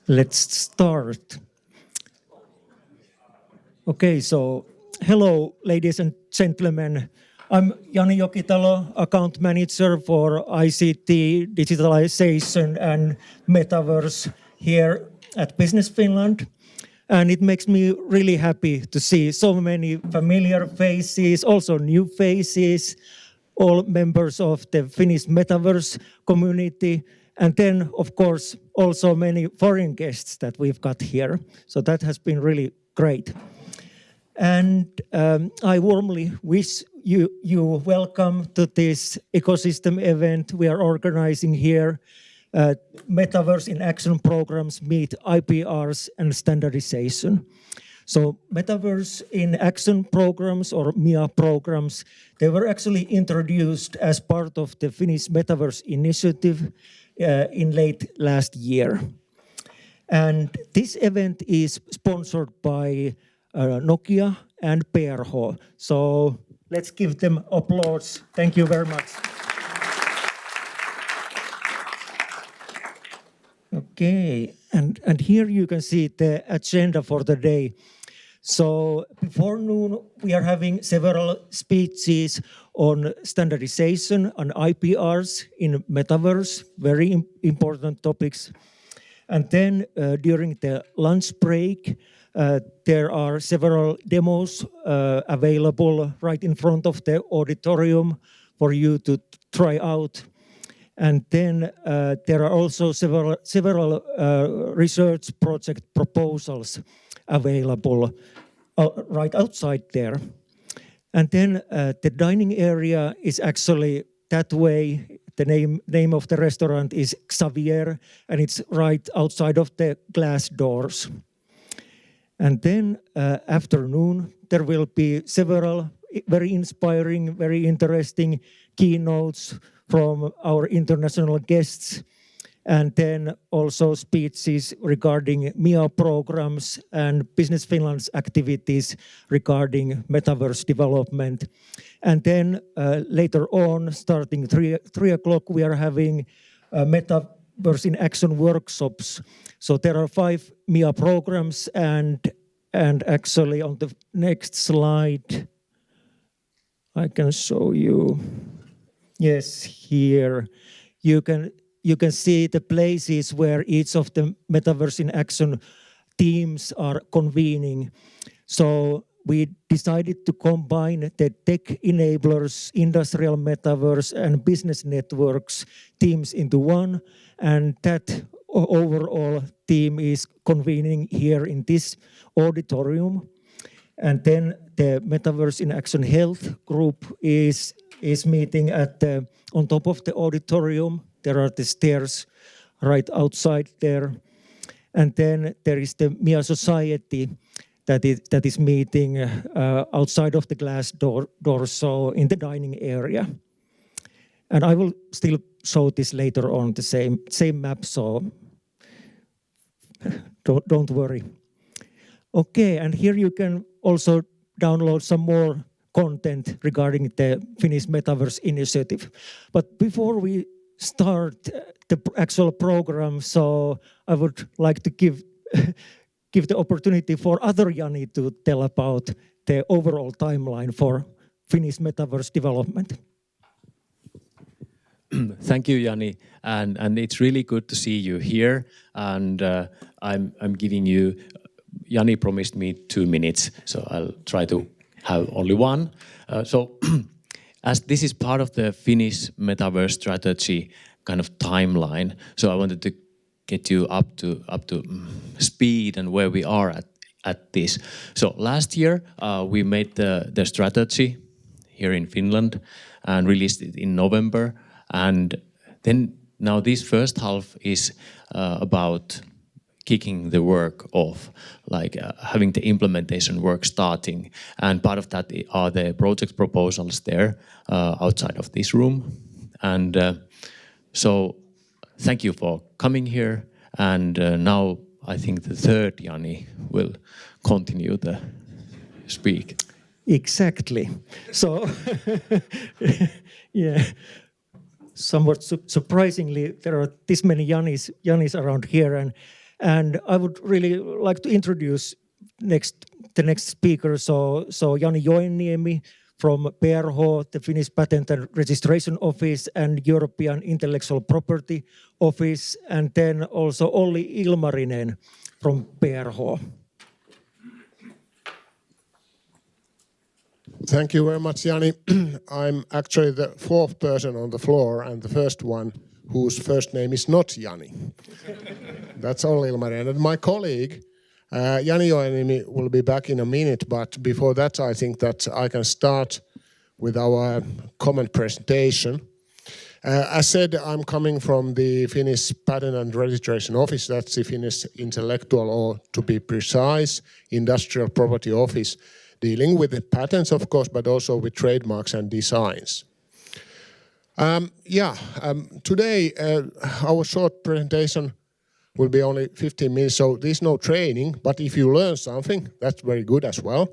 Let's start. Okay, so hello, ladies and gentlemen. I'm Jani Jokitalo, account manager for ICT, digitalization and metaverse here at Business Finland. And it makes me really happy to see so many familiar faces, also new faces, all members of the Finnish Metaverse community. And then, of course, also many foreign guests that we've got here. So that has been really great. And I warmly wish you welcome to this ecosystem event we are organizing here. Metaverse in Action programs meet IPRs and Standardization. So Metaverse in Action programs, or MIA programs, they were actually introduced as part of the Finnish Metaverse Initiative in late last year. And this event is sponsored by Nokia and PRH. So let's give them applause. Thank you very much. Okay, and here you can see the agenda for the day. So before noon, we are having several speeches on standardization and IPRs in Metaverse, very important topics. And then during the lunch break, there are several demos available right in front of the auditorium for you to try out. And then there are also several research project proposals available right outside there. And then the dining area is actually that way. The name of the restaurant is Xavier, and it's right outside of the glass doors. And then afternoon, there will be several very inspiring, very interesting keynotes from our international guests, and then also speeches regarding MIA programs and Business Finland's activities regarding metaverse development. And then later on, starting 3 o'clock, we are having Metaverse in Action workshops. So there are 5 MIA programs, and actually on the next slide, I can show you. Yes, here you can see the places where each of the Metaverse in Action teams are convening. So we decided to combine the tech enablers, industrial metaverse, and business networks teams into one, and that overall team is convening here in this auditorium. And then the Metaverse in Action Health group is meeting on top of the auditorium. There are the stairs right outside there. And then there is the MIA Society that is meeting outside of the glass door, so in the dining area. And I will still show this later on, the same map, so don't worry. Okay, and here you can also download some more content regarding the Finnish Metaverse Initiative. But before we start the actual program, so I would like to give the opportunity for other Jani to tell about the overall timeline for Finnish Metaverse development. Thank you, Jani, and it's really good to see you here. And I'm giving you. Jani promised me 2 minutes, so I'll try to have only 1. So, as this is part of the Finnish Metaverse strategy kind of timeline, so I wanted to get you up to speed and where we are at this. So last year we made the strategy here in Finland and released it in November, and then now this first half is about kicking the work off, like having the implementation work starting. And part of that are the project proposals there outside of this room. And so thank you for coming here. And now I think the third Jani will continue the speak. Exactly. So, yeah, somewhat surprisingly, there are this many Janis around here. And I would really like to introduce the next speaker. So Jani Joenniemi from PRH, the Finnish Patent and Registration Office and European Intellectual Property Office, and then also Olli Ilmarinen from PRH. Thank you very much, Jani. I'm actually the fourth person on the floor and the first one whose first name is not Jani. That's Olli Ilmarinen. And my colleague, Jani Joenniemi, will be back in a minute, but before that I think that I can start with our common presentation. As said, I'm coming from the Finnish Patent and Registration Office, that's the Finnish intellectual, or to be precise, industrial property office, dealing with the patents, of course, but also with trademarks and designs. Today our short presentation will be only 15 minutes, so there's no training, but if you learn something, that's very good as well.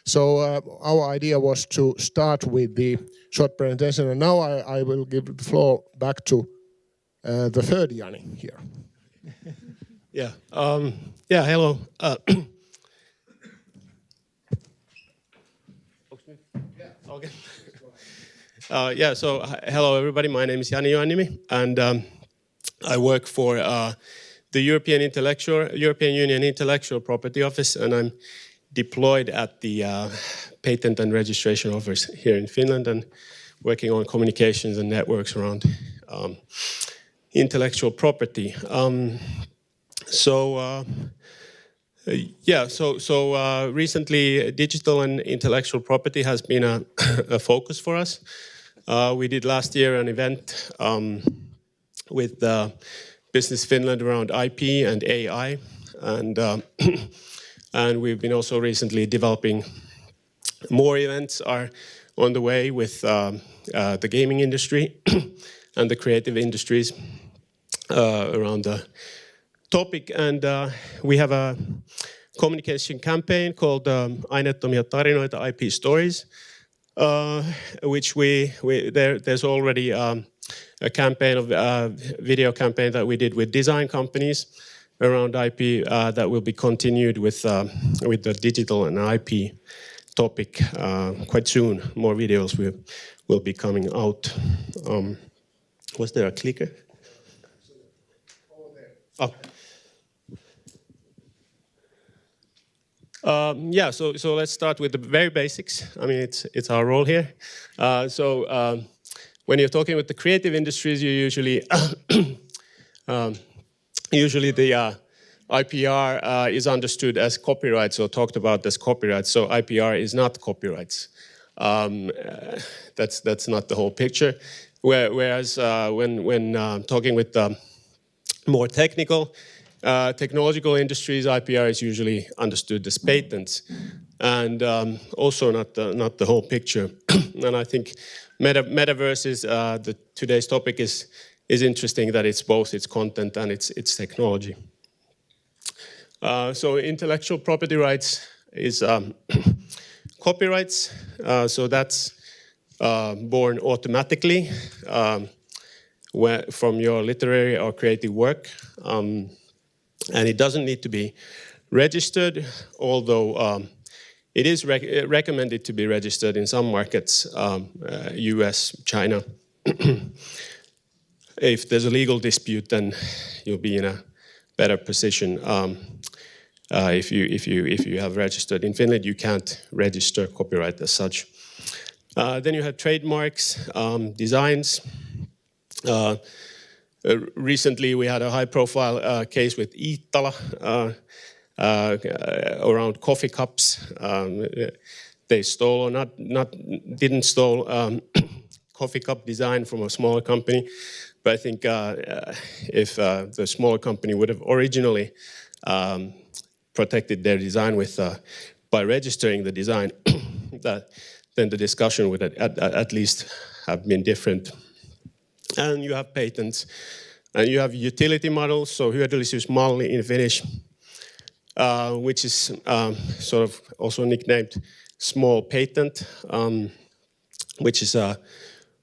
So our idea was to start with the short presentation, and now I will give the floor back to the third Jani here. Hello. Okay. Hello everybody, my name is Jani Joenniemi, and I work for the European Union Intellectual Property Office, and I'm deployed at the Patent and Registration Office here in Finland and working on communications and networks around intellectual property. Recently digital and intellectual property has been a focus for us. We did last year an event with Business Finland around IP and AI, and we've been also recently developing more events are on the way with the gaming industry and the creative industries around the topic. And we have a communication campaign called Aineettomia tarinoita, IP Stories, which there's already a campaign of video campaign that we did with design companies around IP that will be continued with the digital and IP topic quite soon. More videos will be coming out. Was there a clicker? Oh. So let's start with the very basics. I mean, it's our role here. When you're talking with the creative industries, you usually the IPR is understood as copyrights or talked about as copyrights. So IPR is not copyrights. That's not the whole picture. Whereas when talking with the more technological industries, IPR is usually understood as patents, and also not the whole picture. And I think Metaverse is today's topic is interesting that it's both its content and its technology. So intellectual property rights is copyrights. So that's born automatically from your literary or creative work. And it doesn't need to be registered, although it is recommended to be registered in some markets, US, China. If there's a legal dispute, then you'll be in a better position. If you have registered in Finland, you can't register copyright as such. Then you have trademarks, designs. Recently, we had a high-profile case with Iittala around coffee cups. They stole or didn't stole coffee cup design from a smaller company. But I think if the smaller company would have originally protected their design by registering the design, then the discussion would at least have been different. And you have patents, and you have utility models. So hyödyllisyysmalli in Finnish, which is sort of also nicknamed small patent, which is a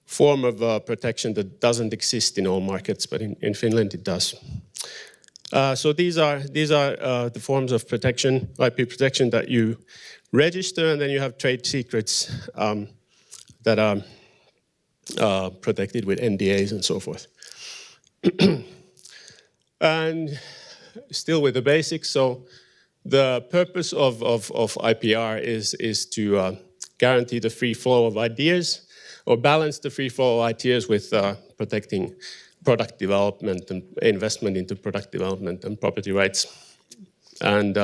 form of protection that doesn't exist in all markets, but in Finland it does. So these are the forms of protection, IP protection that you register, and then you have trade secrets that are protected with NDAs and so forth. And still with the basics, so the purpose of IPR is to guarantee the free flow of ideas, or balance the free flow of ideas with protecting product development and investment into product development and property rights. And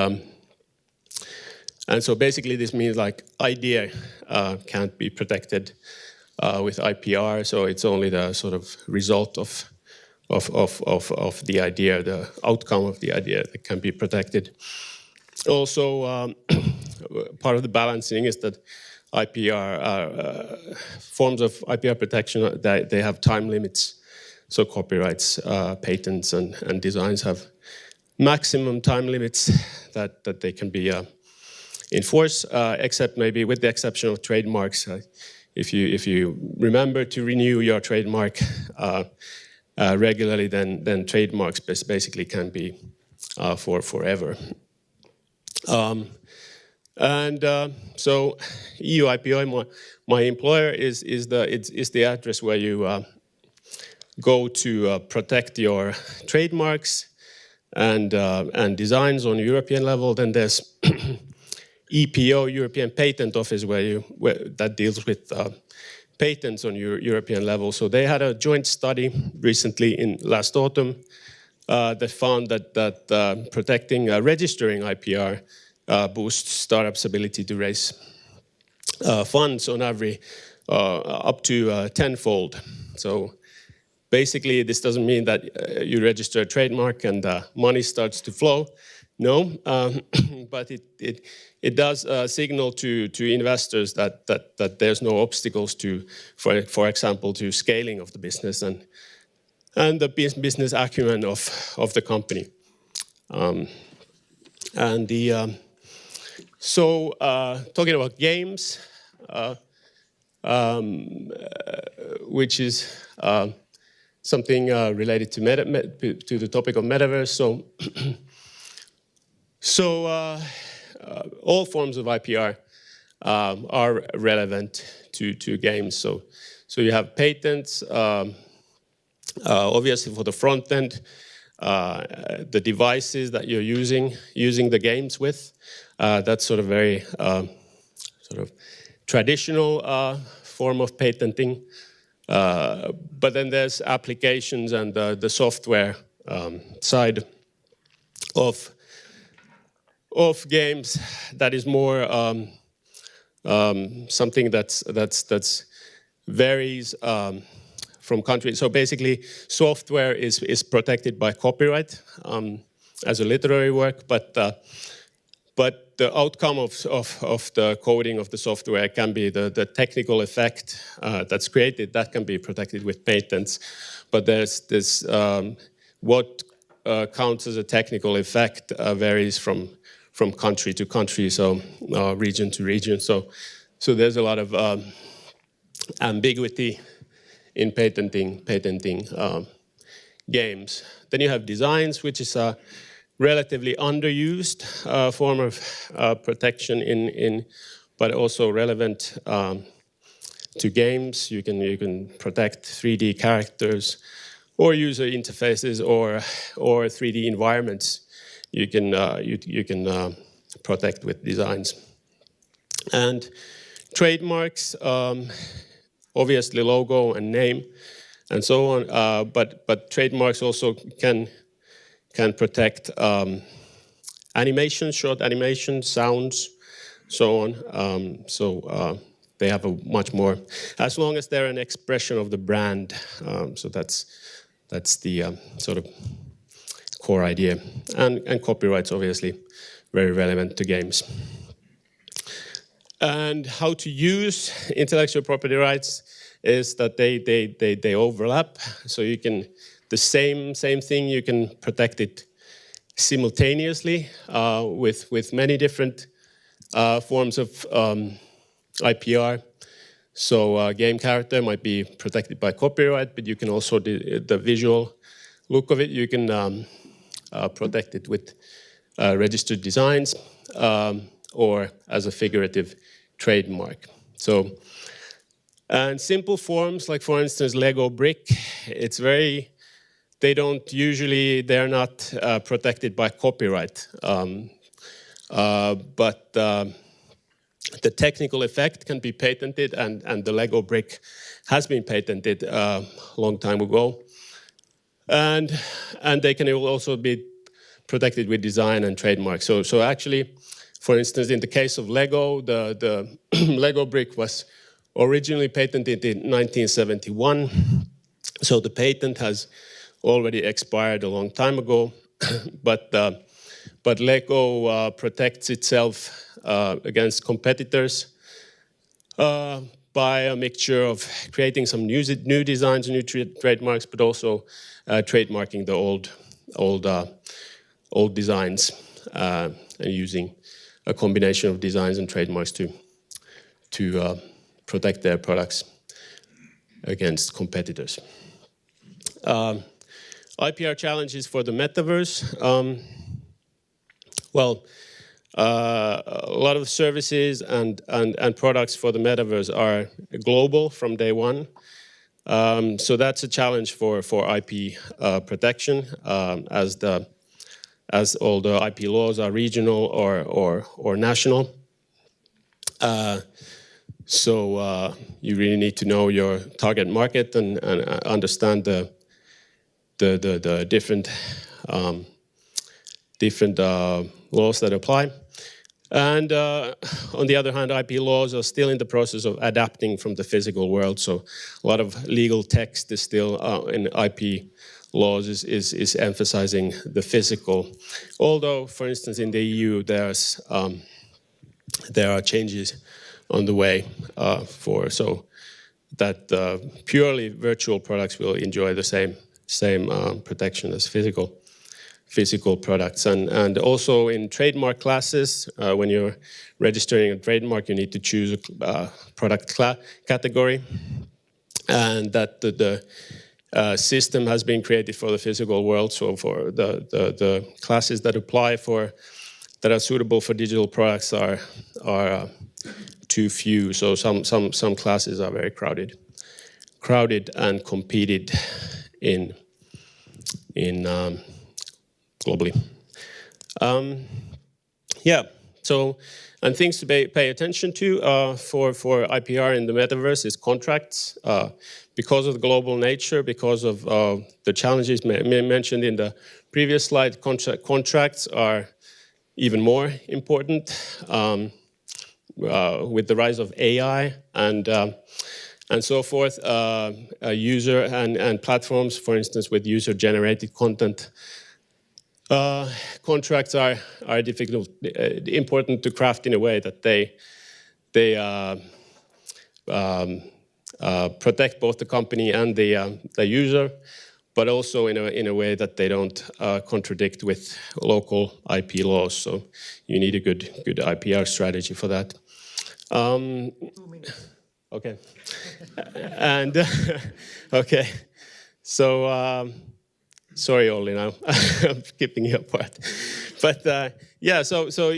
so basically this means like idea can't be protected with IPR, so it's only the sort of result of the idea, the outcome of the idea that can be protected. Also, part of the balancing is that IPR forms of IPR protection, they have time limits. So copyrights, patents, and designs have maximum time limits that they can be enforced, except maybe with the exception of trademarks. If you remember to renew your trademark regularly, then trademarks basically can be for forever. So EUIPO, my employer, is the address where you go to protect your trademarks and designs on European level. Then there's EPO, European Patent Office, that deals with patents on European level. So they had a joint study recently in last autumn that found that protecting registering IPR boosts startups' ability to raise funds on average up to tenfold. So basically, this doesn't mean that you register a trademark and money starts to flow. No, but it does signal to investors that there's no obstacles to, for example, to scaling of the business and the business acumen of the company. So talking about games, which is something related to the topic of metaverse. So all forms of IPR are relevant to games. So you have patents, obviously for the front end, the devices that you're using the games with. That's sort of very sort of traditional form of patenting. But then there's applications and the software side of games that is more something that's varies from country. So basically, software is protected by copyright as a literary work, but the outcome of the coding of the software can be the technical effect that's created. That can be protected with patents. But there's this what counts as a technical effect varies from country to country, so region to region. So there's a lot of ambiguity in patenting games. Then you have designs, which is a relatively underused form of protection but also relevant to games. You can protect 3D characters or user interfaces or 3D environments. You can protect with designs. And trademarks, obviously logo and name and so on, but trademarks also can protect animation, short animation, sounds, so on. So they have a much more, as long as they're an expression of the brand. So that's the sort of core idea. And copyrights, obviously, very relevant to games. And how to use intellectual property rights is that they overlap. So you can, the same thing, you can protect it simultaneously with many different forms of IPR. So game character might be protected by copyright, but you can also, the visual look of it, you can protected with registered designs or as a figurative trademark. So, and simple forms, like for instance Lego brick, they're not protected by copyright, but the technical effect can be patented, and the Lego brick has been patented a long time ago, and they can also be protected with design and trademark. So actually, for instance, in the case of Lego, the Lego brick was originally patented in 1971. So the patent has already expired a long time ago, but Lego protects itself against competitors by a mixture of creating some new designs, new trademarks, but also trademarking the old designs and using a combination of designs and trademarks to protect their products against competitors. IPR challenges for the metaverse. A lot of services and products for the metaverse are global from day one. So that's a challenge for IP protection, as all the IP laws are regional or national. So you really need to know your target market and understand the different laws that apply. And on the other hand, IP laws are still in the process of adapting from the physical world. So a lot of legal text is still in IP laws is emphasizing the physical. Although, for instance, in the EU, there are changes on the way so that purely virtual products will enjoy the same protection as physical products. And also in trademark classes, when you're registering a trademark, you need to choose a product category, and that the system has been created for the physical world. So for the classes that apply that are suitable for digital products are too few. So some classes are very crowded and competed in globally. So, and things to pay attention to for IPR in the metaverse is contracts. Because of the global nature, because of the challenges mentioned in the previous slide, contracts are even more important with the rise of AI and so forth. User and platforms, for instance, with user-generated content. Contracts are important to craft in a way that they protect both the company and the user, but also in a way that they don't contradict with local IP laws. So you need a good IPR strategy for that. 2 minutes. Okay. And okay. So. Sorry, Olli, now I'm skipping your part. But so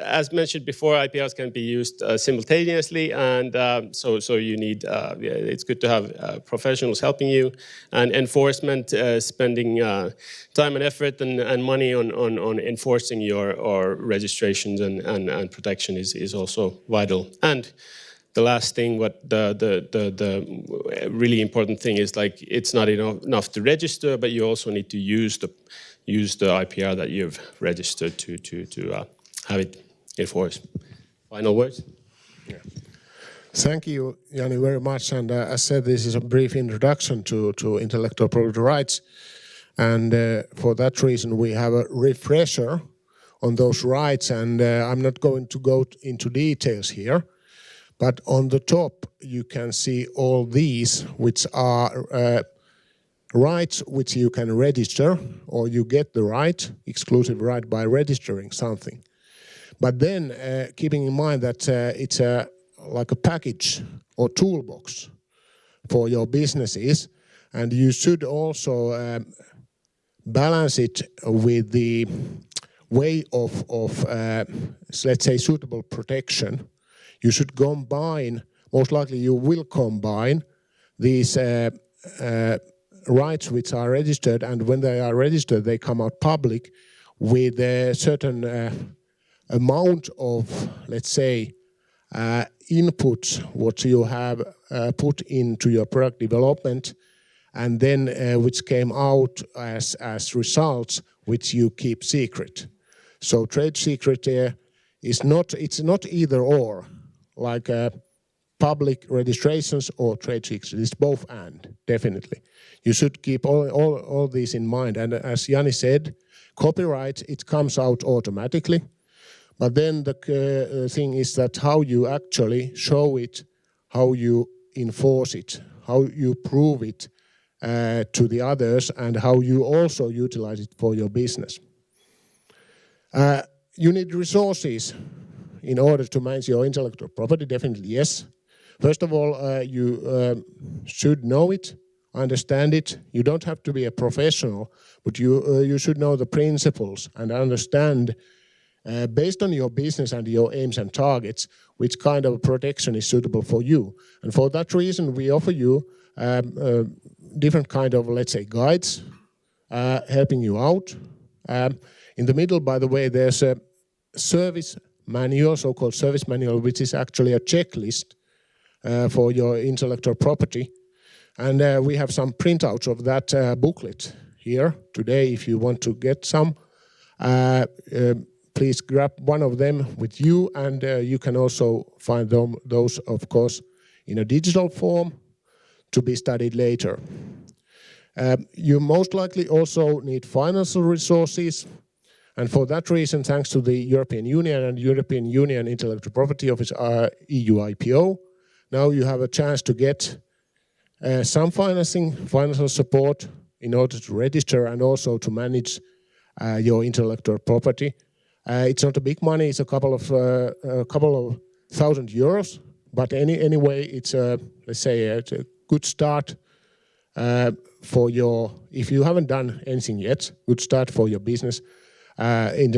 as mentioned before, IPRs can be used simultaneously, and so you need, it's good to have professionals helping you, and enforcement, spending time and effort and money on enforcing your registrations and protection is also vital. And the last thing, what the really important thing is, like, it's not enough to register, but you also need to use the IPR that you've registered to have it enforced. Final words? Yeah. Thank you, Jani, very much. And as said, this is a brief introduction to intellectual property rights. And for that reason, we have a refresher on those rights. And I'm not going to go into details here. But on the top, you can see all these, which are rights which you can register, or you get the right, exclusive right, by registering something. But then, keeping in mind that it's like a package or toolbox for your businesses, and you should also balance it with the way of let's say, suitable protection. You should combine, most likely you will combine these rights which are registered, and when they are registered, they come out public with a certain amount of, let's say, inputs what you have put into your product development, and then which came out as results which you keep secret. So trade secret is not, it's not either or, like public registrations or trade secrets. It's both and, definitely. You should keep all these in mind. And as Jani said, copyright, it comes out automatically. But then the thing is that how you actually show it, how you enforce it, how you prove it to the others, and how you also utilize it for your business. You need resources in order to manage your intellectual property, definitely yes. First of all, you should know it, understand it. You don't have to be a professional, but you should know the principles and understand, based on your business and your aims and targets, which kind of protection is suitable for you. And for that reason, we offer you different kind of, let's say, guides, helping you out. In the middle, by the way, there's a service manual, so-called service manual, which is actually a checklist for your intellectual property. And we have some printouts of that booklet here today. If you want to get some, please grab one of them with you, and you can also find those, of course, in a digital form to be studied later. You most likely also need financial resources, and for that reason, thanks to the European Union and European Union Intellectual Property Office, EUIPO, now you have a chance to get some financial support in order to register and also to manage your intellectual property. It's not a big money; it's a couple of €1,000. But anyway, it's let's say it's a good start for your. If you haven't done anything yet, good start for your business and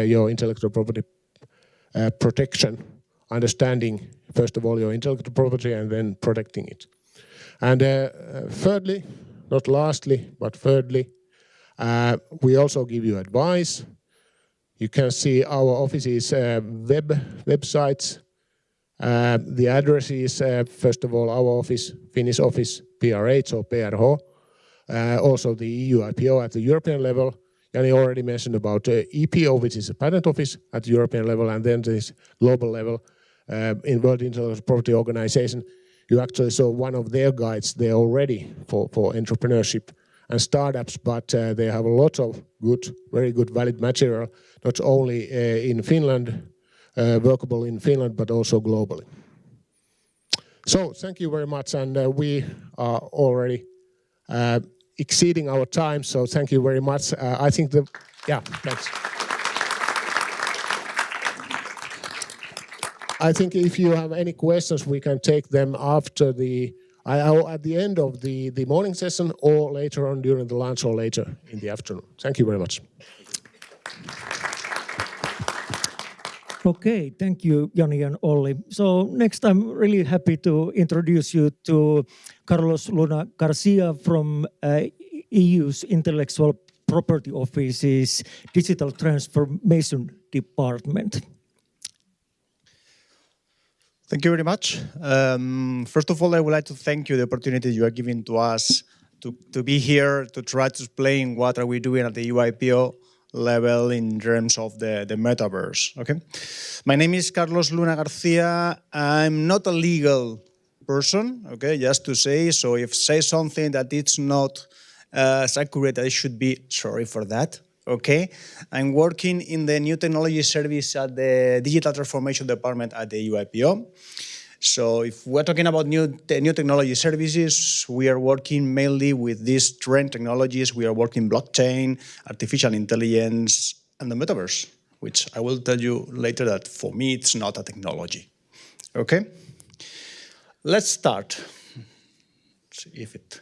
your intellectual property protection, understanding first of all your intellectual property and then protecting it. And thirdly, not lastly, but thirdly, we also give you advice. You can see our office's websites. The address is, first of all, our office, Finnish office, PRH or PRH, also the EUIPO at the European level. Jani already mentioned about EPO, which is a patent office at the European level, and then this global level in World Intellectual Property Organization. You actually saw one of their guides there already for entrepreneurship and startups, but they have a lot of good, very good, valid material, not only in Finland, workable in Finland, but also globally. So thank you very much, and we are already exceeding our time, so thank you very much. I think thanks. I think if you have any questions, we can take them after at the end of the morning session, or later on during the lunch, or later in the afternoon. Thank you very much. Okay, thank you, Jani and Olli. So next, I'm really happy to introduce you to Carlos Luna Garcia from EU's Intellectual Property Office's Digital Transformation Department. Thank you very much. First of all, I would like to thank you the opportunity you are giving to us to be here to try to explain what are we doing at the EUIPO level in terms of the metaverse. Okay, my name is Carlos Luna Garcia. I'm not a legal person. Okay, just to say, so if say something that it's not as accurate as it should be, sorry for that. Okay, I'm working in the new technology service at the Digital Transformation Department at the EUIPO. So if we're talking about new technology services, we are working mainly with these trend technologies. We are working blockchain, artificial intelligence, and the metaverse, which I will tell you later that for me, it's not a technology. Okay? Let's start. Let's see if it...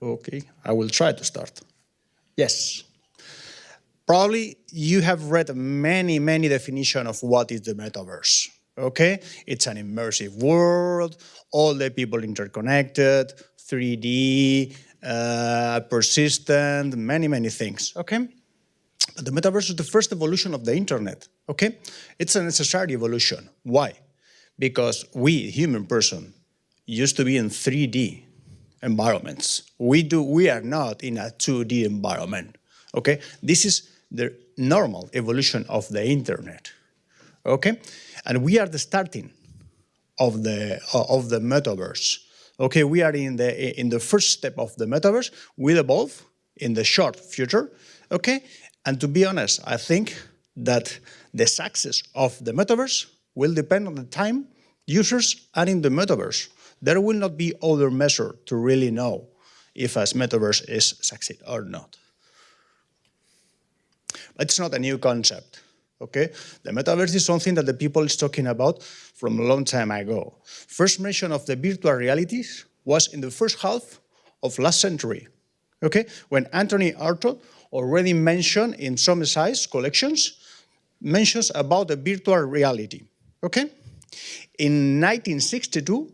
Okay, I will try to start. Yes. Probably you have read many definitions of what is the metaverse. Okay, it's an immersive world, all the people interconnected, 3D, persistent, many things. Okay, but the metaverse is the first evolution of the internet. Okay, it's a necessary evolution. Why? Because we, human person, used to be in 3D environments. We are not in a 2D environment. Okay, this is the normal evolution of the internet. Okay, and we are the starting of the metaverse. Okay, we are in the first step of the metaverse. We'll evolve in the short future. Okay, and to be honest, I think that the success of the metaverse will depend on the time users are in the metaverse. There will not be other measure to really know if a metaverse is succeed or not. It's not a new concept. Okay, the metaverse is something that the people is talking about from a long time ago. First mention of the virtual realities was in the first half of last century. Okay, when Anthony Arthur already mentioned in some size collections, mentions about the virtual reality. Okay, in 1962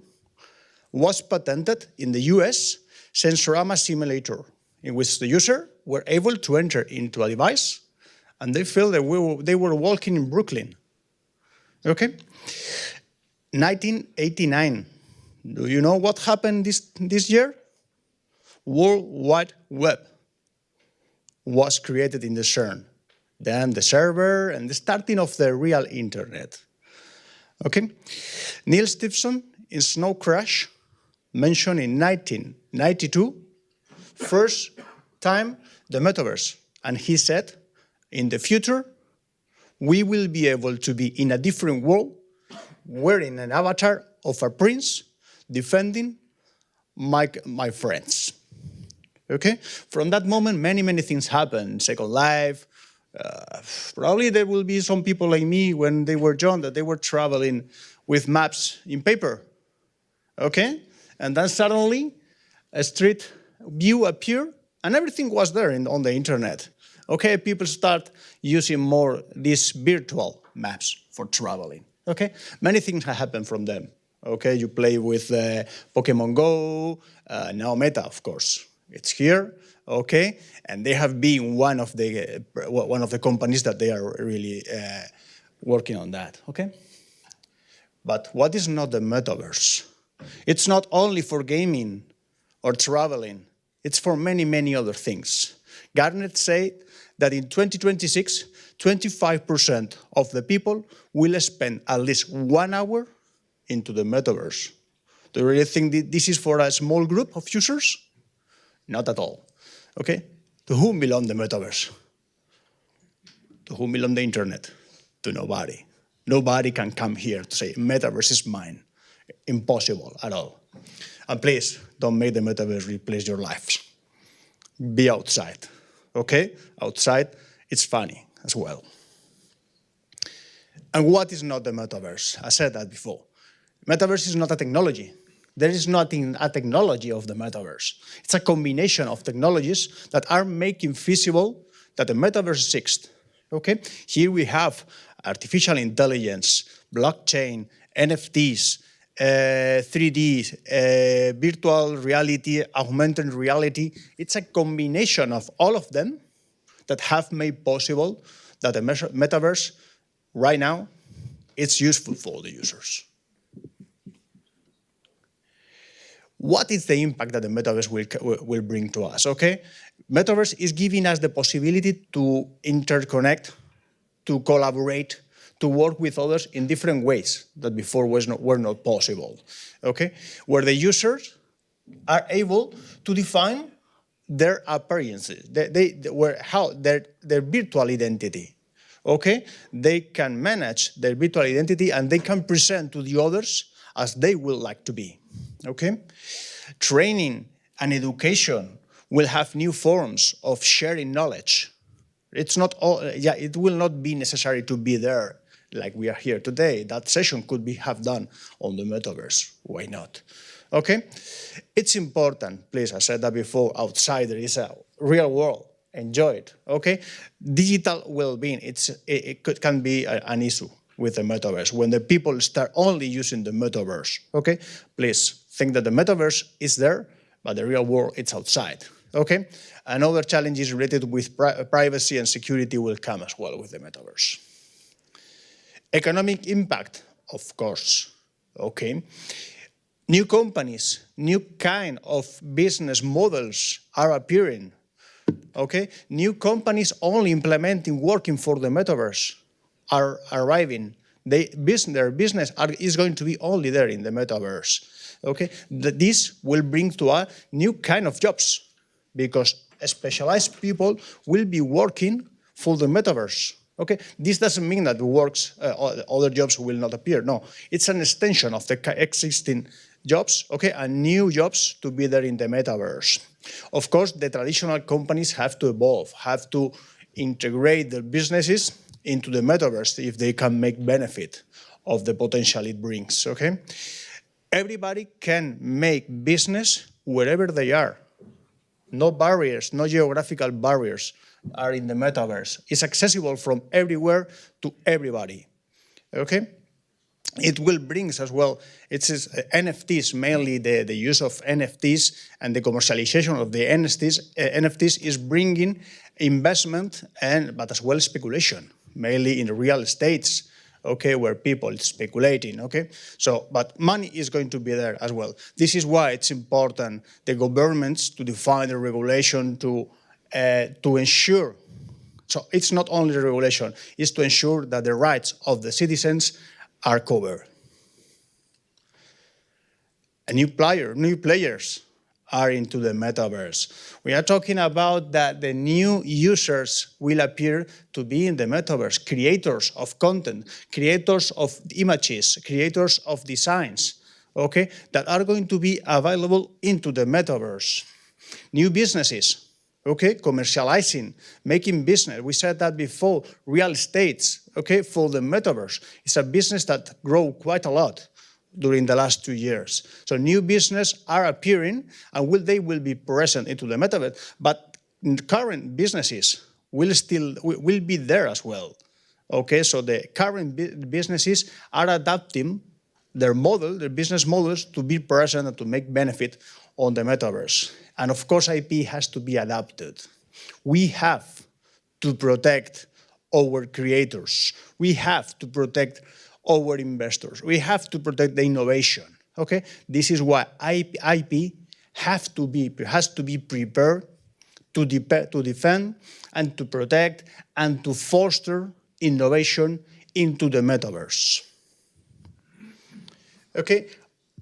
was patented in the US Sensorama simulator, in which the user were able to enter into a device and they feel that they were walking in Brooklyn. Okay? 1989. Do you know what happened this year? World Wide Web was created in the CERN. Then the server and the starting of the real internet. Okay? Neil Stephenson in Snow Crash mentioned in 1992, first time the metaverse. And he said, in the future, we will be able to be in a different world, wearing an avatar of a prince, defending my friends. Okay? From that moment, many things happened. Second Life. Probably there will be some people like me when they were young that they were traveling with maps in paper. Okay? And then suddenly a street view appeared and everything was there on the internet. Okay, people start using more these virtual maps for traveling. Okay, many things have happened from them. Okay, you play with Pokemon Go, now Meta, of course, it's here. Okay, and they have been one of the companies that they are really working on that. Okay, but what is not the metaverse? It's not only for gaming or traveling. It's for many other things. Gartner said that in 2026, 25% of the people will spend at least 1 hour into the metaverse. Do you really think this is for a small group of users? Not at all. Okay? To whom belongs the metaverse? To whom belongs the internet? To nobody. Nobody can come here to say, metaverse is mine. Impossible at all. And please, don't make the metaverse replace your lives. Be outside. Okay? Outside, it's funny as well. And what is not the metaverse? I said that before. Metaverse is not a technology. There is nothing a technology of the metaverse. It's a combination of technologies that are making feasible that the metaverse exists. Okay? Here we have artificial intelligence, blockchain, NFTs, 3D, virtual reality, augmented reality. It's a combination of all of them that have made possible that the metaverse right now it's useful for the users. What is the impact that the metaverse will bring to us? Okay, metaverse is giving us the possibility to interconnect, to collaborate, to work with others in different ways that before were not possible. Okay, where the users are able to define their appearances, their virtual identity. Okay, they can manage their virtual identity and they can present to the others as they would like to be. Okay, training and education will have new forms of sharing knowledge. It's not all, it will not be necessary to be there like we are here today. That session could have done on the metaverse. Why not? Okay, it's important, please, I said that before, outside there is a real world, enjoy it, okay? Digital well-being, can be an issue with the metaverse. When the people start only using the metaverse, okay? Please think that the metaverse is there, but the real world, it's outside, okay? Another challenges related with privacy and security will come as well with the metaverse. Economic impact, of course, okay? New companies, new kind of business models are appearing, okay? New companies only implementing, working for the metaverse are arriving. Their business is going to be only there in the metaverse, okay? This will bring to a new kind of jobs because specialized people will be working for the metaverse. Okay, this doesn't mean that other jobs will not appear. No, it's an extension of the existing jobs, okay, and new jobs to be there in the metaverse. Of course, the traditional companies have to evolve, have to integrate their businesses into the metaverse if they can make benefit of the potential it brings, okay? Everybody can make business wherever they are. No barriers, no geographical barriers are in the metaverse. It's accessible from everywhere to everybody, okay? It will bring as well, it's NFTs, mainly the use of NFTs and the commercialization of the NFTs is bringing investment but as well speculation, mainly in real estates, okay, where people are speculating, okay? So, but money is going to be there as well. This is why it's important the governments to define the regulation to ensure, so it's not only the regulation, it's to ensure that the rights of the citizens are covered. New players are into the metaverse. We are talking about that the new users will appear to be in the metaverse, creators of content, creators of images, creators of designs, okay, that are going to be available into the metaverse. New businesses, okay, commercializing, making business. We said that before, real estates, okay, for the metaverse. It's a business that grew quite a lot during the last 2 years. So new business are appearing and they will be present into the metaverse, but current businesses will be there as well. Okay, so the current businesses are adapting their business models to be present and to make benefit on the metaverse. And of course, IP has to be adapted. We have to protect our creators. We have to protect our investors. We have to protect the innovation. Okay, this is why IP has to be prepared to defend and to protect and to foster innovation into the metaverse. Okay,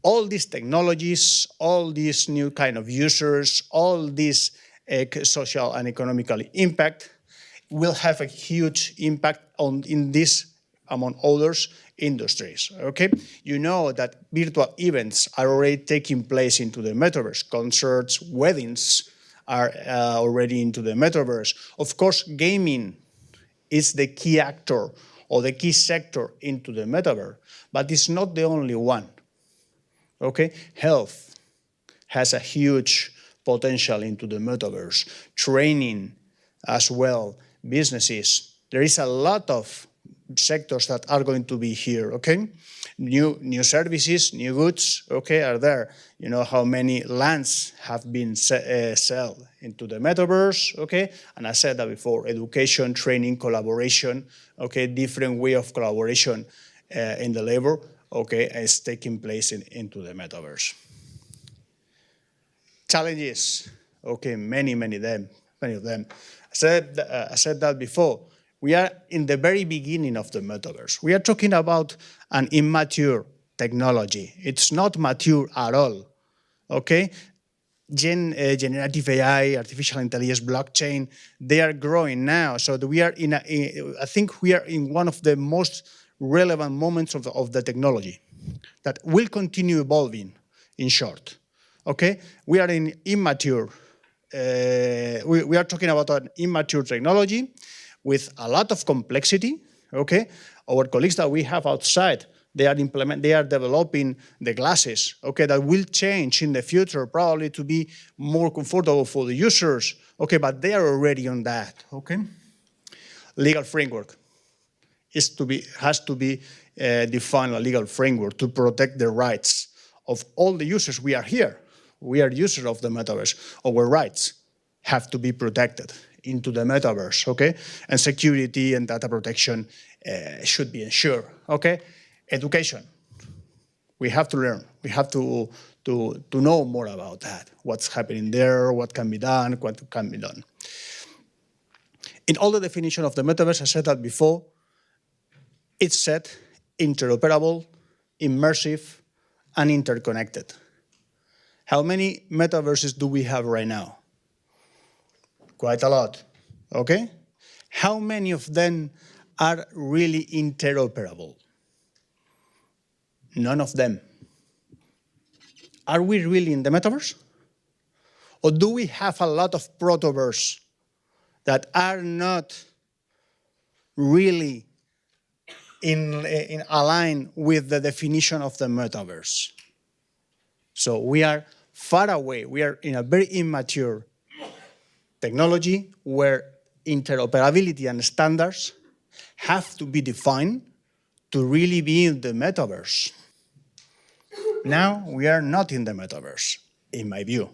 all these technologies, all these new kind of users, all this social and economical impact will have a huge impact in this, among others, industries, okay? You know that virtual events are already taking place into the metaverse. Concerts, weddings are already into the metaverse. Of course, gaming is the key actor or the key sector into the metaverse, but it's not the only one, okay? Health has a huge potential into the metaverse. Training as well, businesses. There is a lot of sectors that are going to be here, okay? New services, new goods, okay, are there. You know how many lands have been sold into the metaverse, okay? And I said that before, education, training, collaboration, okay, different way of collaboration in the labor, okay, is taking place into the metaverse. Challenges, okay, many of them. I said that before. We are in the very beginning of the metaverse. We are talking about an immature technology. It's not mature at all, okay? Generative AI, artificial intelligence, blockchain, they are growing now. So we are I think we are in one of the most relevant moments of the technology that will continue evolving, in short, okay? We are in immature, we are talking about an immature technology with a lot of complexity, okay? Our colleagues that we have outside They are developing the glasses, okay, that will change in the future, probably to be more comfortable for the users, okay, but they are already on that, okay? Legal framework has to be defined, a legal framework to protect the rights of all the users. We are here. We are users of the metaverse. Our rights have to be protected into the metaverse, okay? And security and data protection should be ensured, okay? Education. We have to learn. We have to know more about that. What's happening there, what can be done, what can be done. In all the definition of the metaverse, I said that before, it's set interoperable, immersive, and interconnected. How many metaverses do we have right now? Quite a lot, okay? How many of them are really interoperable? None of them. Are we really in the metaverse? Or do we have a lot of protoverse that are not really in align with the definition of the metaverse? So we are far away. We are in a very immature technology where interoperability and standards have to be defined to really be in the metaverse. Now we are not in the metaverse, in my view.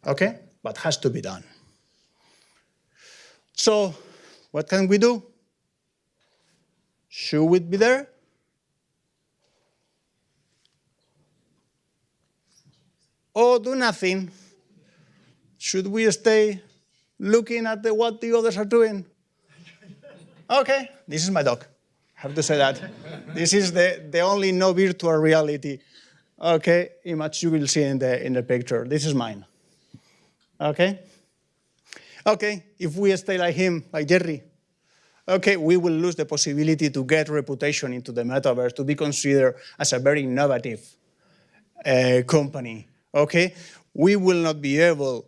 Okay? But has to be done. So, what can we do? Should we be there? Or do nothing? Should we stay looking at what the others are doing? Okay, this is my dog. I have to say that. This is the only no virtual reality, okay, image you will see in the picture. This is mine. Okay? Okay, if we stay like him, like Jerry, okay, we will lose the possibility to get reputation into the metaverse, to be considered as a very innovative company, okay? We will not be able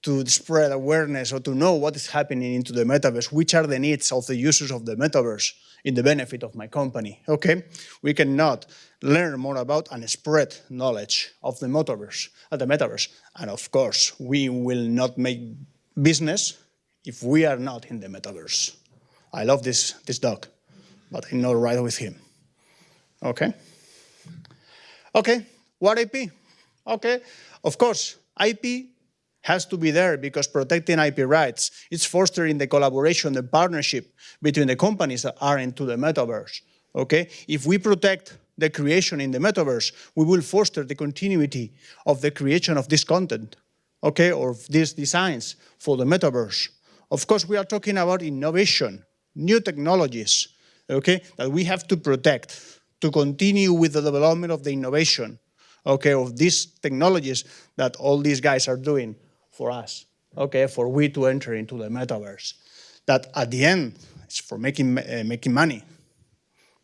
to spread awareness or to know what is happening into the metaverse, which are the needs of the users of the metaverse in the benefit of my company, okay? We cannot learn more about and spread knowledge of the metaverse. And of course, we will not make business if we are not in the metaverse. I love this dog, but I'm not right with him, okay? Okay, what IP? Okay, of course, IP has to be there because protecting IP rights is fostering the collaboration, the partnership between the companies that are into the metaverse, okay? If we protect the creation in the metaverse, we will foster the continuity of the creation of this content, okay, or these designs for the metaverse. Of course, we are talking about innovation, new technologies, okay, that we have to protect, to continue with the development of the innovation, okay, of these technologies that all these guys are doing for us, okay, for we to enter into the metaverse. That at the end, it's for making money.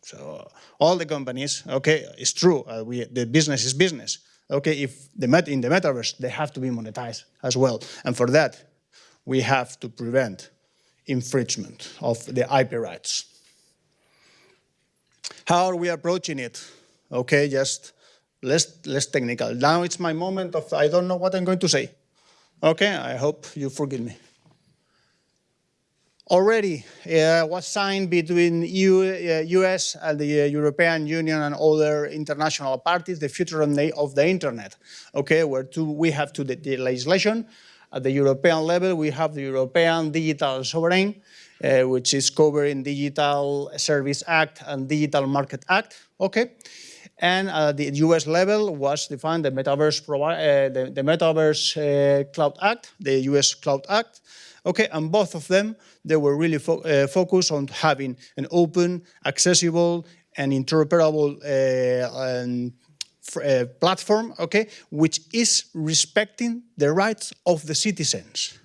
So all the companies, okay, it's true, the business is business. Okay, if in the metaverse, they have to be monetized as well. And for that, we have to prevent infringement of the IP rights. How are we approaching it? Okay, just less technical. Now it's my moment of, I don't know what I'm going to say. Okay, I hope you forgive me. Already was signed between US and the European Union and other international parties the future of the internet. Okay, where we have the legislation. At the European level, we have the European Digital Sovereign, which is covering Digital Service Act and Digital Market Act. Okay, and at the US level was defined the Metaverse Cloud Act, the US Cloud Act. Okay, and both of them, they were really focused on having an open, accessible, and interoperable platform, okay, which is respecting the rights of the citizens.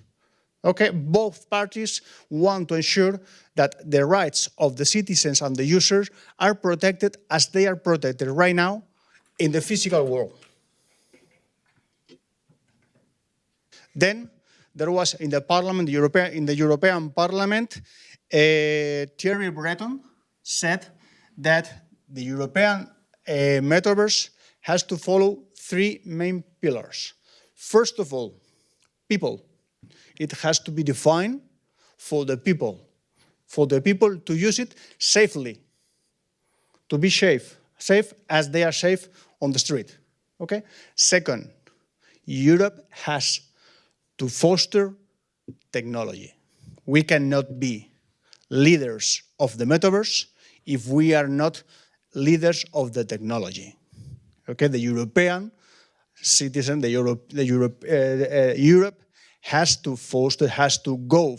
Okay, both parties want to ensure that the rights of the citizens and the users are protected as they are protected right now in the physical world. Then there was in the Parliament, in the European Parliament, Thierry Breton said that the European metaverse has to follow 3 main pillars. First of all, people. It has to be defined for the people to use it safely, to be safe as they are safe on the street. Okay. Second, Europe has to foster technology. We cannot be leaders of the metaverse if we are not leaders of the technology. Okay, the European citizen, Europe has to foster, has to go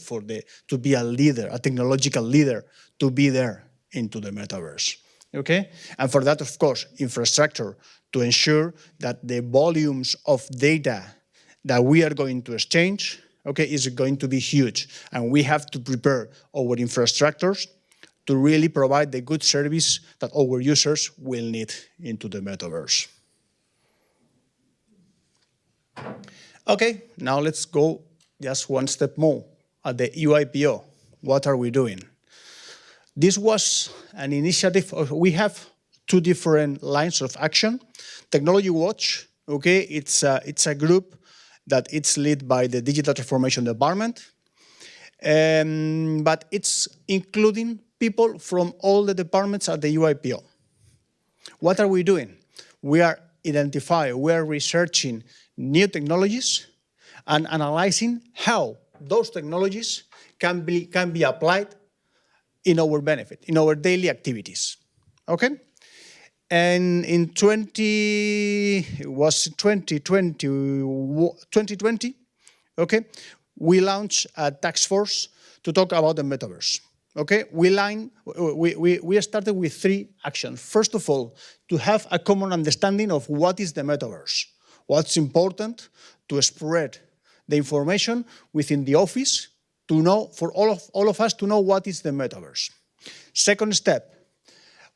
to be a leader, a technological leader, to be there into the metaverse. Okay, and for that, of course, infrastructure to ensure that the volumes of data that we are going to exchange, okay, is going to be huge, and we have to prepare our infrastructures to really provide the good service that our users will need into the metaverse. Okay, now let's go just one step more at the EUIPO. What are we doing? This was an initiative. We have 2 different lines of action. Technology Watch, okay, it's a group that it's led by the Digital Transformation Department, but it's including people from all the departments at the EUIPO. What are we doing? We are researching new technologies and analyzing how those technologies can be applied in our benefit, in our daily activities. Okay? And in 2020, okay, we launched a task force to talk about the metaverse. Okay, we started with 3 actions. First of all, to have a common understanding of what is the metaverse, what's important to spread the information within the office, to know, for all of us to know what is the metaverse. Second step,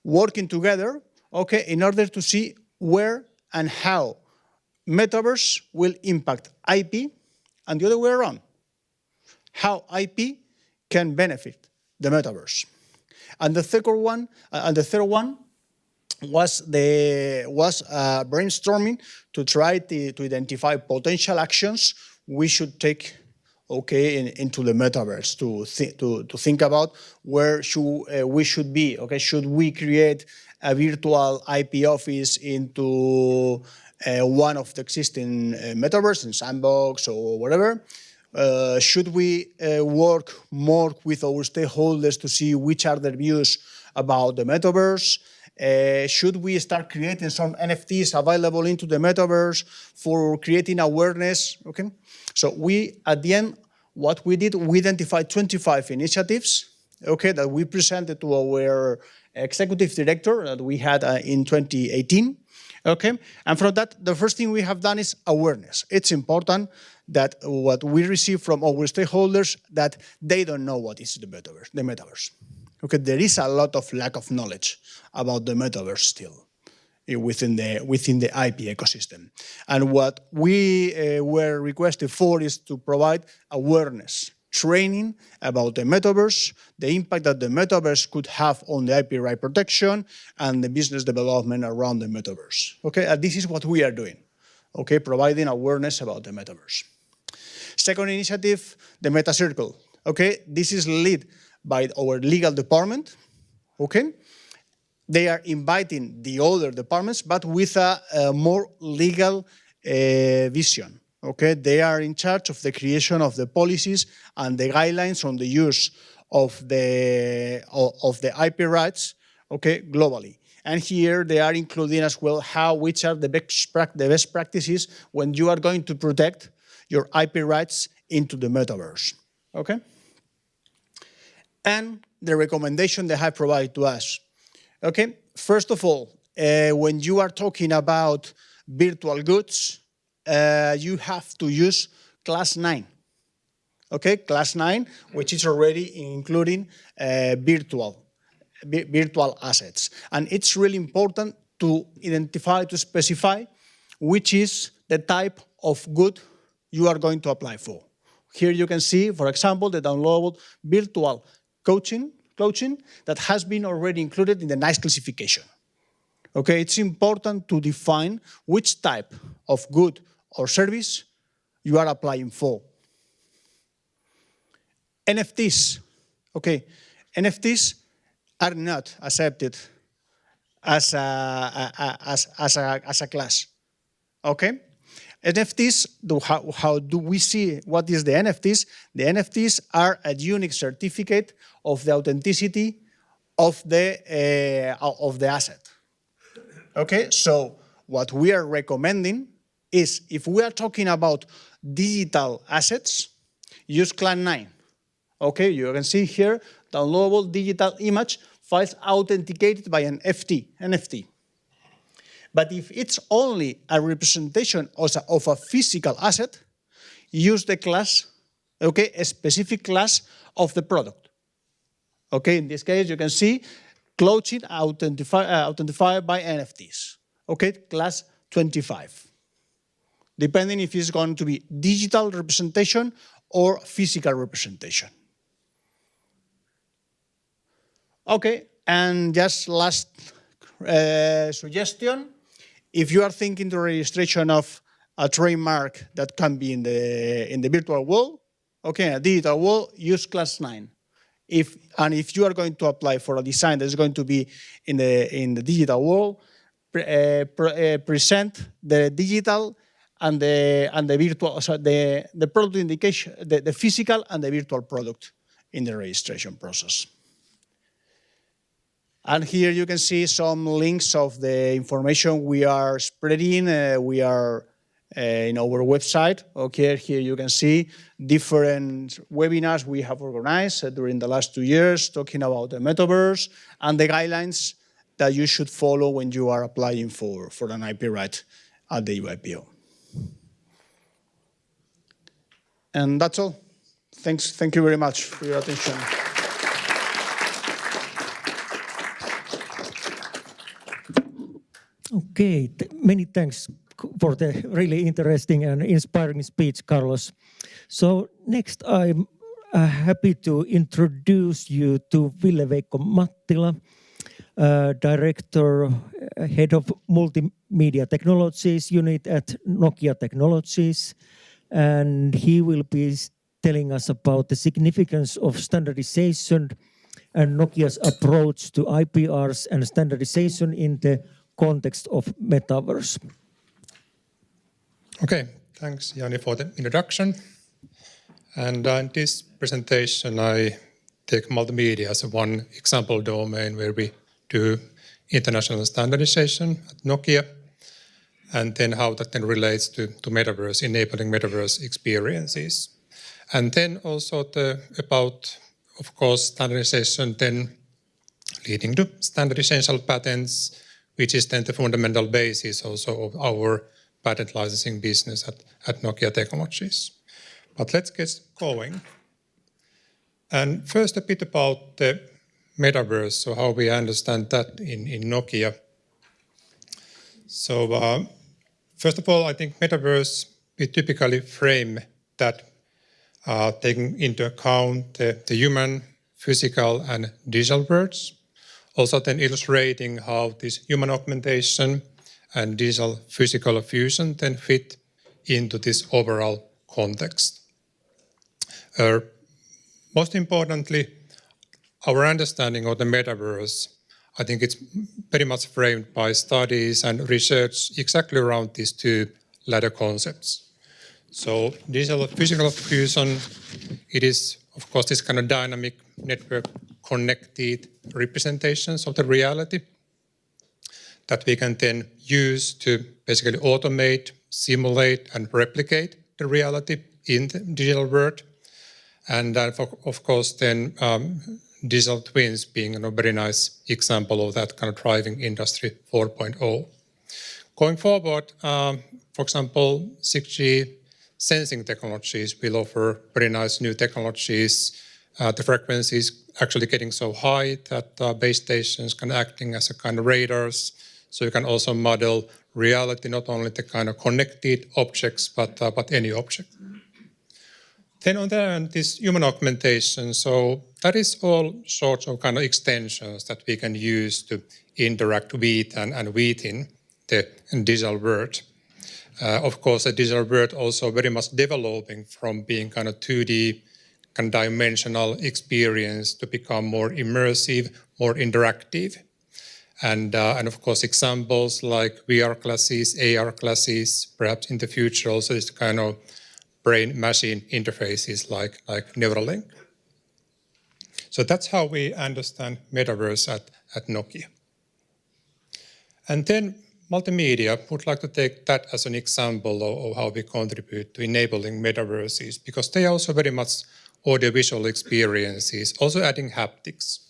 working together, okay, in order to see where and how metaverse will impact IP, and the other way around, how IP can benefit the metaverse. And the third one was brainstorming to try to identify potential actions we should take, okay, into the metaverse, to think about where we should be. Okay, should we create a virtual IP office into one of the existing metaverse in Sandbox or whatever? Should we work more with our stakeholders to see which are their views about the metaverse? Should we start creating some NFTs available into the metaverse for creating awareness? Okay, so at the end, what we did, we identified 25 initiatives, okay, that we presented to our executive director that we had in 2018. Okay, and from that, the first thing we have done is awareness. It's important that what we receive from our stakeholders, that they don't know what is the metaverse. Okay, there is a lot of lack of knowledge about the metaverse still within the IP ecosystem. And what we were requested for is to provide awareness, training about the metaverse, the impact that the metaverse could have on the IP right protection and the business development around the metaverse. Okay, and this is what we are doing. Okay, providing awareness about the metaverse. Second initiative, the Meta Circle. Okay, this is led by our legal department. Okay, they are inviting the other departments, but with a more legal vision. Okay, they are in charge of the creation of the policies and the guidelines on the use of the IP rights. Okay, globally. And here they are including as well which are the best practices when you are going to protect your IP rights into the metaverse. Okay? And the recommendation they have provided to us. Okay? First of all, when you are talking about virtual goods, you have to use class 9. Okay? Class 9, which is already including virtual assets. And it's really important to identify, to specify which is the type of good you are going to apply for. Here you can see, for example, the downloadable virtual coaching that has been already included in the NICE classification. Okay, it's important to define which type of good or service you are applying for. NFTs, okay, NFTs are not accepted as a class, okay? NFTs, how do we see what is the NFTs? The NFTs are a unique certificate of the authenticity of the asset. Okay, so what we are recommending is, if we are talking about digital assets, use Class 9. Okay, you can see here, downloadable digital image files authenticated by an NFT. But if it's only a representation of a physical asset, use the class, okay, a specific class of the product. Okay, in this case, you can see clothing identified by NFTs. Okay, class 25. Depending if it's going to be digital representation or physical representation. Okay, and just last suggestion. If you are thinking the registration of a trademark that can be in the virtual world, okay, a digital world, use Class 9. If you are going to apply for a design that is going to be in the digital world, present the digital and the virtual, so the product indication, the physical and the virtual product in the registration process. And here you can see some links of the information we are spreading. We are in our website. Okay, here you can see different webinars we have organized during the last 2 years, talking about the metaverse and the guidelines that you should follow when you are applying for an IP right at the EUIPO. And that's all. Thank you very much for your attention. Okay, many thanks for the really interesting and inspiring speech, Carlos. So next I'm happy to introduce you to Ville-Veikko Mattila, Director, Head of Multimedia Technologies Unit at Nokia Technologies. And he will be telling us about the significance of standardization and Nokia's approach to IPRs and standardization in the context of metaverse. Okay, thanks Jani for the introduction. And in this presentation I take multimedia as one example domain where we do international standardization at Nokia, and then how that then relates to metaverse, enabling metaverse experiences. And then also about, of course, standardization then leading to standardization patents, which is then the fundamental basis also of our patent licensing business at Nokia Technologies. But let's get going. And first a bit about the metaverse, so how we understand that in Nokia. So first of all, I think metaverse, we typically frame that taking into account the human, physical and digital worlds. Also then illustrating how this human augmentation and digital physical fusion then fit into this overall context. Most importantly, our understanding of the metaverse, I think it's very much framed by studies and research exactly around these two latter concepts. So digital physical fusion, it is of course this kind of dynamic network connected representations of the reality that we can then use to basically automate, simulate and replicate the reality in the digital world. And of course then digital twins being a very nice example of that kind of driving industry 4.0. Going forward, for example, 6G sensing technologies will offer very nice new technologies. The frequency is actually getting so high that base stations can acting as a kind of radars. So you can also model reality, not only the kind of connected objects, but any object. Then on the end, this human augmentation. So that is all sorts of kind of extensions that we can use to interact with and within the digital world. Of course, the digital world also very much developing from being kind of 2D, kind of dimensional experience to become more immersive, more interactive. And of course, examples like VR classes, AR classes, perhaps in the future also this kind of brain-machine interfaces like Neuralink. So that's how we understand metaverse at Nokia. And then multimedia, would like to take that as an example of how we contribute to enabling metaverses, because they are also very much audiovisual experiences, also adding haptics.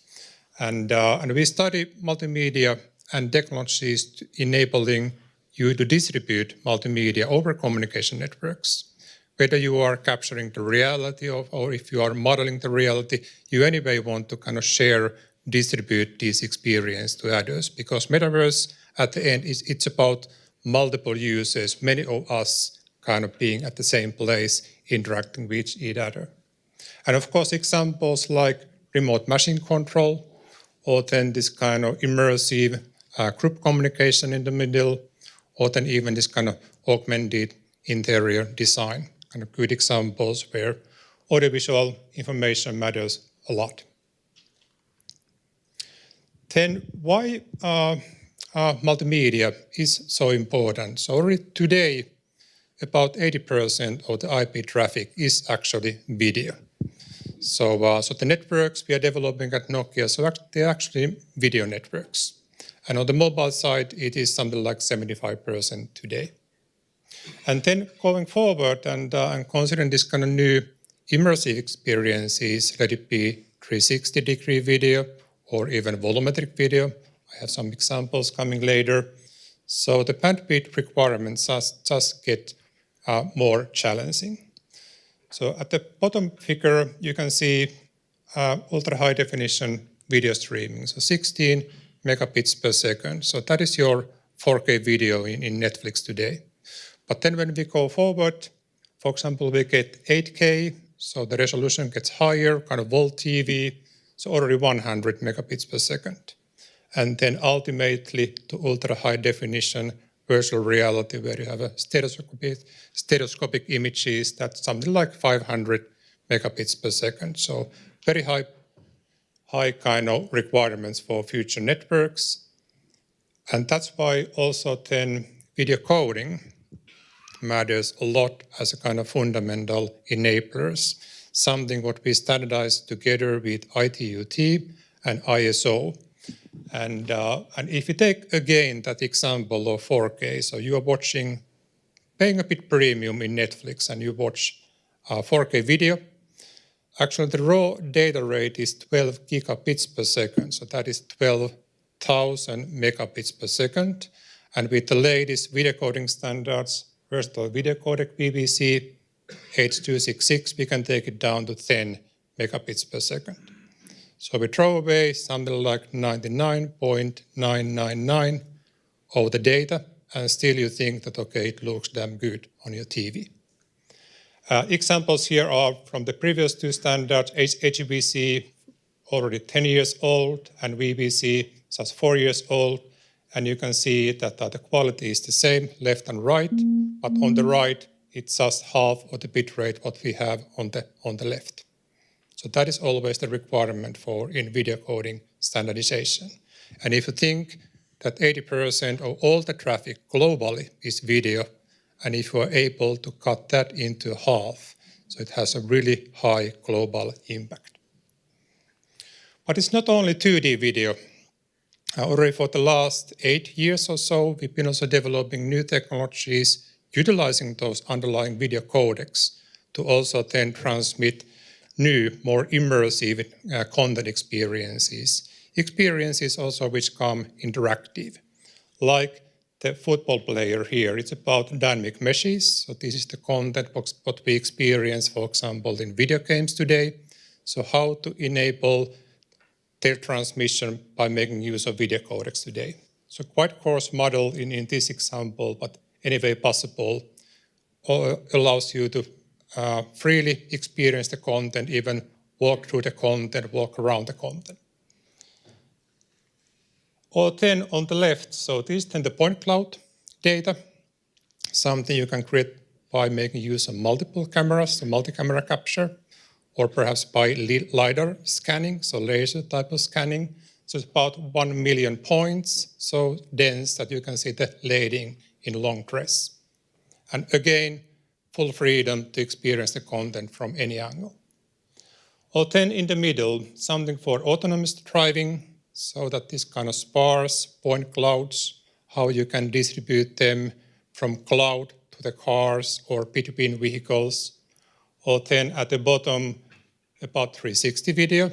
And we study multimedia and technologies enabling you to distribute multimedia over communication networks. Whether you are capturing the reality or if you are modeling the reality, you anyway want to kind of share, distribute this experience to others, because metaverse at the end it's about multiple users, many of us kind of being at the same place, interacting with each other. And of course, examples like remote machine control, or then this kind of immersive group communication in the middle, or then even this kind of augmented interior design, kind of good examples where audiovisual information matters a lot. Then why multimedia is so important? So already today, about 80% of the IP traffic is actually video. So the networks we are developing at Nokia, so they're actually video networks. And on the mobile side, it is something like 75% today. And then going forward and considering this kind of new immersive experiences, let it be 360-degree video or even volumetric video. I have some examples coming later. So the bandwidth requirements just get more challenging. So at the bottom figure, you can see ultra-high definition video streaming, so 16 megabits per second. So that is your 4K video in Netflix today. But then when we go forward, for example, we get 8K, so the resolution gets higher, kind of Volt TV, so already 100 megabits per second. And then ultimately to ultra-high definition virtual reality, where you have a stereoscopic images, that's something like 500 megabits per second. So very high kind of requirements for future networks. And that's why also then video coding matters a lot as a kind of fundamental enablers, something what we standardize together with ITU-T and ISO. And if you take again that example of 4K, so you are paying a bit premium in Netflix and you watch 4K video, actually the raw data rate is 12 gigabits per second, so that is 12,000 megabits per second. And with the latest video coding standards, versatile video codec BBC H.266, we can take it down to 10 megabits per second. So we throw away something like 99.999 of the data, and still you think that, okay, it looks damn good on your TV. Examples here are from the previous two standards, HEVC, already 10 years old, and VBC, just 4 years old. And you can see that the quality is the same, left and right, but on the right, it's just half of the bit rate what we have on the left. So that is always the requirement for in video coding standardization. And if you think that 80% of all the traffic globally is video, and if you are able to cut that into half, so it has a really high global impact. But it's not only 2D video. Already for the last 8 years or so, we've been also developing new technologies utilizing those underlying video codecs to also then transmit new, more immersive content experiences. Experiences also which come interactive, like the football player here. It's about dynamic meshes. So this is the content what we experience, for example, in video games today. So how to enable their transmission by making use of video codecs today. So quite coarse model in this example, but anyway possible, allows you to freely experience the content, even walk through the content, walk around the content. Or then on the left, so this is then the point cloud data, something you can create by making use of multiple cameras, so multi-camera capture, or perhaps by LiDAR scanning, so laser type of scanning. So it's about 1 million points, so dense that you can see the lady in long dress. And again, full freedom to experience the content from any angle. Or then in the middle, something for autonomous driving, so that this kind of sparse point clouds, how you can distribute them from cloud to the cars or between vehicles. Or then at the bottom, about 360 video,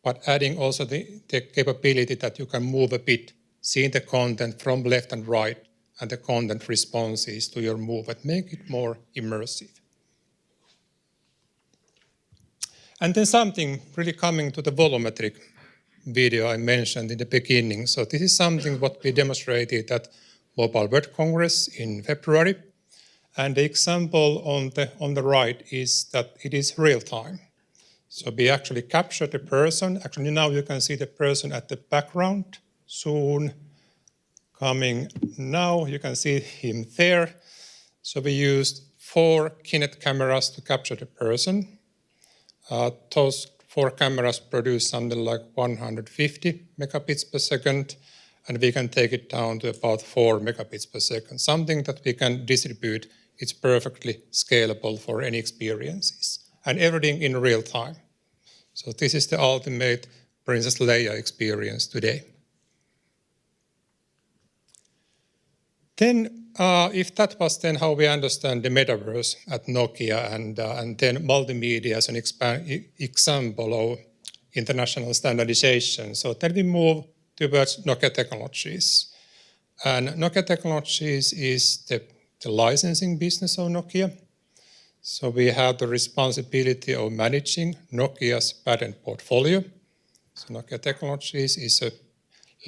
but adding also the capability that you can move a bit, seeing the content from left and right, and the content responses to your movement, make it more immersive. And then something really coming to the volumetric video I mentioned in the beginning. So this is something what we demonstrated at Mobile World Congress in February. And the example on the right is that it is real time. So we actually capture the person. Actually now you can see the person at the background. Soon coming now, you can see him there. So we used 4 Kinect cameras to capture the person. Those 4 cameras produce something like 150 megabits per second, and we can take it down to about 4 megabits per second, something that we can distribute. It's perfectly scalable for any experiences, and everything in real time. So this is the ultimate Princess Leia experience today. Then, if that was then how we understand the metaverse at Nokia, and then multimedia as an example of international standardization. So then we move towards Nokia Technologies. And Nokia Technologies is the licensing business of Nokia. So we have the responsibility of managing Nokia's patent portfolio. So Nokia Technologies is a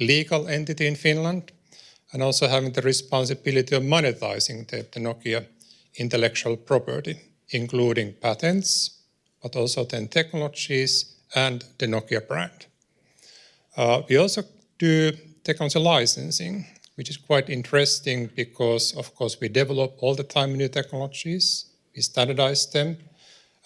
legal entity in Finland, and also having the responsibility of monetizing the Nokia intellectual property, including patents, but also then technologies and the Nokia brand. We also do technology licensing, which is quite interesting because, of course, we develop all the time new technologies, we standardize them,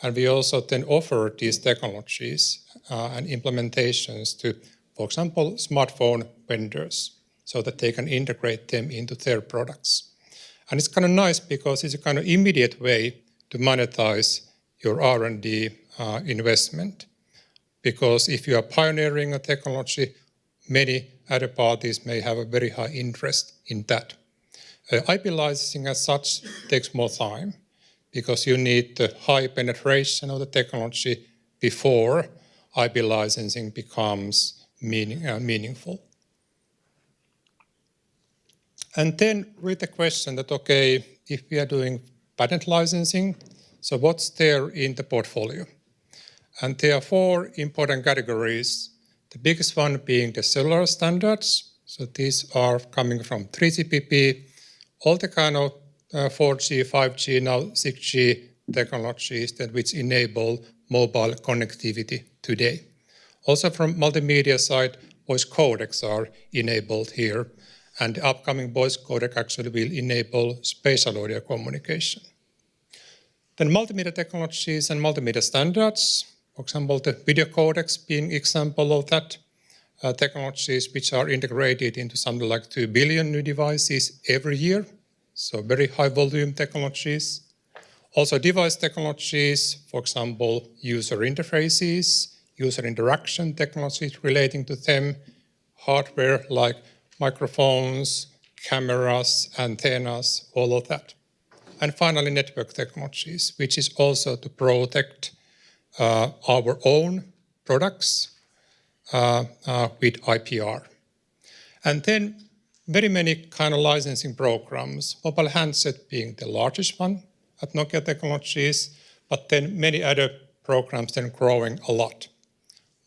and we also then offer these technologies and implementations to, for example, smartphone vendors, so that they can integrate them into their products. And it's kind of nice because it's a kind of immediate way to monetize your R&D investment. Because if you are pioneering a technology, many other parties may have a very high interest in that. IP licensing as such takes more time because you need the high penetration of the technology before IP licensing becomes meaningful. And then with the question that, okay, if we are doing patent licensing, so what's there in the portfolio? And there are 4 important categories. The biggest one being the cellular standards. So these are coming from 3GPP, all the kind of 4G, 5G, now 6G technologies that which enable mobile connectivity today. Also from multimedia side, voice codecs are enabled here. And the upcoming voice codec actually will enable spatial audio communication. Then multimedia technologies and multimedia standards, for example, the video codecs being example of that, technologies which are integrated into something like 2 billion new devices every year, so very high volume technologies. Also device technologies, for example, user interfaces, user interaction technologies relating to them, hardware like microphones, cameras, antennas, all of that. And finally, network technologies, which is also to protect our own products with IPR. And then very many kind of licensing programs, mobile handset being the largest one at Nokia Technologies, but then many other programs then growing a lot.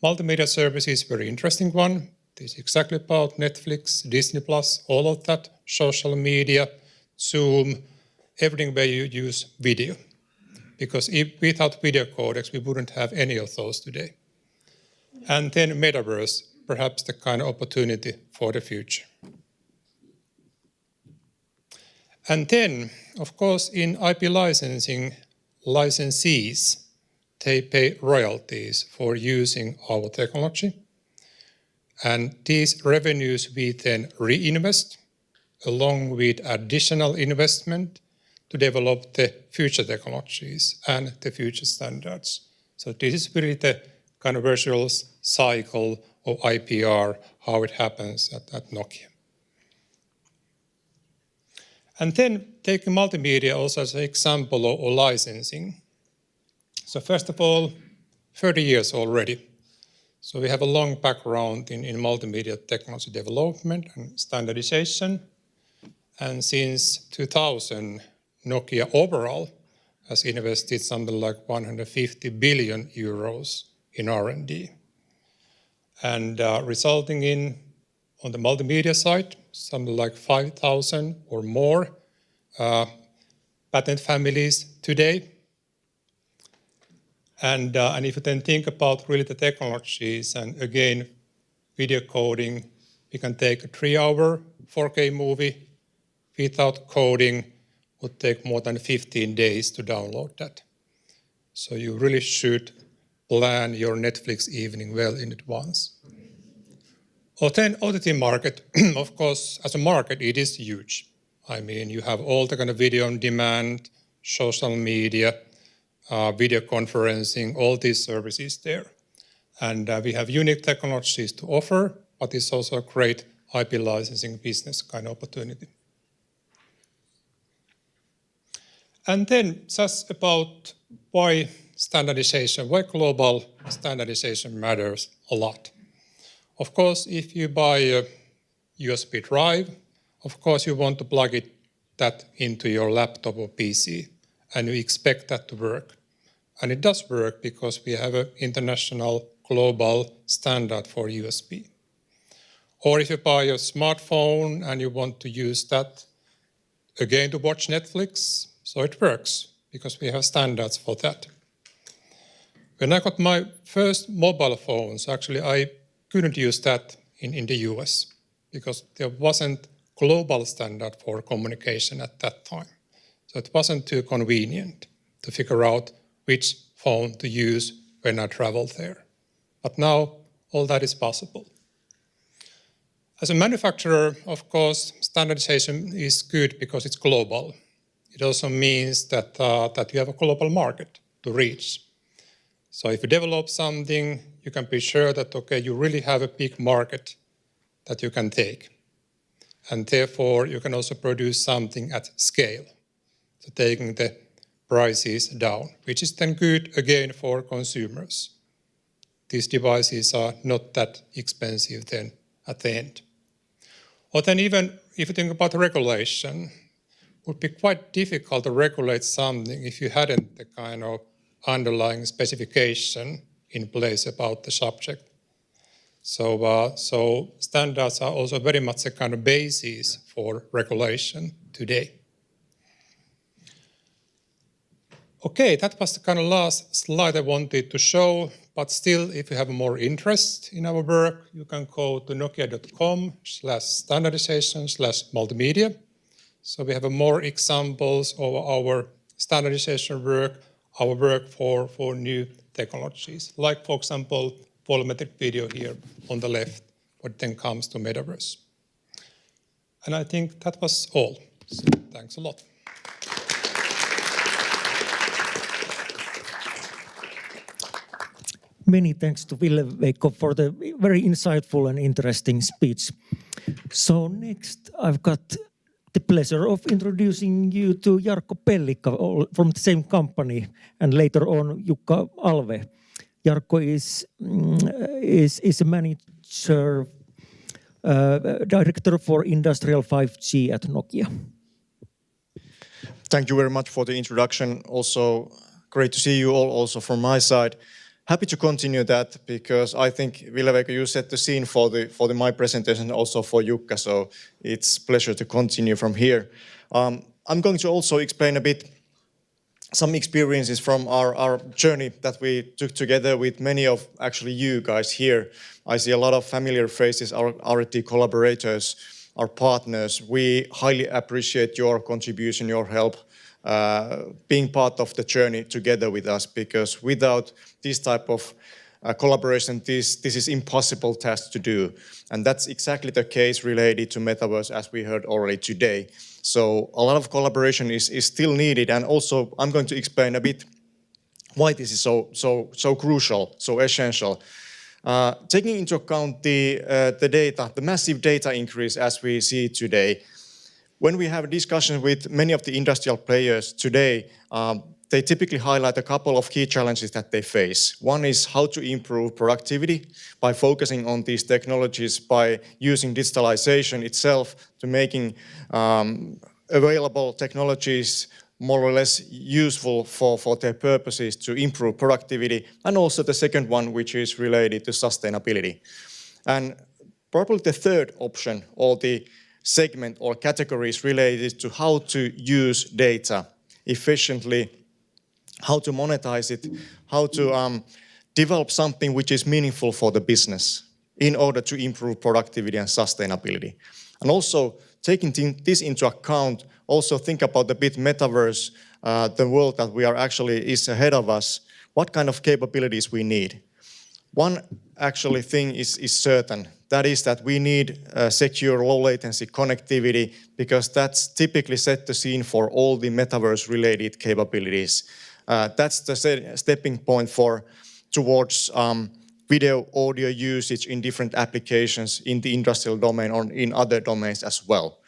Multimedia services, very interesting one. This is exactly about Netflix, Disney+, all of that, social media, Zoom, everything where you use video. because without video codecs, we wouldn't have any of those today. And then Metaverse, perhaps the kind of opportunity for the future. And then, of course, in IP licensing, licensees, they pay royalties for using our technology. And these revenues we then reinvest along with additional investment to develop the future technologies and the future standards. So this is really the kind of virtuous cycle of IPR, how it happens at Nokia. And then taking multimedia also as an example of licensing. So first of all, 30 years already. So we have a long background in multimedia technology development and standardization. And since 2000, Nokia overall has invested something like 150 billion euros in R&D. And resulting in, on the multimedia side, something like 5,000 or more patent families today. And if you then think about really the technologies, and again, video coding, we can take a 3-hour 4K movie without coding, would take more than 15 days to download that. So you really should plan your Netflix evening well in advance. Or then OTT market, of course, as a market, it is huge. I mean, you have all the kind of video on demand, social media, video conferencing, all these services there. And we have unique technologies to offer, but it's also a great IP licensing business kind of opportunity. And then just about why standardization, why global standardization matters a lot. Of course, if you buy a USB drive, of course you want to plug that into your laptop or PC, and you expect that to work. And it does work because we have an international global standard for USB. Or if you buy a smartphone and you want to use that, again, to watch Netflix, so it works because we have standards for that. When I got my first mobile phones, actually I couldn't use that in the US because there wasn't global standard for communication at that time. So it wasn't too convenient to figure out which phone to use when I traveled there. But now all that is possible. As a manufacturer, of course, standardization is good because it's global. It also means that you have a global market to reach. So if you develop something, you can be sure that, okay, you really have a big market that you can take. And therefore, you can also produce something at scale, so taking the prices down, which is then good, again, for consumers. These devices are not that expensive then at the end. Or then even if you think about regulation, it would be quite difficult to regulate something if you hadn't the kind of underlying specification in place about the subject. So standards are also very much a kind of basis for regulation today. Okay, that was the kind of last slide I wanted to show, but still, if you have more interest in our work, you can go to nokia.com/standardization/multimedia. So we have more examples of our standardization work, our work for new technologies, like, for example, volumetric video here on the left, what then comes to Metaverse. And I think that was all. So thanks a lot. Many thanks to Ville-Veikko for the very insightful and interesting speech. So next, I've got the pleasure of introducing you to Jarkko Pellikka from the same company, and later on Jukka Alve. Jarkko is a manager, director for industrial 5G at Nokia. Thank you very much for the introduction. Also, great to see you all also from my side. Happy to continue that because I think, Ville-Veikko, you set the scene for my presentation, also for Jukka, so it's a pleasure to continue from here. I'm going to also explain a bit some experiences from our journey that we took together with many of actually you guys here. I see a lot of familiar faces, our R&D collaborators, our partners. We highly appreciate your contribution, your help, being part of the journey together with us, because without this type of collaboration, this is impossible task to do. And that's exactly the case related to Metaverse, as we heard already today. So a lot of collaboration is still needed, and also I'm going to explain a bit why this is so crucial, so essential. Taking into account the data, the massive data increase as we see today, when we have a discussion with many of the industrial players today, they typically highlight a couple of key challenges that they face. One is how to improve productivity by focusing on these technologies, by using digitalization itself to making available technologies more or less useful for their purposes to improve productivity. And also the second one, which is related to sustainability. And probably the third option, or the segment or categories related to how to use data efficiently, how to monetize it, how to develop something which is meaningful for the business in order to improve productivity and sustainability. And also taking this into account, also think about the bit metaverse, the world that we are actually is ahead of us, what kind of capabilities we need. One actually thing is certain, that is that we need secure low latency connectivity, because that's typically set the scene for all the metaverse related capabilities. That's the stepping point towards video, audio usage in different applications in the industrial domain or in other domains as well.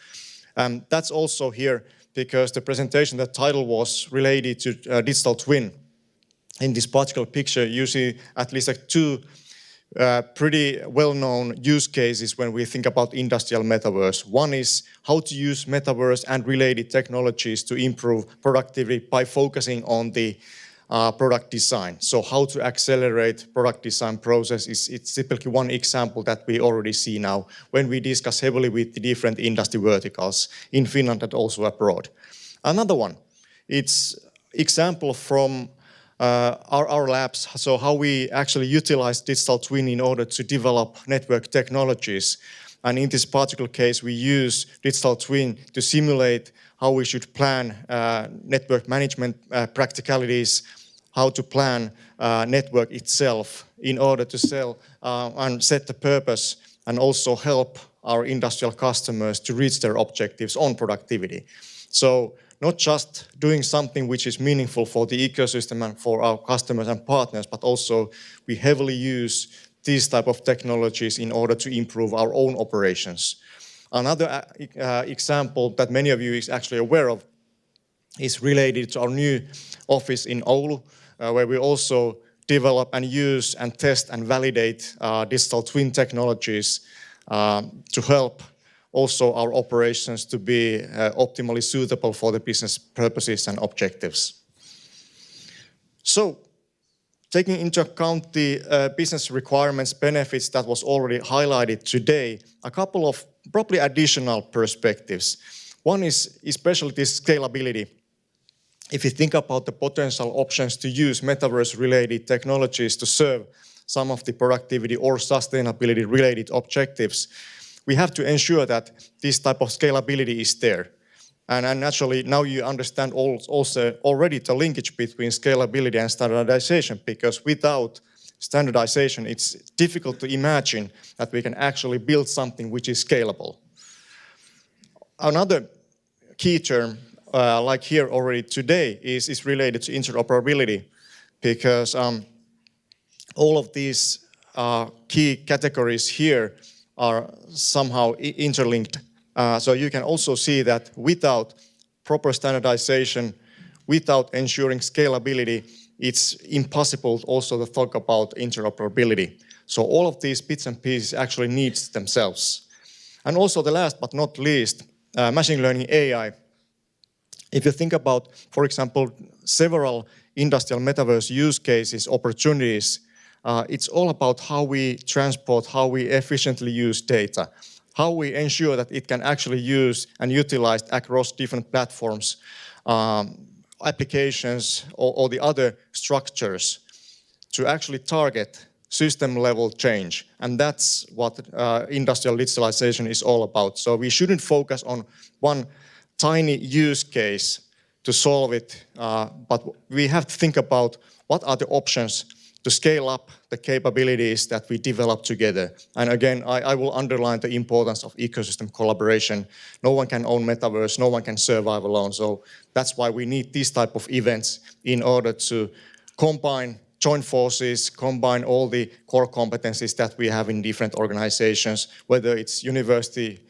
That's also here because the presentation, the title was related to digital twin. In this particular picture, you see at least two pretty well-known use cases when we think about industrial metaverse. One is how to use metaverse and related technologies to improve productivity by focusing on the product design. So how to accelerate product design process it's typically one example that we already see now when we discuss heavily with the different industry verticals in Finland and also abroad. Another one, it's example from our labs, so how we actually utilize digital twin in order to develop network technologies. And in this particular case, we use digital twin to simulate how we should plan network management practicalities, how to plan network itself in order to sell and set the purpose and also help our industrial customers to reach their objectives on productivity. So not just doing something which is meaningful for the ecosystem and for our customers and partners, but also we heavily use these type of technologies in order to improve our own operations. Another example that many of you is actually aware of is related to our new office in Oulu, where we also develop and use and test and validate digital twin technologies to help also our operations to be optimally suitable for the business purposes and objectives. So, taking into account the business requirements, benefits that was already highlighted today, a couple of probably additional perspectives. One is especially this scalability. If you think about the potential options to use metaverse-related technologies to serve some of the productivity or sustainability-related objectives, we have to ensure that this type of scalability is there. And naturally, now you understand also already the linkage between scalability and standardization, because without standardization, it's difficult to imagine that we can actually build something which is scalable. Another key term, like here already today, is related to interoperability, because all of these key categories here are somehow interlinked. So you can also see that without proper standardization, without ensuring scalability, it's impossible also to talk about interoperability. So all of these bits and pieces actually needs themselves. And also the last but not least, machine learning AI. If you think about, for example, several industrial metaverse use cases, opportunities, it's all about how we transport, how we efficiently use data, how we ensure that it can actually use and utilize across different platforms, applications or the other structures to actually target system-level change. And that's what industrial digitalization is all about. So we shouldn't focus on one tiny use case to solve it, but we have to think about what are the options to scale up the capabilities that we develop together. And again, I will underline the importance of ecosystem collaboration. No one can own Metaverse, no one can survive alone. So that's why we need these type of events in order to combine, join forces, combine all the core competencies that we have in different organizations, whether it's university,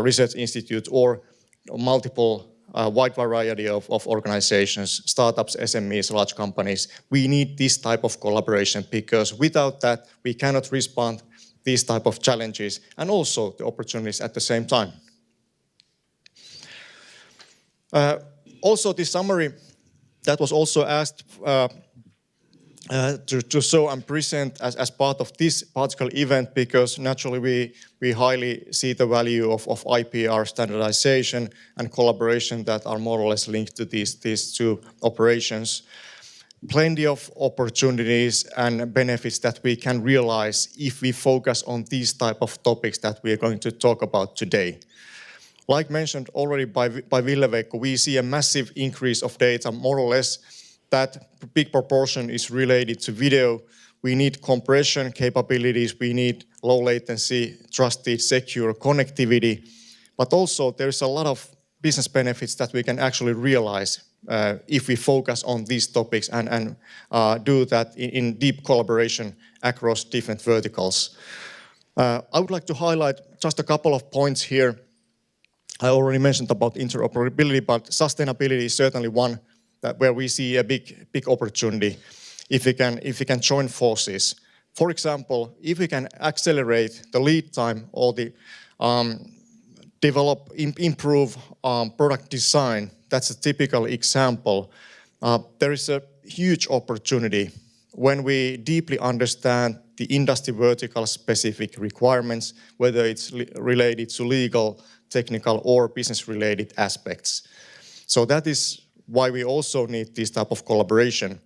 research institute, or multiple wide variety of organizations, startups, SMEs, large companies. We need this type of collaboration because without that, we cannot respond these type of challenges and also the opportunities at the same time. Also, this summary that was also asked to show and present as part of this particular event because naturally we highly see the value of IPR standardization and collaboration that are more or less linked to these two operations. Plenty of opportunities and benefits that we can realize if we focus on these type of topics that we are going to talk about today. Like mentioned already by Ville-Veikko, we see a massive increase of data, more or less. That big proportion is related to video. We need compression capabilities. We need low latency, trusted, secure connectivity. But also there's a lot of business benefits that we can actually realize if we focus on these topics and do that in deep collaboration across different verticals. I would like to highlight just a couple of points here. I already mentioned about interoperability, but sustainability is certainly one where we see a big opportunity if we can join forces. For example, if we can accelerate the lead time or the improve product design, that's a typical example. There is a huge opportunity when we deeply understand the industry vertical specific requirements, whether it's related to legal, technical, or business related aspects. So that is why we also need this type of collaboration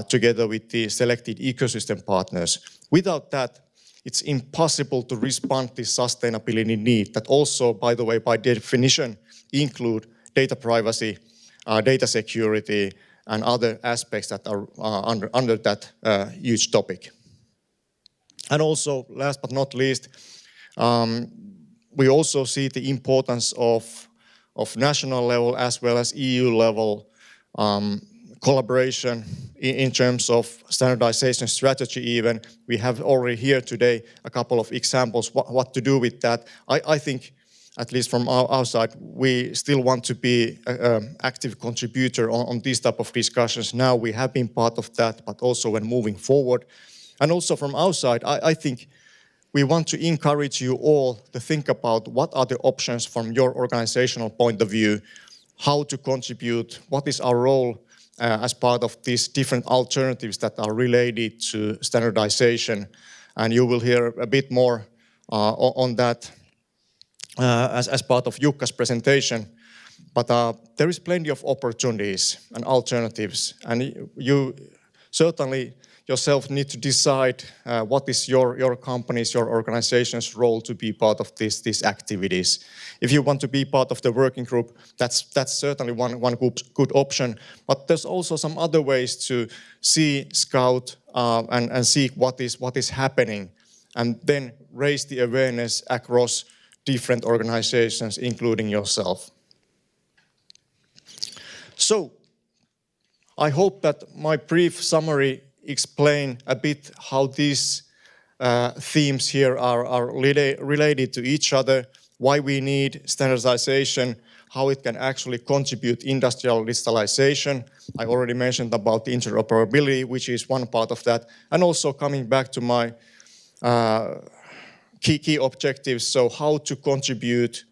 together with the selected ecosystem partners. Without that, it's impossible to respond to the sustainability need that also, by the way, by definition, include data privacy, data security, and other aspects that are under that huge topic. And also, last but not least, we also see the importance of national level as well as EU level collaboration in terms of standardization strategy even. We have already here today a couple of examples what to do with that. I think, at least from our side, we still want to be an active contributor on these type of discussions. Now we have been part of that, but also when moving forward. And also from our side, I think we want to encourage you all to think about what are the options from your organizational point of view, how to contribute, what is our role as part of these different alternatives that are related to standardization. And you will hear a bit more on that as part of Jukka's presentation. But there is plenty of opportunities and alternatives. And you certainly yourself need to decide what is your company's, your organization's role to be part of these activities. If you want to be part of the working group, that's certainly one good option. But there's also some other ways to see, scout, and see what is happening, and then raise the awareness across different organizations, including yourself. So, I hope that my brief summary explain a bit how these themes here are related to each other, why we need standardization, how it can actually contribute industrial digitalization. I already mentioned about the interoperability, which is one part of that, and also coming back to my key objectives, so how to contribute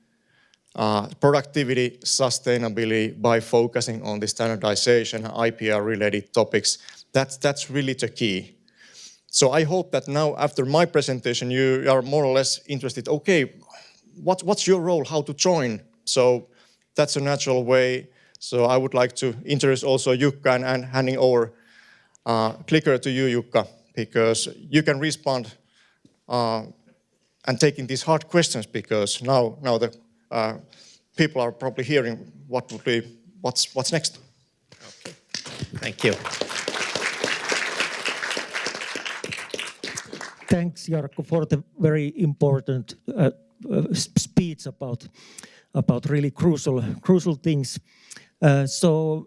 productivity, sustainability by focusing on the standardization and IPR-related topics. That's really the key. So I hope that now, after my presentation, you are more or less interested, okay, what's your role, how to join? So that's a natural way So I would like to introduce also Jukka and handing over clicker to you, Jukka, because you can respond and taking these hard questions, because now the people are probably hearing what's next. Okay. Thank you. Thanks, Jarkko, for the very important speech about really crucial things. So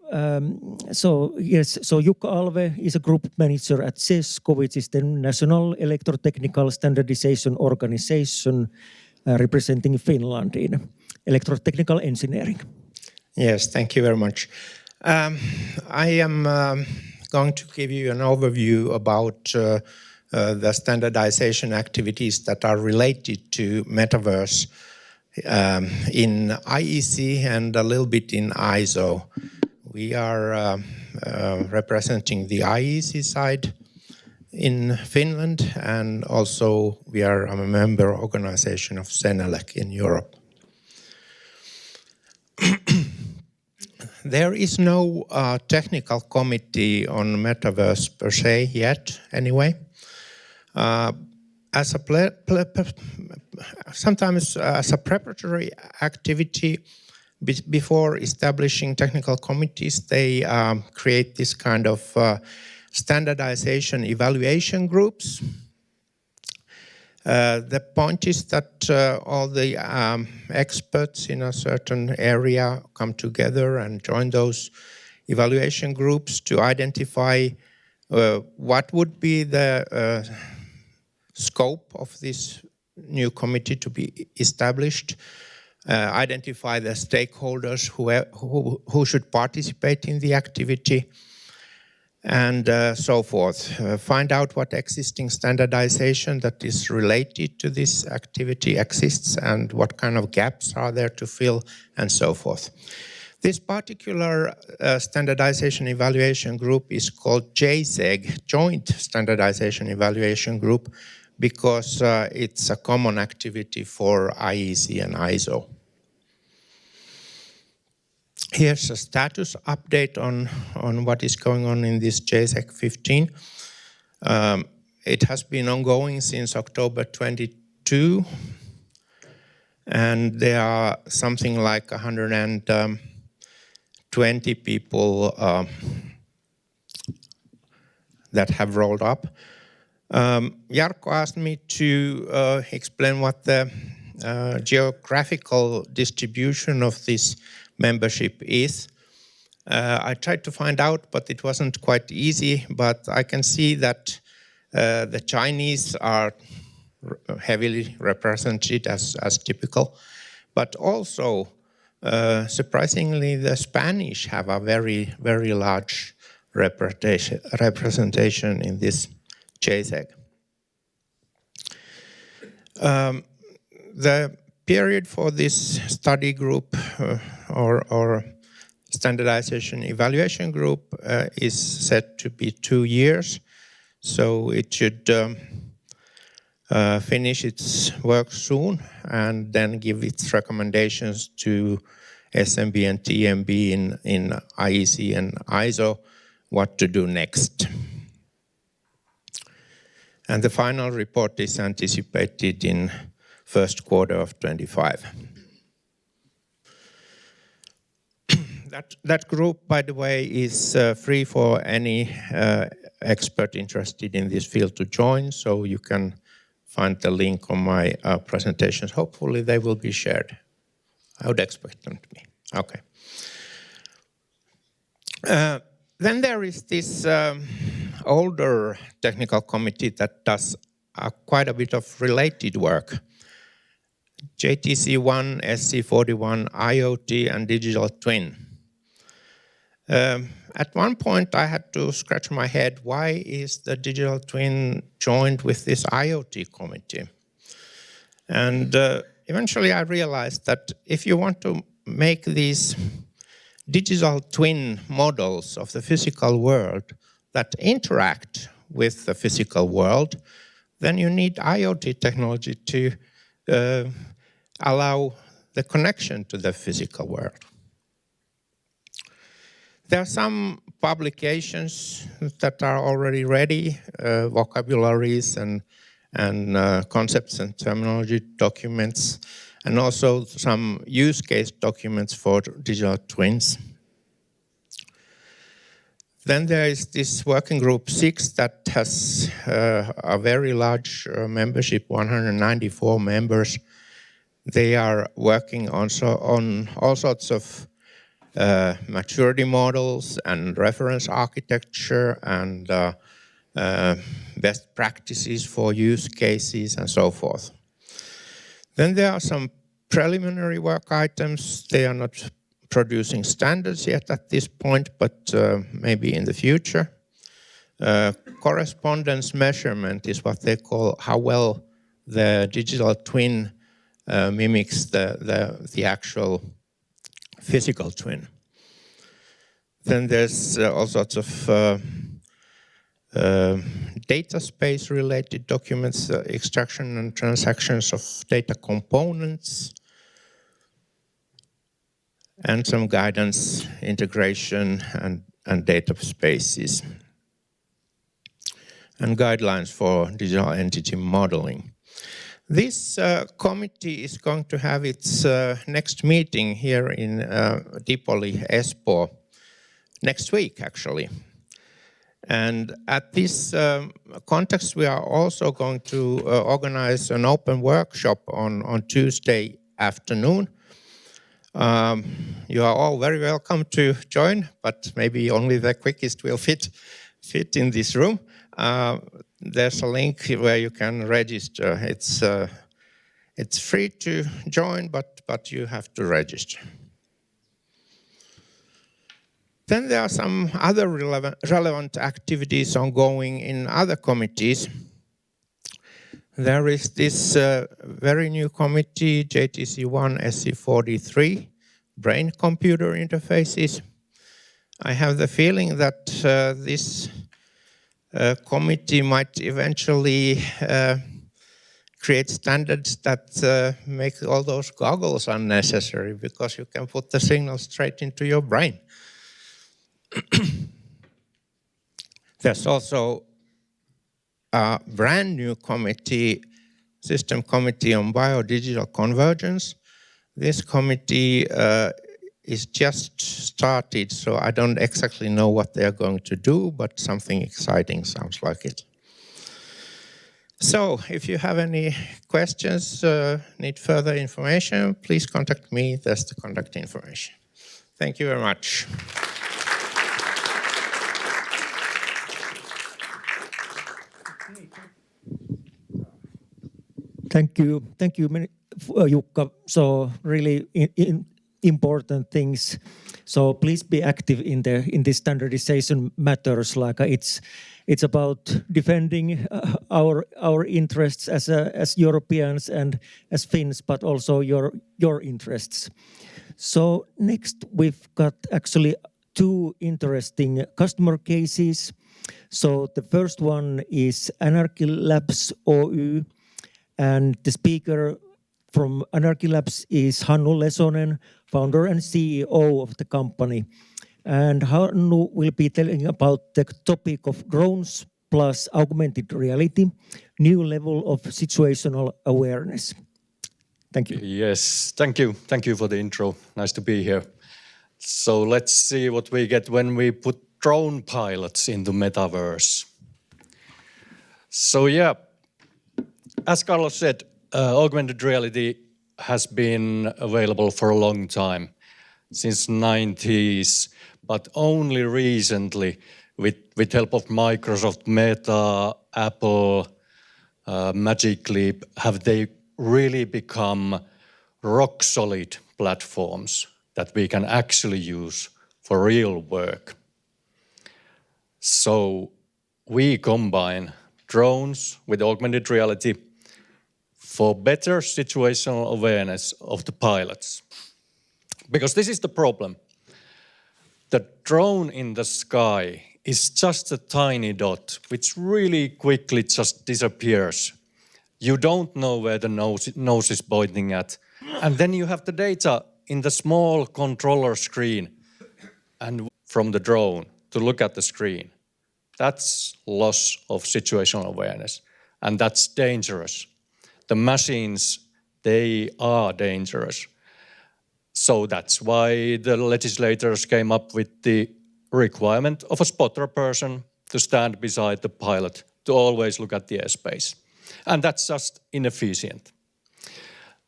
Jukka Alve is a group manager at Sesko, which is the National Electrotechnical Standardization Organization representing Finland in electrotechnical engineering. Yes, thank you very much. I am going to give you an overview about the standardization activities that are related to Metaverse in IEC and a little bit in ISO. We are representing the IEC side in Finland, and also we are a member organization of Senelec in Europe. There is no technical committee on Metaverse per se yet, anyway. Sometimes as a preparatory activity, before establishing technical committees, they create this kind of standardization evaluation groups. The point is that all the experts in a certain area come together and join those evaluation groups to identify what would be the scope of this new committee to be established, identify the stakeholders who should participate in the activity, and so forth. Find out what existing standardization that is related to this activity exists and what kind of gaps are there to fill, and so forth. This particular standardization evaluation group is called JSEG, Joint Standardization Evaluation Group, because it's a common activity for IEC and ISO. Here's a status update on what is going on in this JSEG 15. It has been ongoing since October 22, and there are something like 120 people that have rolled up. Jarkko asked me to explain what the geographical distribution of this membership is. I tried to find out, but it wasn't quite easy. But I can see that the Chinese are heavily represented as typical, but also surprisingly the Spanish have a very, very large representation in this JSEG. The period for this study group or standardization evaluation group is set to be 2 years, so it should finish its work soon and then give its recommendations to SMB and TMB in IEC and ISO what to do next. And the final report is anticipated in first quarter of 25. That group, by the way, is free for any expert interested in this field to join, so you can find the link on my presentations. Hopefully they will be shared. I would expect them to be. Okay. Then there is this older technical committee that does quite a bit of related work. JTC1, SC41, IoT, and digital twin. At one point I had to scratch my head, why is the digital twin joined with this IoT committee? And eventually I realized that if you want to make these digital twin models of the physical world that interact with the physical world, then you need IoT technology to allow the connection to the physical world. There are some publications that are already ready, vocabularies and concepts and terminology documents, and also some use case documents for digital twins. Then there is this working group 6 that has a very large membership, 194 members. They are working also on all sorts of maturity models and reference architecture and best practices for use cases and so forth. Then there are some preliminary work items. They are not producing standards yet at this point, but maybe in the future. Correspondence measurement is what they call how well the digital twin mimics the actual physical twin. Then there's all sorts of data space related documents, extraction and transactions of data components, and some guidance, integration, and data spaces, and guidelines for digital entity modeling. This committee is going to have its next meeting here in Dipoli, Espoo, next week actually. And at this context, we are also going to organize an open workshop on Tuesday afternoon. You are all very welcome to join, but maybe only the quickest will fit in this room. There's a link where you can register. It's free to join, but you have to register. Then there are some other relevant activities ongoing in other committees. There is this very new committee, JTC1 SC43, brain-computer interfaces. I have the feeling that this committee might eventually create standards that make all those goggles unnecessary, because you can put the signal straight into your brain. There's also a brand new committee, system committee on biodigital convergence. This committee is just started, so I don't exactly know what they're going to do, but something exciting sounds like it. So if you have any questions, need further information, please contact me. There's the contact information. Thank you very much. Thank you, Jukka. So really important things. So please be active in this standardization matters. Like it's about defending our interests as Europeans and as Finns, but also your interests. So next we've got actually 2 interesting customer cases. So the first one is Anarchy Labs Oy. And the speaker from Anarchy Labs is Hannu Lesonen, founder and CEO of the company. And Hannu will be telling about the topic of drones plus augmented reality, new level of situational awareness. Thank you. Yes, thank you. Thank you for the intro. Nice to be here. So let's see what we get when we put drone pilots into Metaverse. So yeah. As Carlos said, augmented reality has been available for a long time, since 90s, but only recently, with help of Microsoft, Meta, Apple, Magic Leap, have they really become rock-solid platforms that we can actually use for real work. So we combine drones with augmented reality for better situational awareness of the pilots. Because this is the problem. The drone in the sky is just a tiny dot, which really quickly just disappears. You don't know where the nose is pointing at. And then you have the data in the small controller screen. and from the drone to look at the screen. That's loss of situational awareness, and that's dangerous. The machines, they are dangerous. So that's why the legislators came up with the requirement of a spotter person to stand beside the pilot, to always look at the airspace. And that's just inefficient.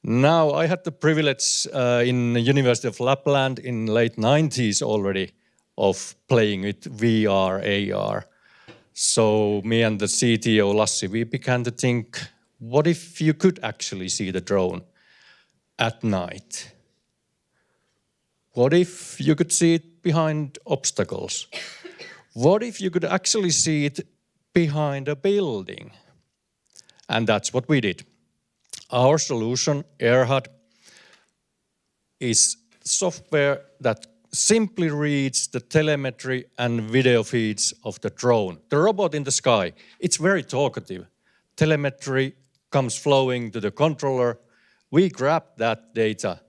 Now, I had the privilege in the University of Lapland in late 90s already of playing with VR, AR. So me and the CTO, Lassi, we began to think, what if you could actually see the drone at night? What if you could see it behind obstacles? What if you could actually see it behind a building? And that's what we did. Our solution, AirHUD, is software that simply reads the telemetry and video feeds of the drone. The robot in the sky, it's very talkative. Telemetry comes flowing to the controller. We grab that data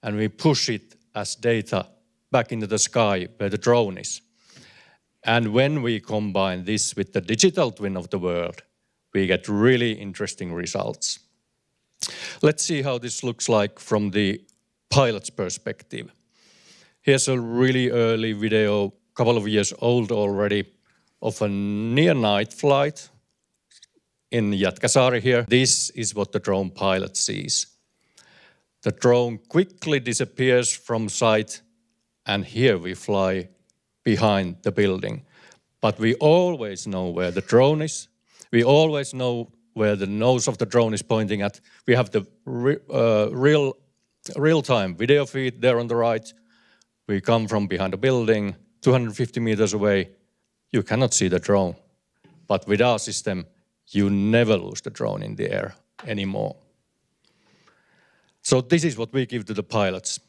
and we push it as data back into the sky where the drone is. And when we combine this with the digital twin of the world, we get really interesting results. Let's see how this looks like from the pilot's perspective. Here's a really early video, couple of years old already, of a near night flight in Jätkäsaari here. This is what the drone pilot sees. The drone quickly disappears from sight, and here we fly behind the building. But we always know where the drone is. We always know where the nose of the drone is pointing at. We have the real-time video feed there on the right. We come from behind a building, 250 meters away. You cannot see the drone. But with our system, you never lose the drone in the air anymore. So this is what we give to the pilots.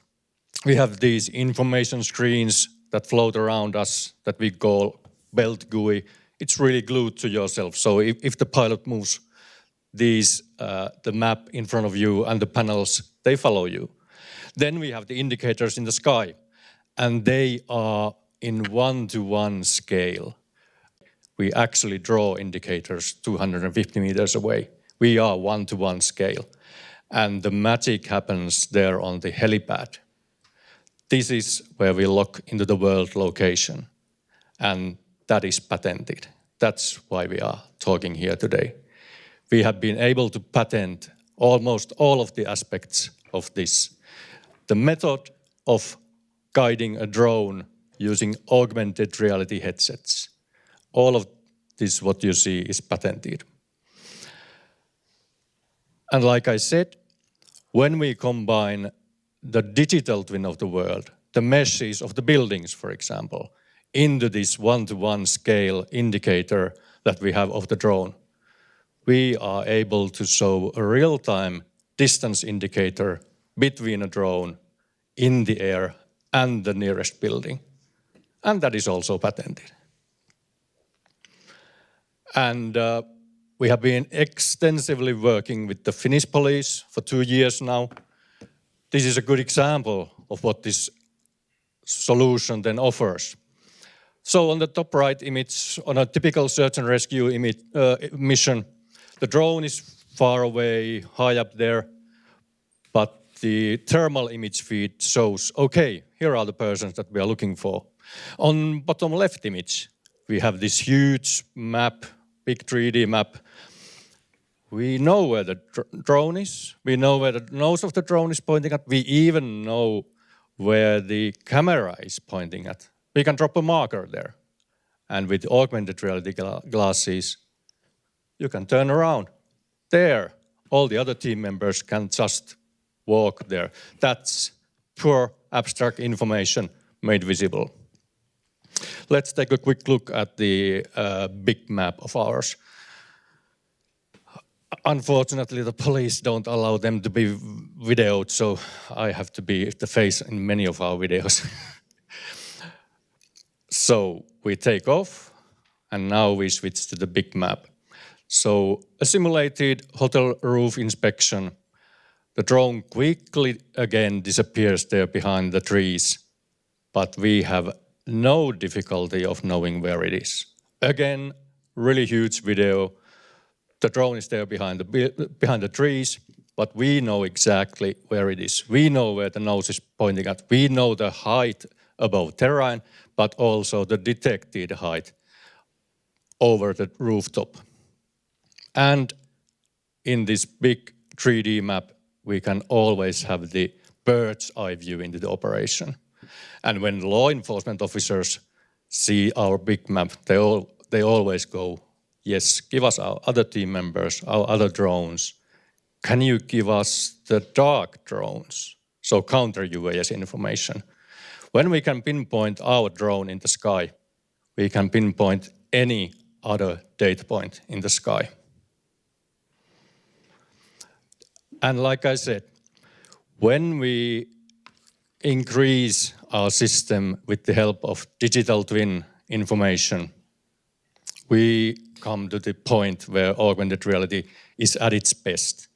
We have these information screens that float around us that we call belt GUI. It's really glued to yourself. So if the pilot moves these, the map in front of you and the panels, they follow you. Then we have the indicators in the sky, and they are in 1-to-1 scale. We actually draw indicators 250 meters away. We are 1-to-1 scale. And the magic happens there on the helipad. This is where we lock into the world location. And that is patented. That's why we are talking here today. We have been able to patent almost all of the aspects of this. The method of guiding a drone using augmented reality headsets. All of this, what you see, is patented. And like I said, when we combine the digital twin of the world, the meshes of the buildings, for example, into this 1-to-1 scale indicator that we have of the drone, we are able to show a real-time distance indicator between a drone in the air and the nearest building. And that is also patented. And we have been extensively working with the Finnish police for 2 years now. This is a good example of what this solution then offers. So on the top right image, on a typical search and rescue mission, the drone is far away, high up there, but the thermal image feed shows, okay, here are the persons that we are looking for. On bottom left image, we have this huge map, big 3D map. We know where the drone is. We know where the nose of the drone is pointing at. We even know where the camera is pointing at. We can drop a marker there. And with augmented reality glasses, you can turn around. There, all the other team members can just walk there. That's pure abstract information made visible. Let's take a quick look at the big map of ours. Unfortunately, the police don't allow them to be videoed, so I have to be the face in many of our videos. So we take off, and now we switch to the big map. So a simulated hotel roof inspection. The drone quickly again disappears there behind the trees, but we have no difficulty of knowing where it is. Again, really huge video. The drone is there behind the trees, but we know exactly where it is. We know where the nose is pointing at. We know the height above terrain, but also the detected height over the rooftop. And in this big 3D map, we can always have the bird's eye view into the operation. And when law enforcement officers see our big map, they always go, yes, give us our other team members, our other drones. Can you give us the dark drones? So counter UAS information. When we can pinpoint our drone in the sky, we can pinpoint any other data point in the sky. And like I said, when we increase our system with the help of digital twin information, we come to the point where augmented reality is at its best.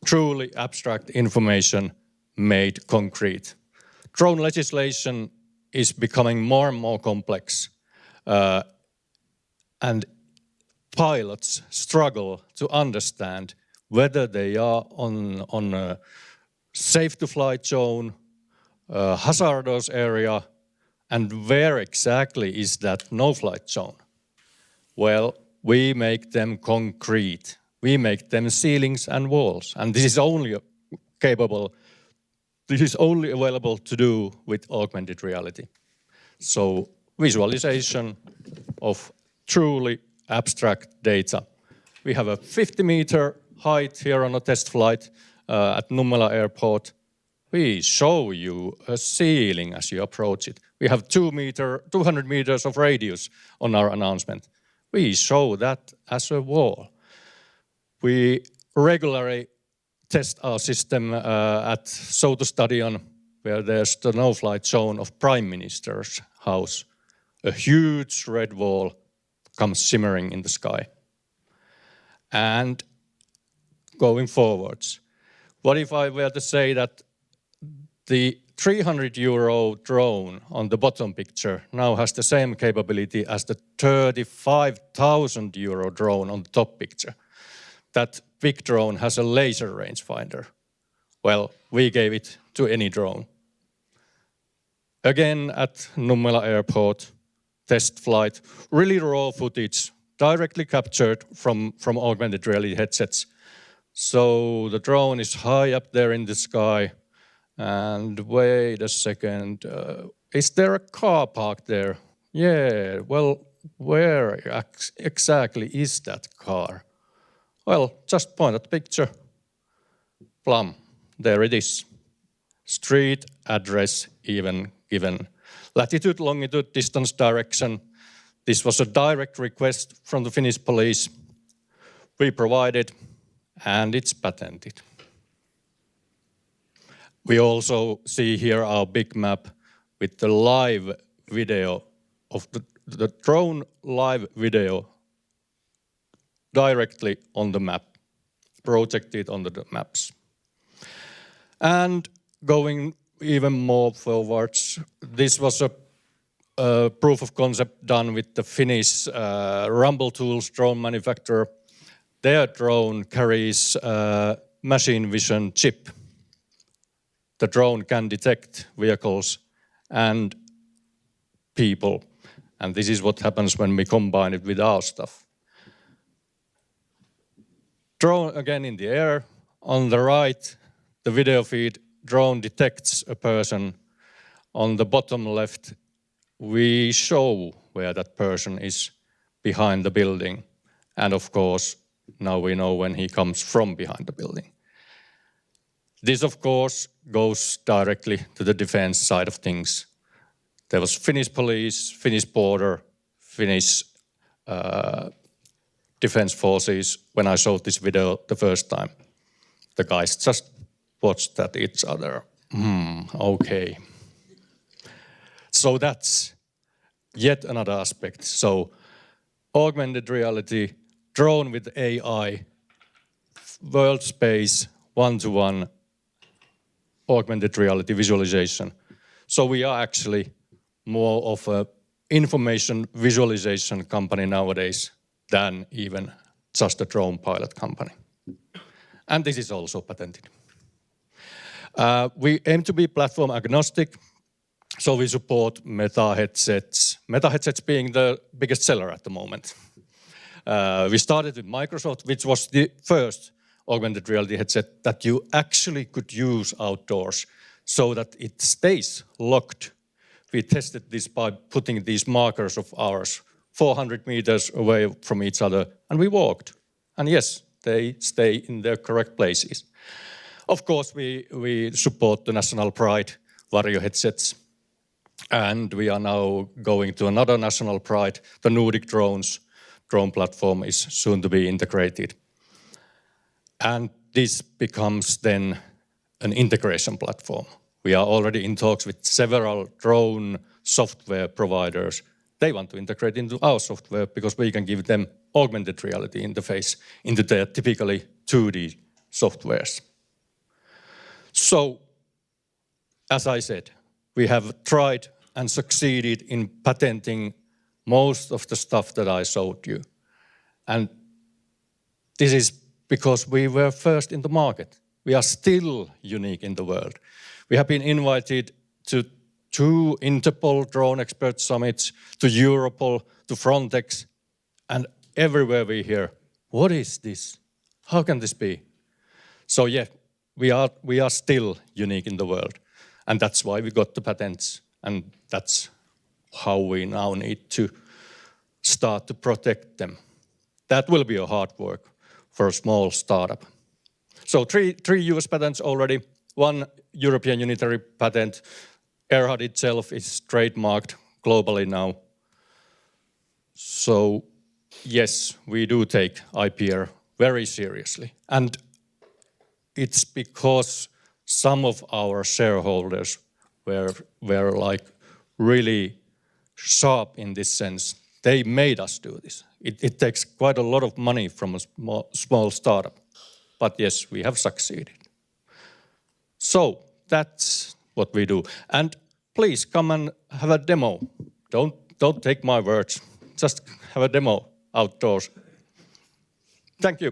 Truly abstract information made concrete. Drone legislation is becoming more and more complex, and pilots struggle to understand whether they are on a safe-to-flight zone, hazardous area, and where exactly is that no-flight zone. Well, we make them concrete. We make them ceilings and walls, and this is only available to do with augmented reality. So visualization of truly abstract data. We have a 50-meter height here on a test flight at Nummela Airport. We show you a ceiling as you approach it. We have 200 meters of radius on our announcement. We show that as a wall. We regularly test our system at Soutu Stadion, where there's the no-flight zone of Prime Minister's house. A huge red wall comes shimmering in the sky. And going forwards, what if I were to say that the 300 euro drone on the bottom picture now has the same capability as the 35,000 euro drone on the top picture? That big drone has a laser rangefinder. Well, we gave it to any drone. Again, at Nummela Airport, test flight, really raw footage, directly captured from augmented reality headsets. So the drone is high up there in the sky. And wait a second, is there a car parked there? Yeah, well, where exactly is that car? Well, just point at the picture. Plum, there it is. Street address even given. Latitude, longitude, distance, direction. This was a direct request from the Finnish police. We provided, and it's patented. We also see here our big map with the live video of the drone live video directly on the map, projected on the maps. And going even more forwards, this was a proof of concept done with the Finnish Rumble Tools drone manufacturer. Their drone carries a machine vision chip. The drone can detect vehicles and people. And this is what happens when we combine it with our stuff. Drone again in the air. On the right, the video feed, drone detects a person. On the bottom left, we show where that person is behind the building. And of course, now we know when he comes from behind the building. This, of course, goes directly to the defense side of things. There was Finnish police, Finnish border, Finnish defense forces. When I showed this video the first time, the guys just watched at each other. Okay. So that's yet another aspect. So augmented reality, drone with AI, world space, one-to-one augmented reality visualization. So we are actually more of a information visualization company nowadays than even just a drone pilot company. And this is also patented. We aim to be platform agnostic, so we support Meta headsets. Meta headsets being the biggest seller at the moment. We started with Microsoft, which was the first augmented reality headset that you actually could use outdoors so that it stays locked. We tested this by putting these markers of ours 400 meters away from each other, and we walked. And yes, they stay in their correct places. Of course, we support the national pride Vario headsets, and we are now going to another national pride. The Nordic drone platform is soon to be integrated. And this becomes then an integration platform. We are already in talks with several drone software providers. They want to integrate into our software because we can give them augmented reality interface into their typically 2D softwares. So, as I said, we have tried and succeeded in patenting most of the stuff that I showed you. And this is because we were first in the market. We are still unique in the world. We have been invited to 2 Interpol drone expert summits, to Europol, to Frontex, and everywhere we hear, what is this? How can this be? So yeah, we are still unique in the world. And that's why we got the patents. And that's how we now need to start to protect them. That will be a hard work for a small startup. So three US patents already, 1 European unitary patent. AirHUD itself is trademarked globally now. So yes, we do take IPR very seriously. And it's because some of our shareholders were like really sharp in this sense. They made us do this. It takes quite a lot of money from a small startup. But yes, we have succeeded. So that's what we do. And please come and have a demo. Don't take my words. Just have a demo outdoors. Thank you.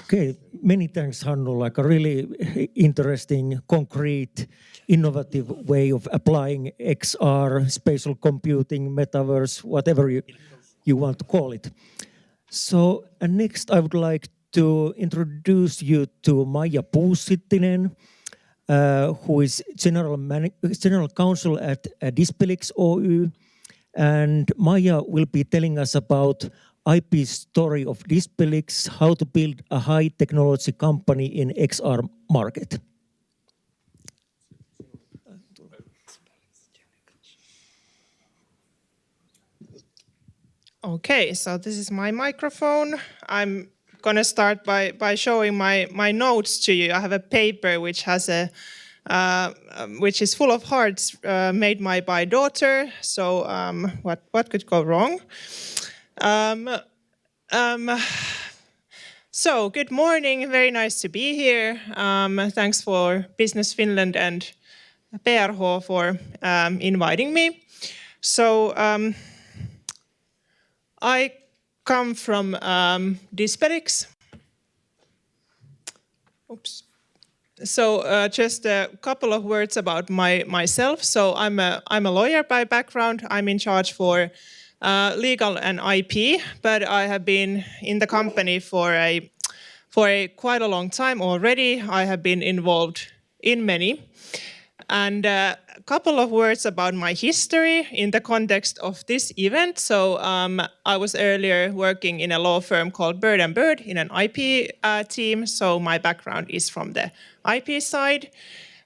Okay, many thanks, Hannu. Like a really interesting, concrete, innovative way of applying XR, spatial computing, metaverse, whatever you want to call it. So next I would like to introduce you to Maija Puustinen, who is General Counsel at Dispelix Oy. And Maija will be telling us about IP Story of Dispelix, how to build a high technology company in XR market. Okay, so this is my microphone. I'm gonna start by showing my notes to you. I have a paper which has which is full of hearts made by my daughter. So what could go wrong? So good morning, very nice to be here. Thanks for Business Finland and PRH for inviting me. So I come from Dispelix. Oops. So just a couple of words about myself. So I'm a lawyer by background. I'm in charge for legal and IP, but I have been in the company for quite a long time already. I have been involved in many. And a couple of words about my history in the context of this event. So I was earlier working in a law firm called Bird & Bird in an IP team. So my background is from the IP side.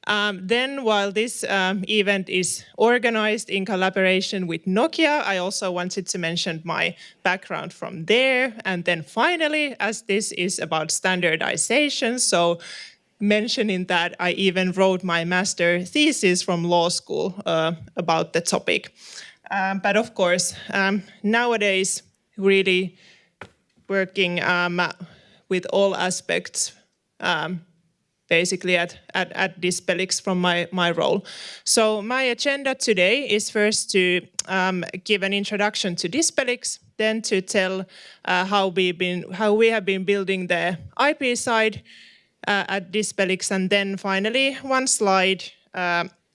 Then while this event is organized in collaboration with Nokia, I also wanted to mention my background from there. And then finally, as this is about standardization, so mentioning that I even wrote my master thesis from law school about the topic. But of course, nowadays, really working with all aspects basically at Dispelix from my role. So my agenda today is first to give an introduction to Dispelix, then to tell how we have been building the IP side at Dispelix, and then finally one slide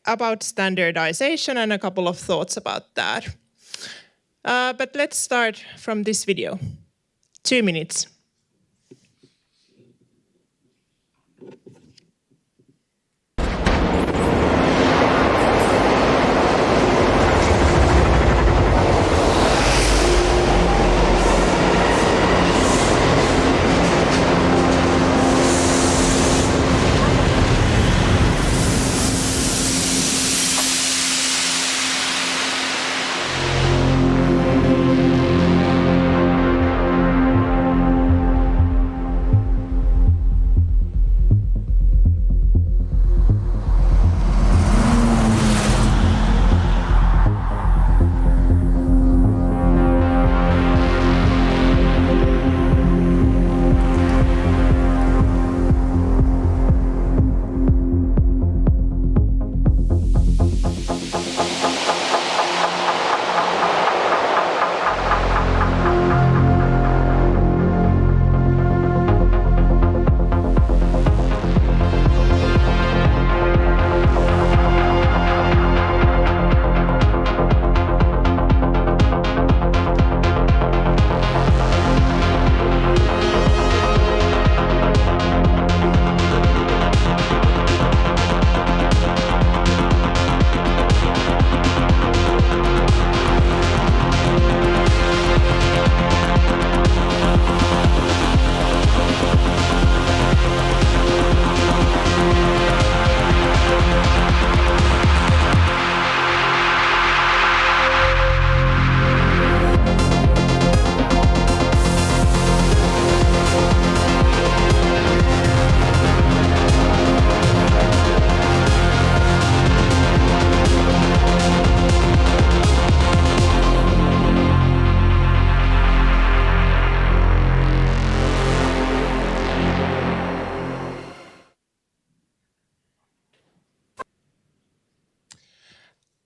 about standardization and a couple of thoughts about that. But let's start from this video. 2 minutes.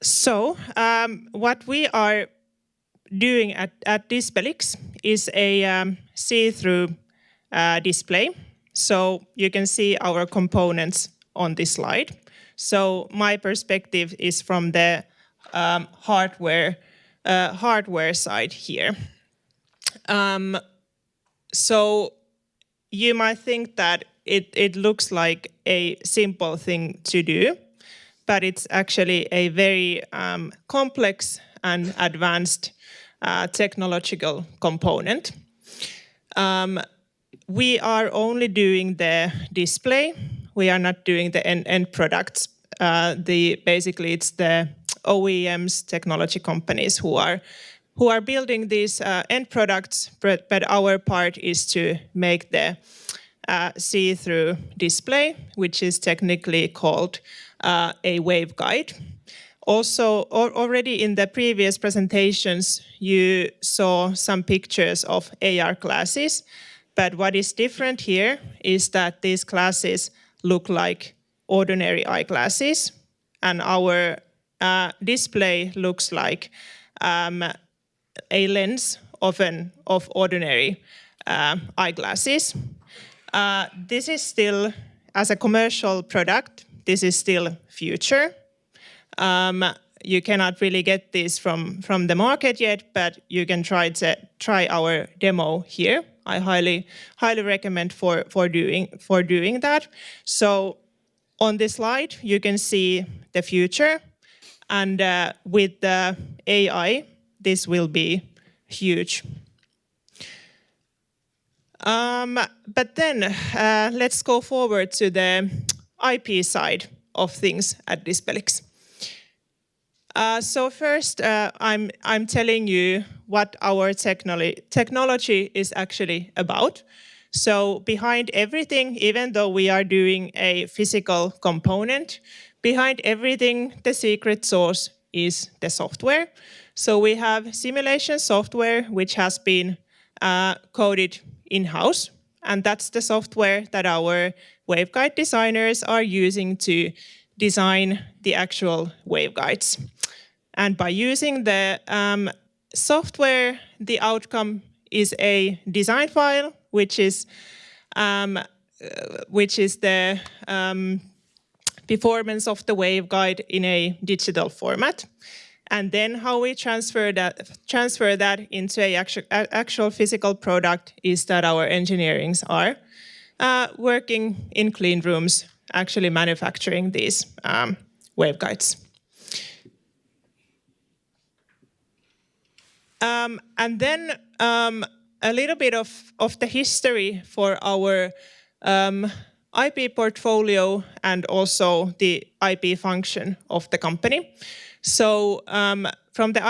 So what we are doing at Dispelix is a see-through display. So you can see our components on this slide. So my perspective is from the hardware side here. So you might think that it looks like a simple thing to do, but it's actually a very complex and advanced technological component. We are only doing the display. We are not doing the end products. Basically, it's the OEMs, technology companies who are building these end products, but our part is to make the see-through display, which is technically called a waveguide. Also, already in the previous presentations, you saw some pictures of AR glasses, but what is different here is that these glasses look like ordinary eyeglasses, and our display looks like a lens of ordinary eyeglasses. This is still, as a commercial product, this is still future. You cannot really get this from the market yet, but you can try our demo here. I highly recommend for doing that. So on this slide, you can see the future, and with the AI, this will be huge. But then let's go forward to the IP side of things at Dispelix. So first, I'm telling you what our technology is actually about. So behind everything, even though we are doing a physical component, behind everything, the secret sauce is the software. So we have simulation software, which has been coded in-house and that's the software that our waveguide designers are using to design the actual waveguides. And by using the software, the outcome is a design file, which is the performance of the waveguide in a digital format. And then how we transfer that into a actual physical product is that our engineers are working in clean rooms, actually manufacturing these waveguides. And then a little bit of the history for our IP portfolio and also the IP function of the company. So from the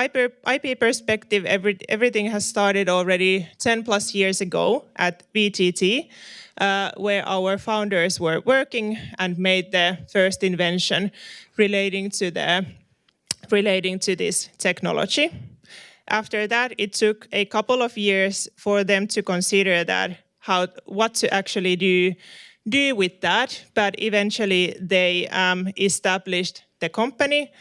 IP perspective, everything has started already 10 plus years ago at VTT, where our founders were working and made the first invention relating to this technology. After that, it took a couple of years for them to consider that what to actually do with that, but eventually they established the company,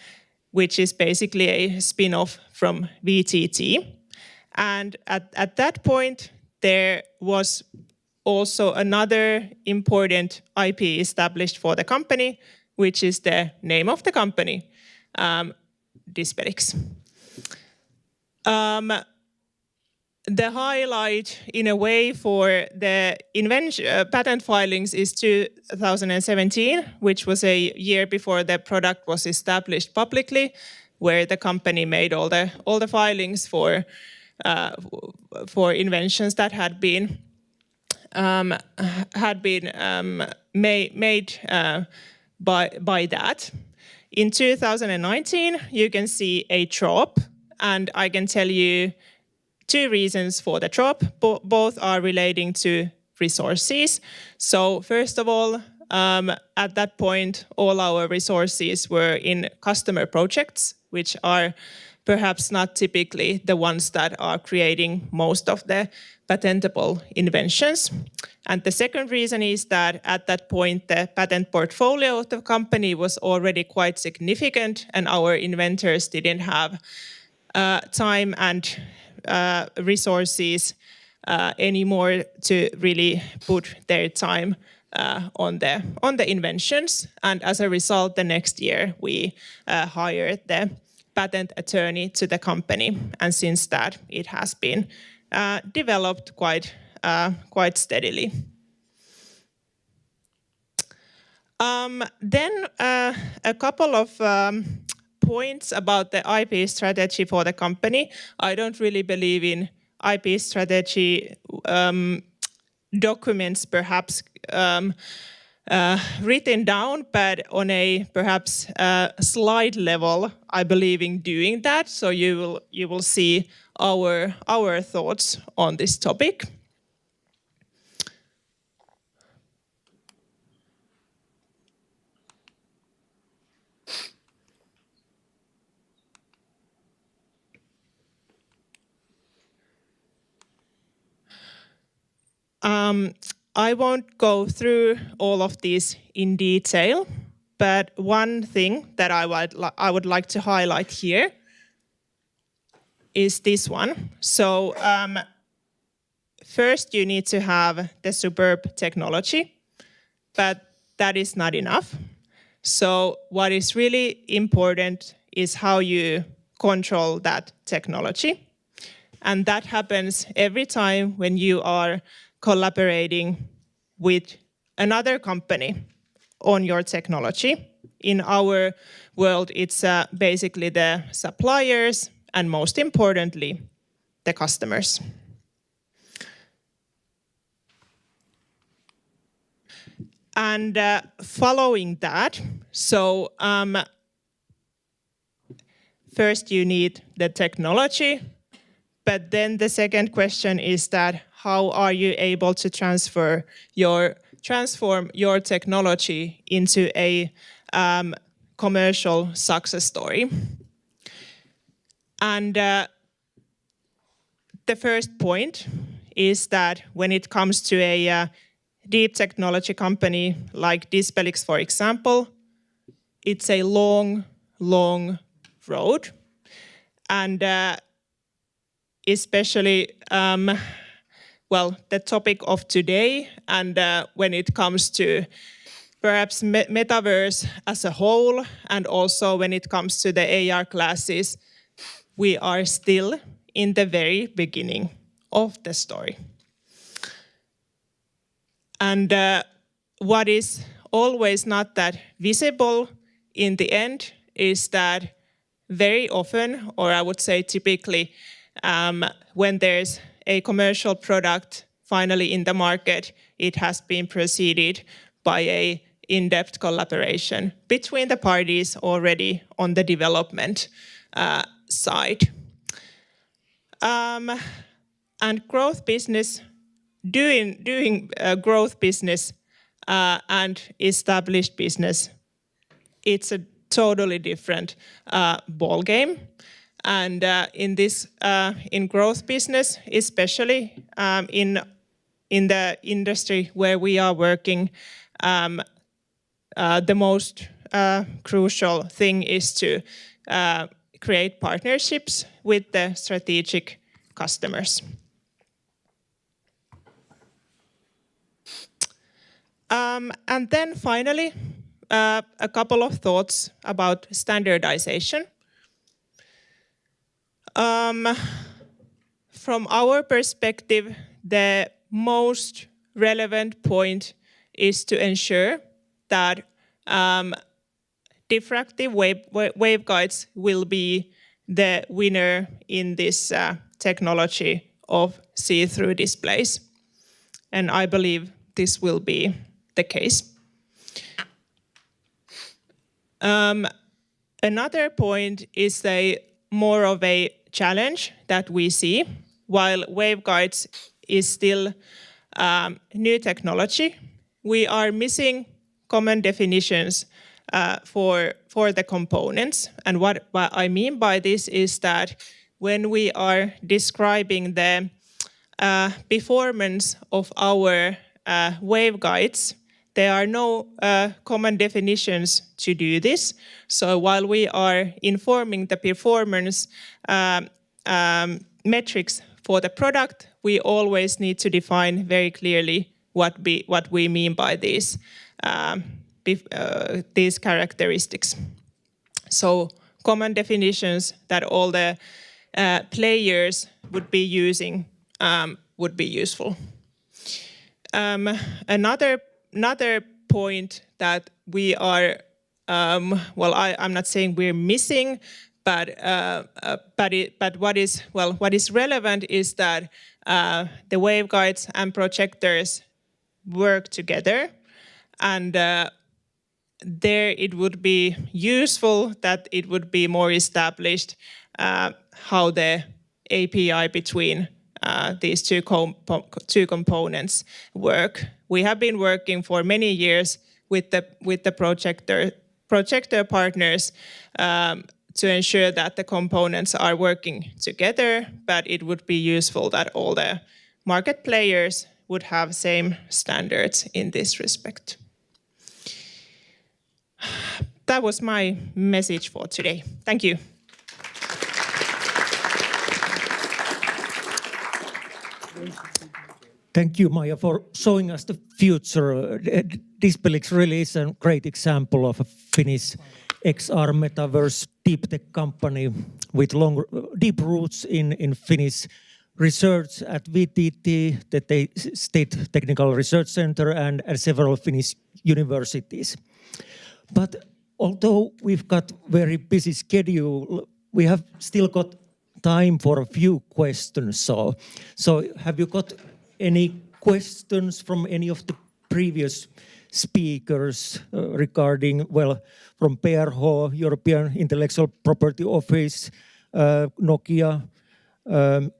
which is basically a spin-off from VTT. And at that point, there was also another important IP established for the company, which is the name of the company, Dispelix. The highlight, in a way, for the patent filings is 2017, which was a year before the product was established publicly, where the company made all the filings for inventions that had been made by that. In 2019, you can see a drop, and I can tell you two reasons for the drop. Both are relating to resources. So first of all, at that point, all our resources were in customer projects, which are perhaps not typically the ones that are creating most of the patentable inventions. And the second reason is that at that point, the patent portfolio of the company was already quite significant, and our inventors didn't have time and resources anymore to really put their time on the inventions. And as a result, the next year we hired the patent attorney to the company, and since that it has been developed quite steadily. Then a couple of points about the IP strategy for the company. I don't really believe in IP strategy documents, perhaps written down, but on a perhaps slide level, I believe in doing that. So you will see our thoughts on this topic. I won't go through all of these in detail, but one thing that I would like to highlight here is this one. So first you need to have the superb technology, but that is not enough. So what is really important is how you control that technology. And that happens every time when you are collaborating with another company on your technology. In our world, it's basically the suppliers and most importantly, the customers. And following that, so first you need the technology, but then the second question is that how are you able to transform your technology into a commercial success story? And the first point is that when it comes to a deep technology company like Dispelix, for example, it's a long, long road. And especially, the topic of today, and when it comes to perhaps metaverse as a whole, and also when it comes to the AR classes, we are still in the very beginning of the story. And what is always not that visible in the end is that very often, or I would say typically, when there's a commercial product finally in the market, it has been preceded by a in-depth collaboration between the parties already on the development side. And growth business, doing growth business and established business, it's a totally different ball game. And in growth business, especially in the industry where we are working, the most crucial thing is to create partnerships with the strategic customers. And then finally, a couple of thoughts about standardization. From our perspective, the most relevant point is to ensure that diffractive waveguides will be the winner in this technology of see-through displays. And I believe this will be the case. Another point is more of a challenge that we see. While waveguides is still new technology, we are missing common definitions for the components. And what I mean by this is that when we are describing the performance of our waveguides, there are no common definitions to do this. So while we are informing the performance metrics for the product, we always need to define very clearly what we mean by these characteristics. So common definitions that all the players would be using would be useful. Another point that we are, I'm not saying we're missing, but what is relevant is that the waveguides and projectors work together, and there it would be useful that it would be more established how the API between these two components work. We have been working for many years with the projector partners to ensure that the components are working together, but it would be useful that all the market players would have same standards in this respect. That was my message for today. Thank you. Thank you, Maija, for showing us the future. Dispelix really is a great example of a Finnish XR metaverse deep tech company with deep roots in Finnish research at VTT, the State Technical Research Center, and several Finnish universities. But although we've got very busy schedule, we have still got time for a few questions. So have you got any questions from any of the previous speakers regarding, from PRH, European Intellectual Property Office, Nokia,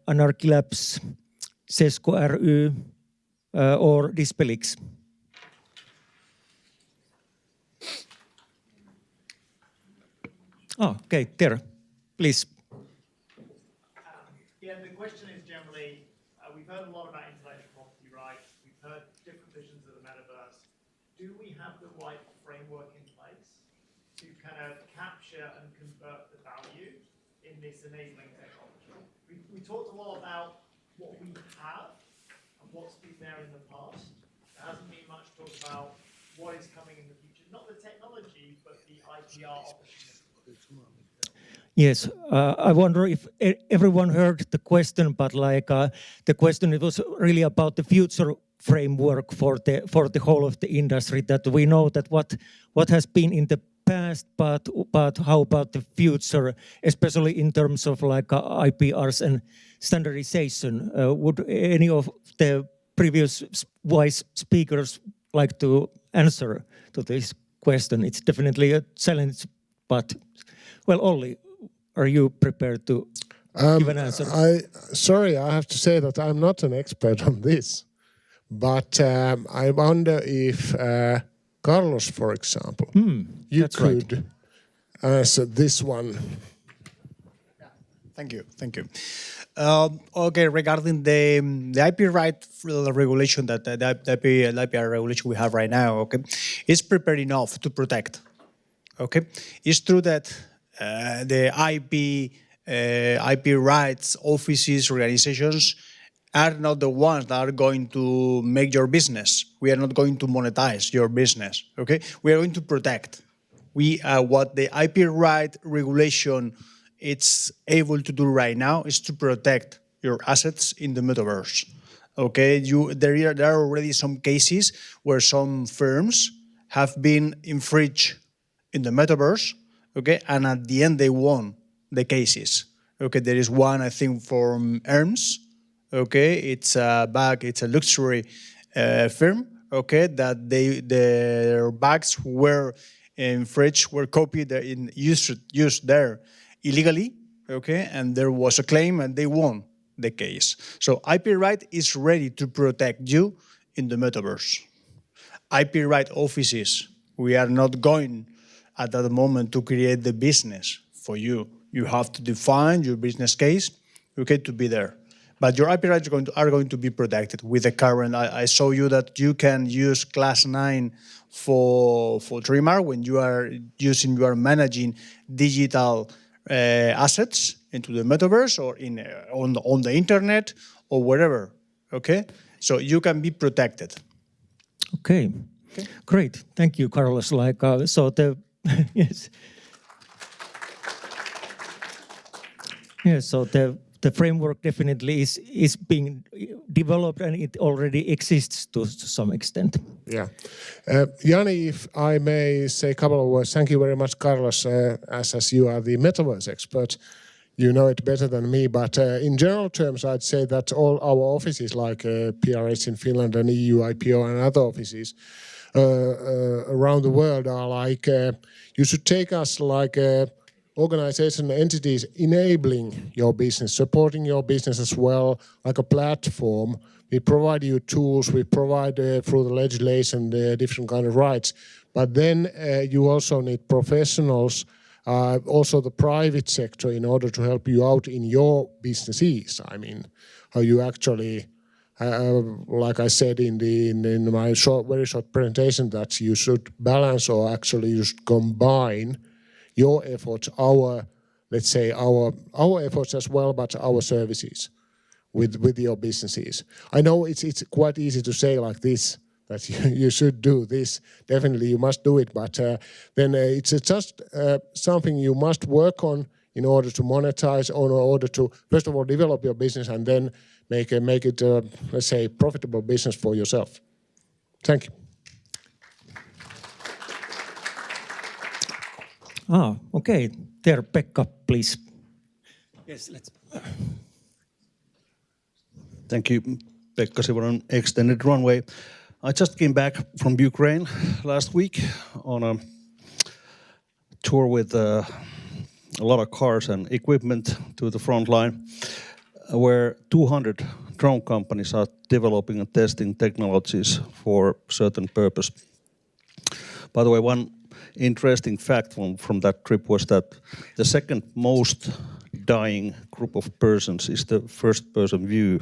Anarchy Labs, Sesko ry, or Dispelix? Oh, okay, there, please. Yeah, the question is generally, we've heard a lot about intellectual property rights. We've heard different visions of the metaverse. Do we have the right framework in place to kind of capture and convert the value in this enabling technology? We talked a lot about what we have and what's been there in the past. There hasn't been much talk about what is coming in the future. Not the technology, but the IPR opportunity. Yes, I wonder if everyone heard the question, but the question, it was really about the future framework for the whole of the industry. That we know that what has been in the past, but how about the future, especially in terms of IPRs and standardization? Would any of the previous wise speakers like to answer to this question? It's definitely a challenge, but well, Olli, are you prepared to give an answer? Sorry, I have to say that I'm not an expert on this, but I wonder if Carlos, for example, you could answer this one. Thank you. Okay, regarding the IP right regulation, that the IPR regulation we have right now, okay, is prepared enough to protect. Okay, it's true that the IP rights offices, organizations are not the ones that are going to make your business. We are not going to monetize your business. Okay, we are going to protect. What the IP right regulation it's able to do right now is to protect your assets in the metaverse. Okay, there are already some cases where some firms have been infringed in the metaverse. Okay, and at the end they won the cases. Okay, there is one I think from Hermes. Okay, it's a luxury firm. Okay, that their bags were infringed, were copied and used there illegally, okay, and there was a claim and they won the case. So IP right is ready to protect you in the metaverse. IP right offices, we are not going at that moment to create the business for you. You have to define your business case, okay, to be there. But your IP rights are going to be protected with the current. I saw you that you can use Class 9 for trademark when you are managing digital assets into the metaverse or on the internet or wherever. Okay, so you can be protected. Okay. Great. Thank you, Carlos. Yes. Yes. So the framework definitely is being developed and it already exists to some extent. Yeah. Jani, if I may say a couple of words. Thank you very much, Carlos, as you are the metaverse expert. You know it better than me, but in general terms, I'd say that all our offices like PRH in Finland and EUIPO and other offices around the world are like, you should take us like organization entities enabling your business, supporting your business as well, like a platform. We provide you tools, we provide through the legislation the different kind of rights, but then you also need professionals, also the private sector in order to help you out in your businesses. I mean, how you actually, like I said in my very short presentation, that you should balance or actually you should combine your efforts, let's say our efforts as well, but our services with your businesses. I know it's quite easy to say like this, that you should do this. Definitely you must do it, but then it's just something you must work on in order to monetize, or in order to first of all develop your business and then make it let's say profitable business for yourself. Thank you. Okay. There, Pekka, please. Yes, let's. Thank you, Pekka Sivonen, Extended Runway. I just came back from Ukraine last week on a tour with a lot of cars and equipment to the front line, where 200 drone companies are developing and testing technologies for certain purpose. By the way, one interesting fact from that trip was that the second most dying group of persons is the first person view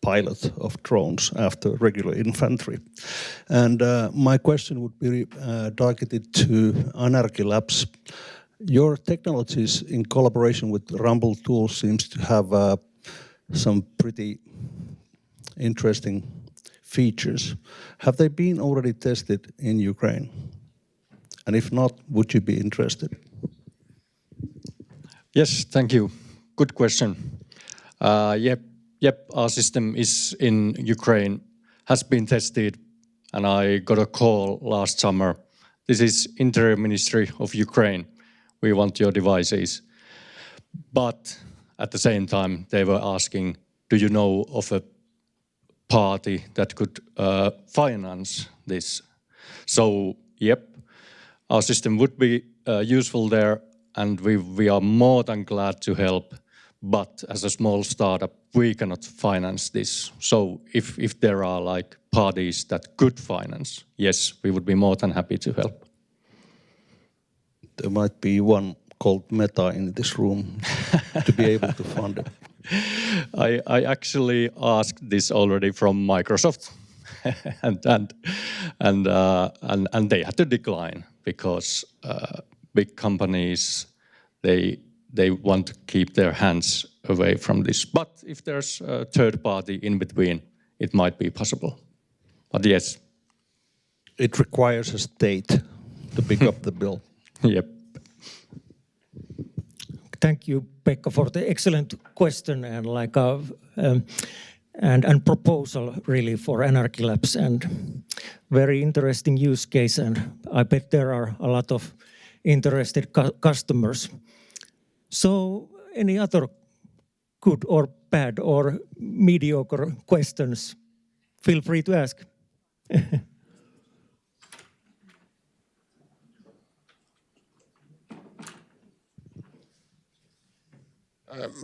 pilot of drones after regular infantry. And my question would be targeted to Anarchy Labs. Your technologies in collaboration with Rumble Tools seems to have some pretty interesting features. Have they been already tested in Ukraine? And if not, would you be interested? Yes, thank you. Good question. Yep, our system is in Ukraine, has been tested, and I got a call last summer. This is Interior Ministry of Ukraine. We want your devices. But at the same time, they were asking, do you know of a party that could finance this? So, yep, our system would be useful there, and we are more than glad to help. But as a small startup, we cannot finance this. So if there are like parties that could finance, yes, we would be more than happy to help. There might be one called Meta in this room to be able to fund it. I actually asked this already from Microsoft, and they had to decline because big companies they want to keep their hands away from this. But if there's a third party in between, it might be possible. But yes. It requires a state to pick up the bill. Yep. Thank you, Pekka, for the excellent question and and proposal really for Anarchy Labs, and very interesting use case. And I bet there are a lot of interested customers. So, any other good or bad or mediocre questions? Feel free to ask.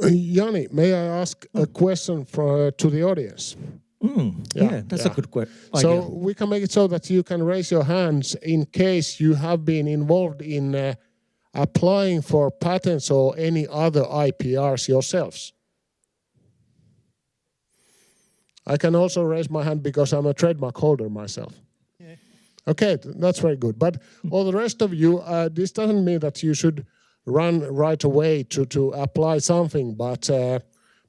Jani, may I ask a question to the audience? Yeah, that's a good question. So we can make it so that you can raise your hands in case you have been involved in applying for patents or any other IPRs yourselves. I can also raise my hand because I'm a trademark holder myself. Yeah. Okay, that's very good. But all the rest of you, this doesn't mean that you should run right away to apply something, but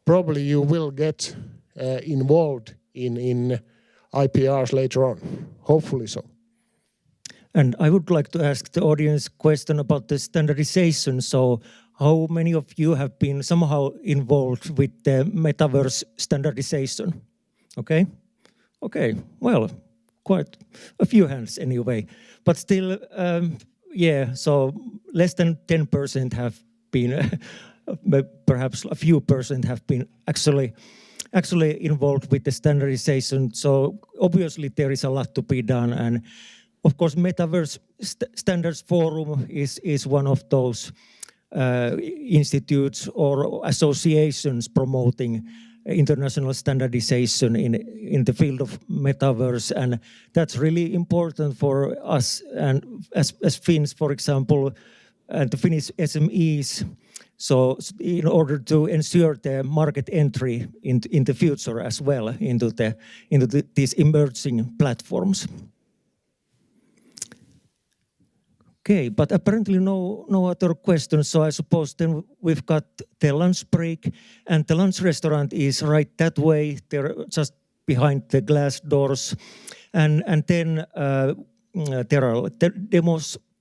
probably you will get involved in IPRs later on. Hopefully so. And I would like to ask the audience question about the standardization. So how many of you have been somehow involved with the metaverse standardization? Okay. Well, quite a few hands anyway. But still, yeah, so less than 10% have been, perhaps a few percent have been actually involved with the standardization. So obviously there is a lot to be done. And of course, Metaverse Standards Forum is one of those institutes or associations promoting international standardization in the field of metaverse, and that's really important for us and as Finns, for example, and the Finnish SMEs. So in order to ensure the market entry in the future as well into these emerging platforms. Okay, but apparently no other questions, so I suppose then we've got the lunch break, and the lunch restaurant is right that way. They're just behind the glass doors, and then there are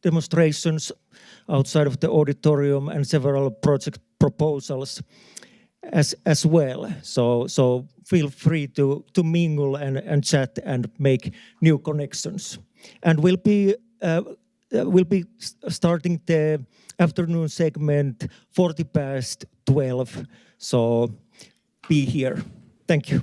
demonstrations outside of the auditorium and several project proposals as well. So feel free to mingle and chat and make new connections, and we'll be starting the afternoon segment 12:40, so be here. Thank you.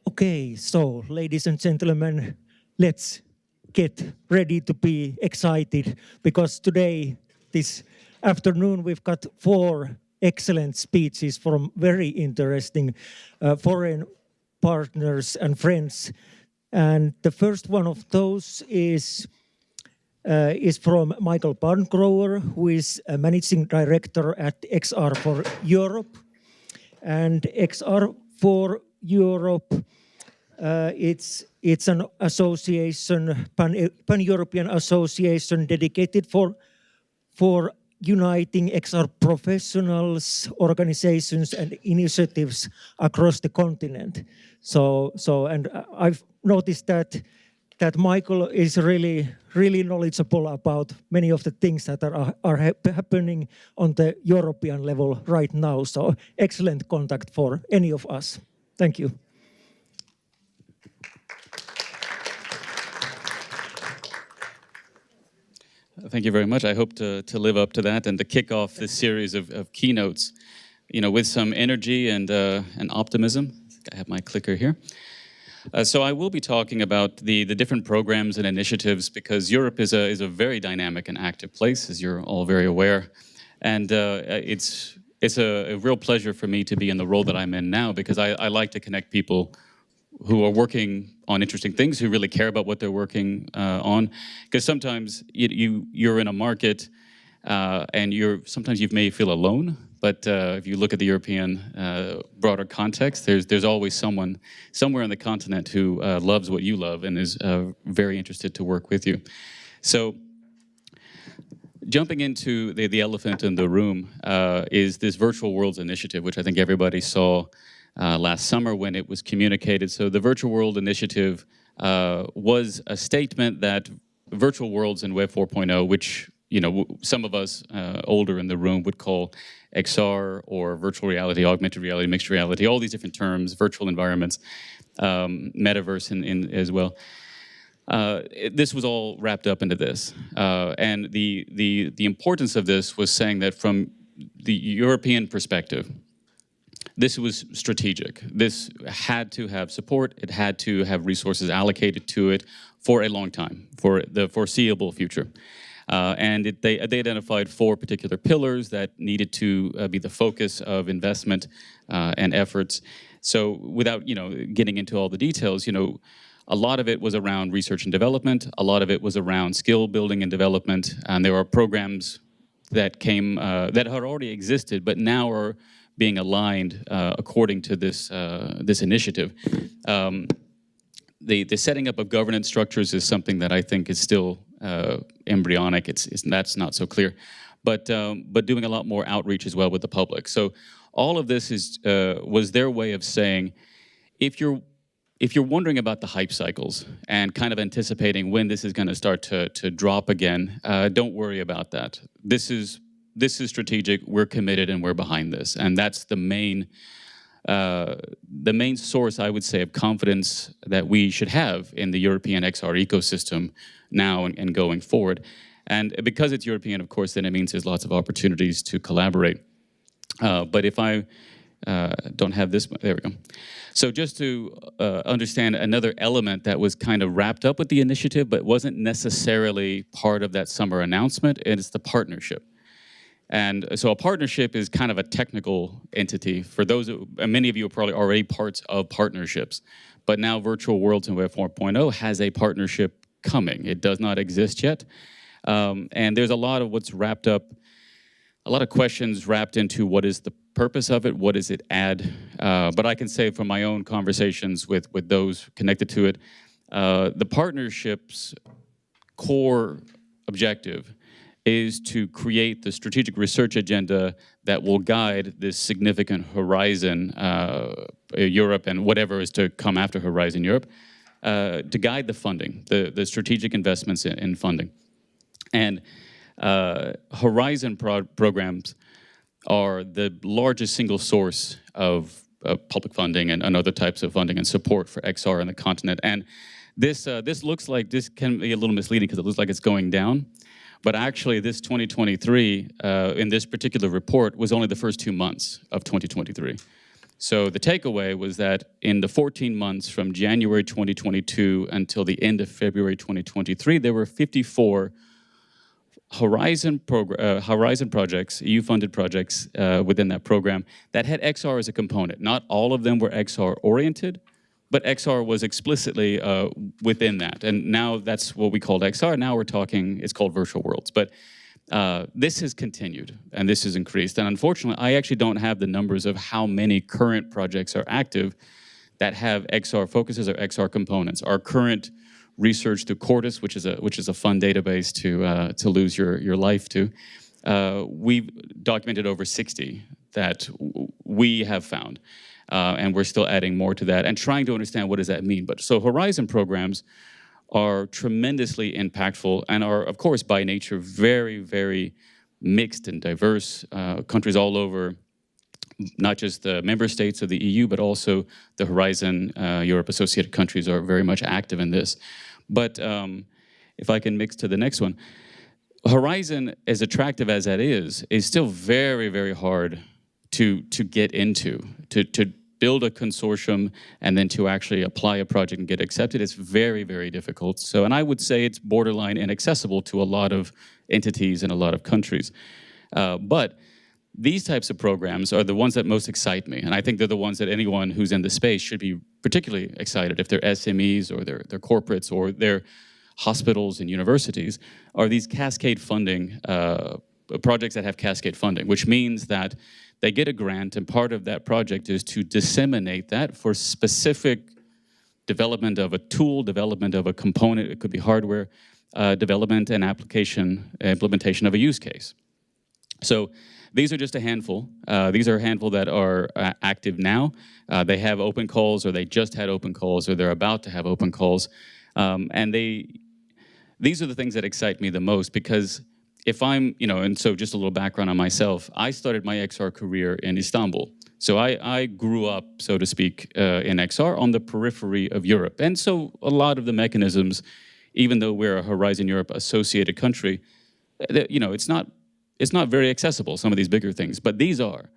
Okay, so ladies and gentlemen, let's get ready to be excited, because today, this afternoon, we've got 4 excellent speeches from very interesting foreign partners and friends. And the first one of those is from Michael Barngrover, who is a managing director at XR for Europe. And XR for Europe, it's an association, pan-European association dedicated for uniting XR professionals, organizations, and initiatives across the continent. And I've noticed that Michael is really knowledgeable about many of the things that are happening on the European level right now. So excellent contact for any of us. Thank you. Thank you very much. I hope to live up to that and to kick off this series of keynotes, with some energy and optimism. I have my clicker here. So I will be talking about the different programs and initiatives, because Europe is a very dynamic and active place, as you're all very aware. And it's a real pleasure for me to be in the role that I'm in now, because I like to connect people who are working on interesting things, who really care about what they're working on. Because sometimes you're in a market and sometimes you may feel alone, but if you look at the European broader context, there's always someone somewhere on the continent who loves what you love and is very interested to work with you. So jumping into the elephant in the room is this Virtual Worlds Initiative, which I think everybody saw last summer when it was communicated. So the Virtual World Initiative was a statement that virtual worlds in Web 4.0, which some of us older in the room would call XR or virtual reality, augmented reality, mixed reality, all these different terms, virtual environments, metaverse in as well. This was all wrapped up into this, and the importance of this was saying that from the European perspective, this was strategic. This had to have support. It had to have resources allocated to it for a long time, for the foreseeable future. And they identified 4 particular pillars that needed to be the focus of investment and efforts. So without getting into all the details, a lot of it was around research and development. A lot of it was around skill building and development. And there are programs that came that had already existed, but now are being aligned according to this initiative. The setting up of governance structures is something that I think is still embryonic. That's not so clear, but doing a lot more outreach as well with the public. So all of this was their way of saying, if you're wondering about the hype cycles and kind of anticipating when this is going to start to drop again, don't worry about that. This is strategic. We're committed and we're behind this, and that's the main source, I would say, of confidence that we should have in the European XR ecosystem now and going forward. And because it's European, of course, then it means there's lots of opportunities to collaborate. But if I don't have this, there we go. So just to understand another element that was kind of wrapped up with the initiative, but wasn't necessarily part of that summer announcement, and it's the partnership. And so a partnership is kind of a technical entity. For those, many of you are probably already parts of partnerships, but now Virtual Worlds in Web 4.0 has a partnership coming. It does not exist yet. And there's a lot of what's wrapped up, a lot of questions wrapped into what is the purpose of it, what does it add? But I can say from my own conversations with those connected to it, the partnership's core objective is to create the strategic research agenda that will guide this significant Horizon Europe and whatever is to come after Horizon Europe, to guide the funding, the strategic investments in funding. And Horizon programs are the largest single source of public funding and other types of funding and support for XR on the continent. And this looks like, this can be a little misleading because it looks like it's going down. But actually, this 2023, in this particular report, was only the first 2 months of 2023. So the takeaway was that in the 14 months from January 2022 until the end of February 2023, there were 54 Horizon projects, EU-funded projects within that program that had XR as a component. Not all of them were XR-oriented, but XR was explicitly within that. And now that's what we called XR. Now we're talking, it's called virtual worlds. But this has continued and this has increased. And unfortunately, I actually don't have the numbers of how many current projects are active that have XR focuses or XR components. Our current research through Cordis, which is a fun database to lose your life to, we've documented over 60 that we have found. And we're still adding more to that and trying to understand what does that mean. But so Horizon programs are tremendously impactful and are, of course, by nature, very, very mixed and diverse. Countries all over, not just the member states of the EU, but also the Horizon Europe associated countries are very much active in this. But if I can mix to the next one, Horizon, as attractive as that is still very, very hard to get into, to build a consortium and then to actually apply a project and get accepted. It's very, very difficult. So, and I would say it's borderline inaccessible to a lot of entities in a lot of countries. But these types of programs are the ones that most excite me. And I think they're the ones that anyone who's in the space should be particularly excited if they're SMEs or they're corporates or they're hospitals and universities, are these cascade funding, projects that have cascade funding, which means that they get a grant, and part of that project is to disseminate that for specific development of a tool, development of a component, it could be hardware, development and implementation of a use case. So these are just a handful. These are a handful that are active now. They have open calls, or they just had open calls, or they're about to have open calls. And these are the things that excite me the most, because if I'm, and so just a little background on myself, I started my XR career in Istanbul. So I grew up, so to speak, in XR on the periphery of Europe. And so a lot of the mechanisms, even though we're a Horizon Europe associated country, it's not very accessible, some of these bigger things, but these are.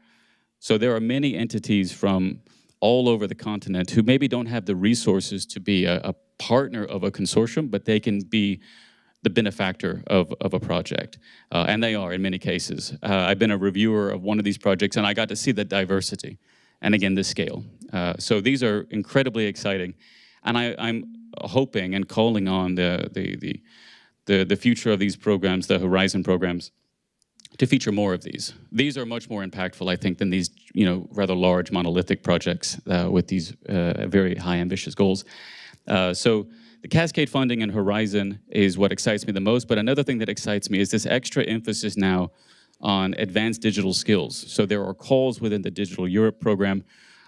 So there are many entities from all over the continent who maybe don't have the resources to be a partner of a consortium, but they can be the benefactor of a project. And they are in many cases. I've been a reviewer of one of these projects and I got to see the diversity and again, the scale. So these are incredibly exciting. And I'm hoping and calling on the future of these programs, the Horizon programs, to feature more of these. These are much more impactful, I think, than these rather large monolithic projects with these very high ambitious goals. So the cascade funding in Horizon is what excites me the most, but another thing that excites me is this extra emphasis now on advanced digital skills. So there are calls within the Digital Europe program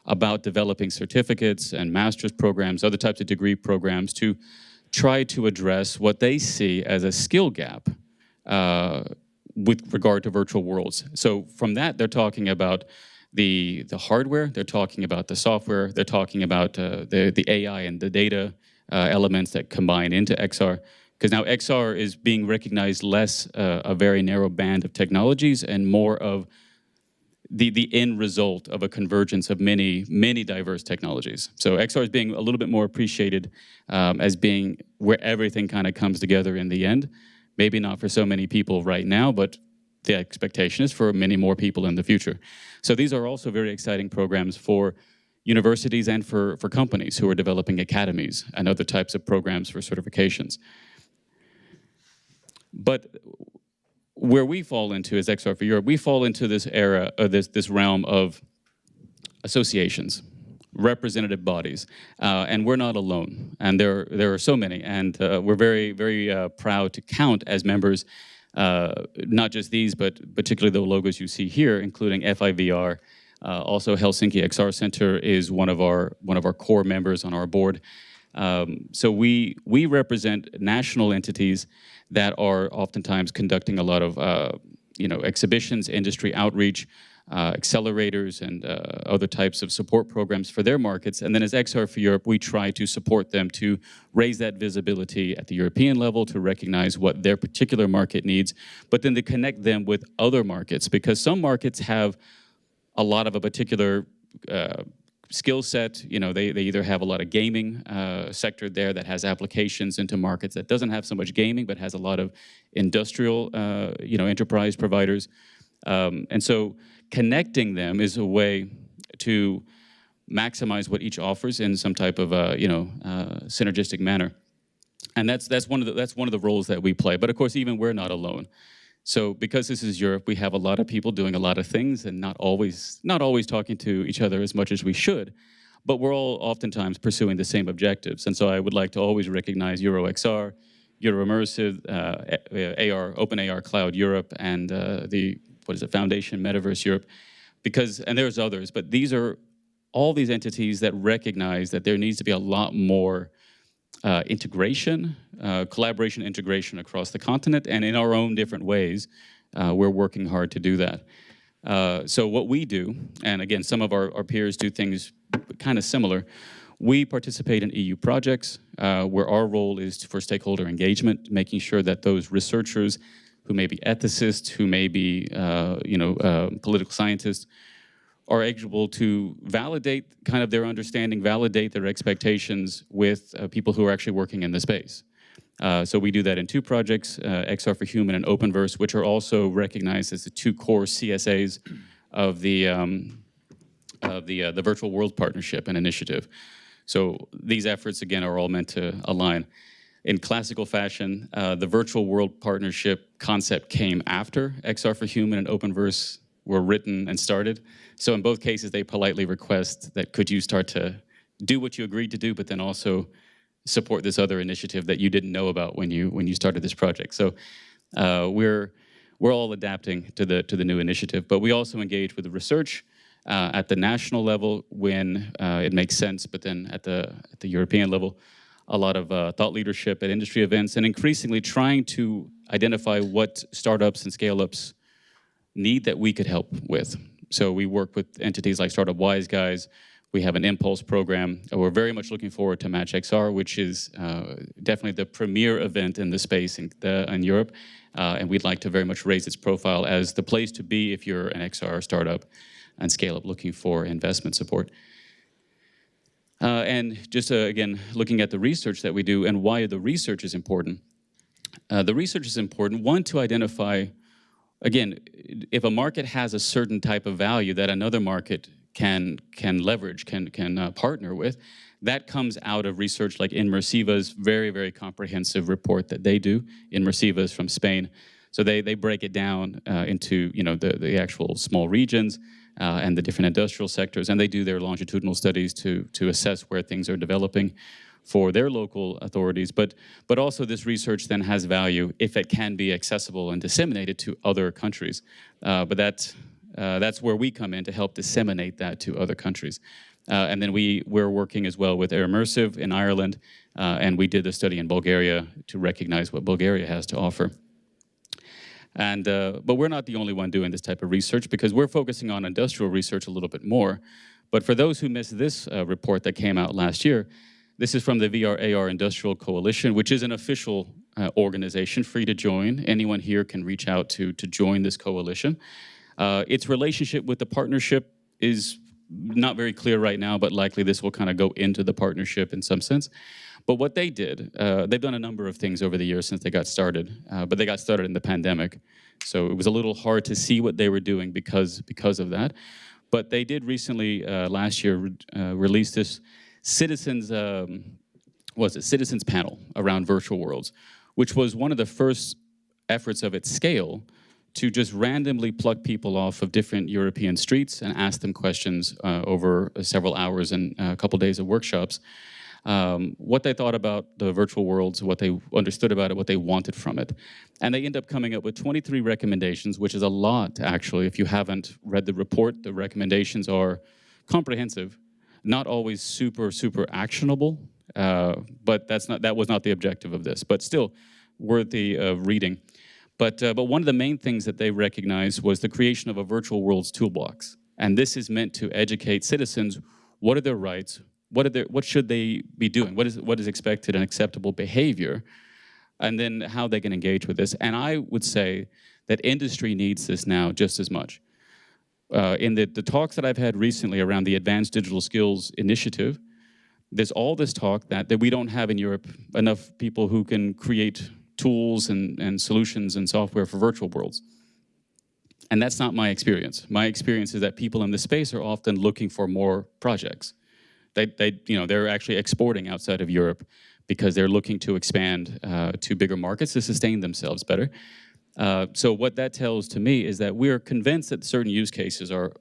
about developing certificates and master's programs, other types of degree programs to try to address what they see as a skill gap with regard to virtual worlds. So from that, they're talking about the hardware, they're talking about the software, they're talking about the AI and the data elements that combine into XR, because now XR is being recognized less a very narrow band of technologies and more of the end result of a convergence of many, many diverse technologies. So XR is being a little bit more appreciated as being where everything kind of comes together in the end. Maybe not for so many people right now, but the expectation is for many more people in the future. So these are also very exciting programs for universities and for companies who are developing academies and other types of programs for certifications. But where we fall into as XR for Europe, we fall into this era, this realm of associations, representative bodies, and we're not alone. And there are so many, and we're very, very proud to count as members, not just these, but particularly the logos you see here, including FIVR. Also, Helsinki XR Center is one of our core members on our board. So we represent national entities that are oftentimes conducting a lot of exhibitions, industry outreach, accelerators, and other types of support programs for their markets. And then as XR for Europe, we try to support them to raise that visibility at the European level, to recognize what their particular market needs, but then to connect them with other markets, because some markets have a lot of a particular skill set. They either have a lot of gaming sector there that has applications into markets that doesn't have so much gaming, but has a lot of industrial, enterprise providers. And so connecting them is a way to maximize what each offers in some type of synergistic manner. And that's one of the roles that we play. But of course, even we're not alone. So because this is Europe, we have a lot of people doing a lot of things and not always talking to each other as much as we should. But we're all oftentimes pursuing the same objectives. And so I would like to always recognize EuroXR, Immersive, AR, OpenAR Cloud Europe, and Foundation Metaverse Europe, and there's others, but these are all these entities that recognize that there needs to be a lot more integration, collaboration, integration across the continent, and in our own different ways, we're working hard to do that. So what we do, and again, some of our peers do things kind of similar. We participate in EU projects where our role is for stakeholder engagement, making sure that those researchers who may be ethicists, who may be political scientists, are able to validate kind of their understanding, validate their expectations with people who are actually working in the space. So we do that in two projects, XR for Human and Openverse, which are also recognized as the two core CSAs of the Virtual World Partnership and Initiative. So these efforts, again, are all meant to align. In classical fashion, the Virtual World Partnership concept came after XR for Human and Openverse were written and started. So in both cases, they politely request that could you start to do what you agreed to do, but then also support this other initiative that you didn't know about when you started this project. So we're all adapting to the new initiative, but we also engage with the research at the national level when it makes sense, but then at the European level, a lot of thought leadership at industry events, and increasingly trying to identify what startups and scale-ups need that we could help with. So we work with entities like Startup Wise Guys. We have an Impulse program. We're very much looking forward to Match XR, which is definitely the premier event in the space in Europe. And we'd like to very much raise its profile as the place to be if you're an XR startup and scale up looking for investment support. And just again, looking at the research that we do and why the research is important. The research is important, one, to identify, again, if a market has a certain type of value that another market can leverage, can partner with, that comes out of research like Immersiva's very, very comprehensive report that they do. Immersiva's from Spain. So they break it down into the actual small regions and the different industrial sectors, and they do their longitudinal studies to assess where things are developing for their local authorities. But also this research then has value if it can be accessible and disseminated to other countries. But that's where we come in to help disseminate that to other countries. And then we're working as well with Immersive in Ireland, and we did a study in Bulgaria to recognize what Bulgaria has to offer. And but we're not the only one doing this type of research, because we're focusing on industrial research a little bit more. But for those who missed this report that came out last year, this is from the VR/AR Industrial Coalition, which is an official organization free to join. Anyone here can reach out to join this coalition. Its relationship with the partnership is not very clear right now, but likely this will kind of go into the partnership in some sense. But what they did, they've done a number of things over the years since they got started, but they got started in the pandemic. So it was a little hard to see what they were doing because of that. But they did recently, last year, release this citizens panel around virtual worlds, which was one of the first efforts of its scale to just randomly pluck people off of different European streets and ask them questions over several hours and a couple days of workshops, what they thought about the virtual worlds, what they understood about it, what they wanted from it. And they end up coming up with 23 recommendations, which is a lot, actually. If you haven't read the report, the recommendations are comprehensive, not always super, super actionable, but that was not the objective of this, but still worthy of reading. But one of the main things that they recognized was the creation of a virtual worlds toolbox. And this is meant to educate citizens. What are their rights? What should they be doing? What is expected and acceptable behavior? And then how they can engage with this. And I would say that industry needs this now just as much. in the talks that I've had recently around the Advanced Digital Skills Initiative, there's all this talk that we don't have in Europe enough people who can create tools and solutions and software for virtual worlds. And that's not my experience. My experience is that people in the space are often looking for more projects. They're actually exporting outside of Europe because they're looking to expand to bigger markets to sustain themselves better. So what that tells to me is that we're convinced that certain use cases are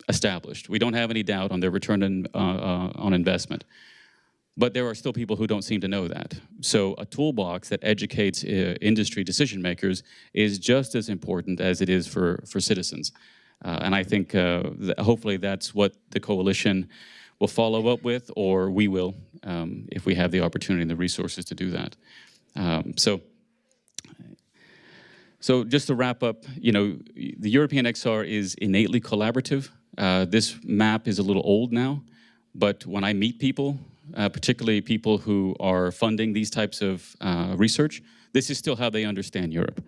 established. We don't have any doubt on their return on investment. But there are still people who don't seem to know that. So a toolbox that educates industry decision makers is just as important as it is for citizens. And I think hopefully that's what the coalition will follow up with, or we will, if we have the opportunity and the resources to do that. So just to wrap up, the European XR is innately collaborative. This map is a little old now, but when I meet people, particularly people who are funding these types of research, this is still how they understand Europe.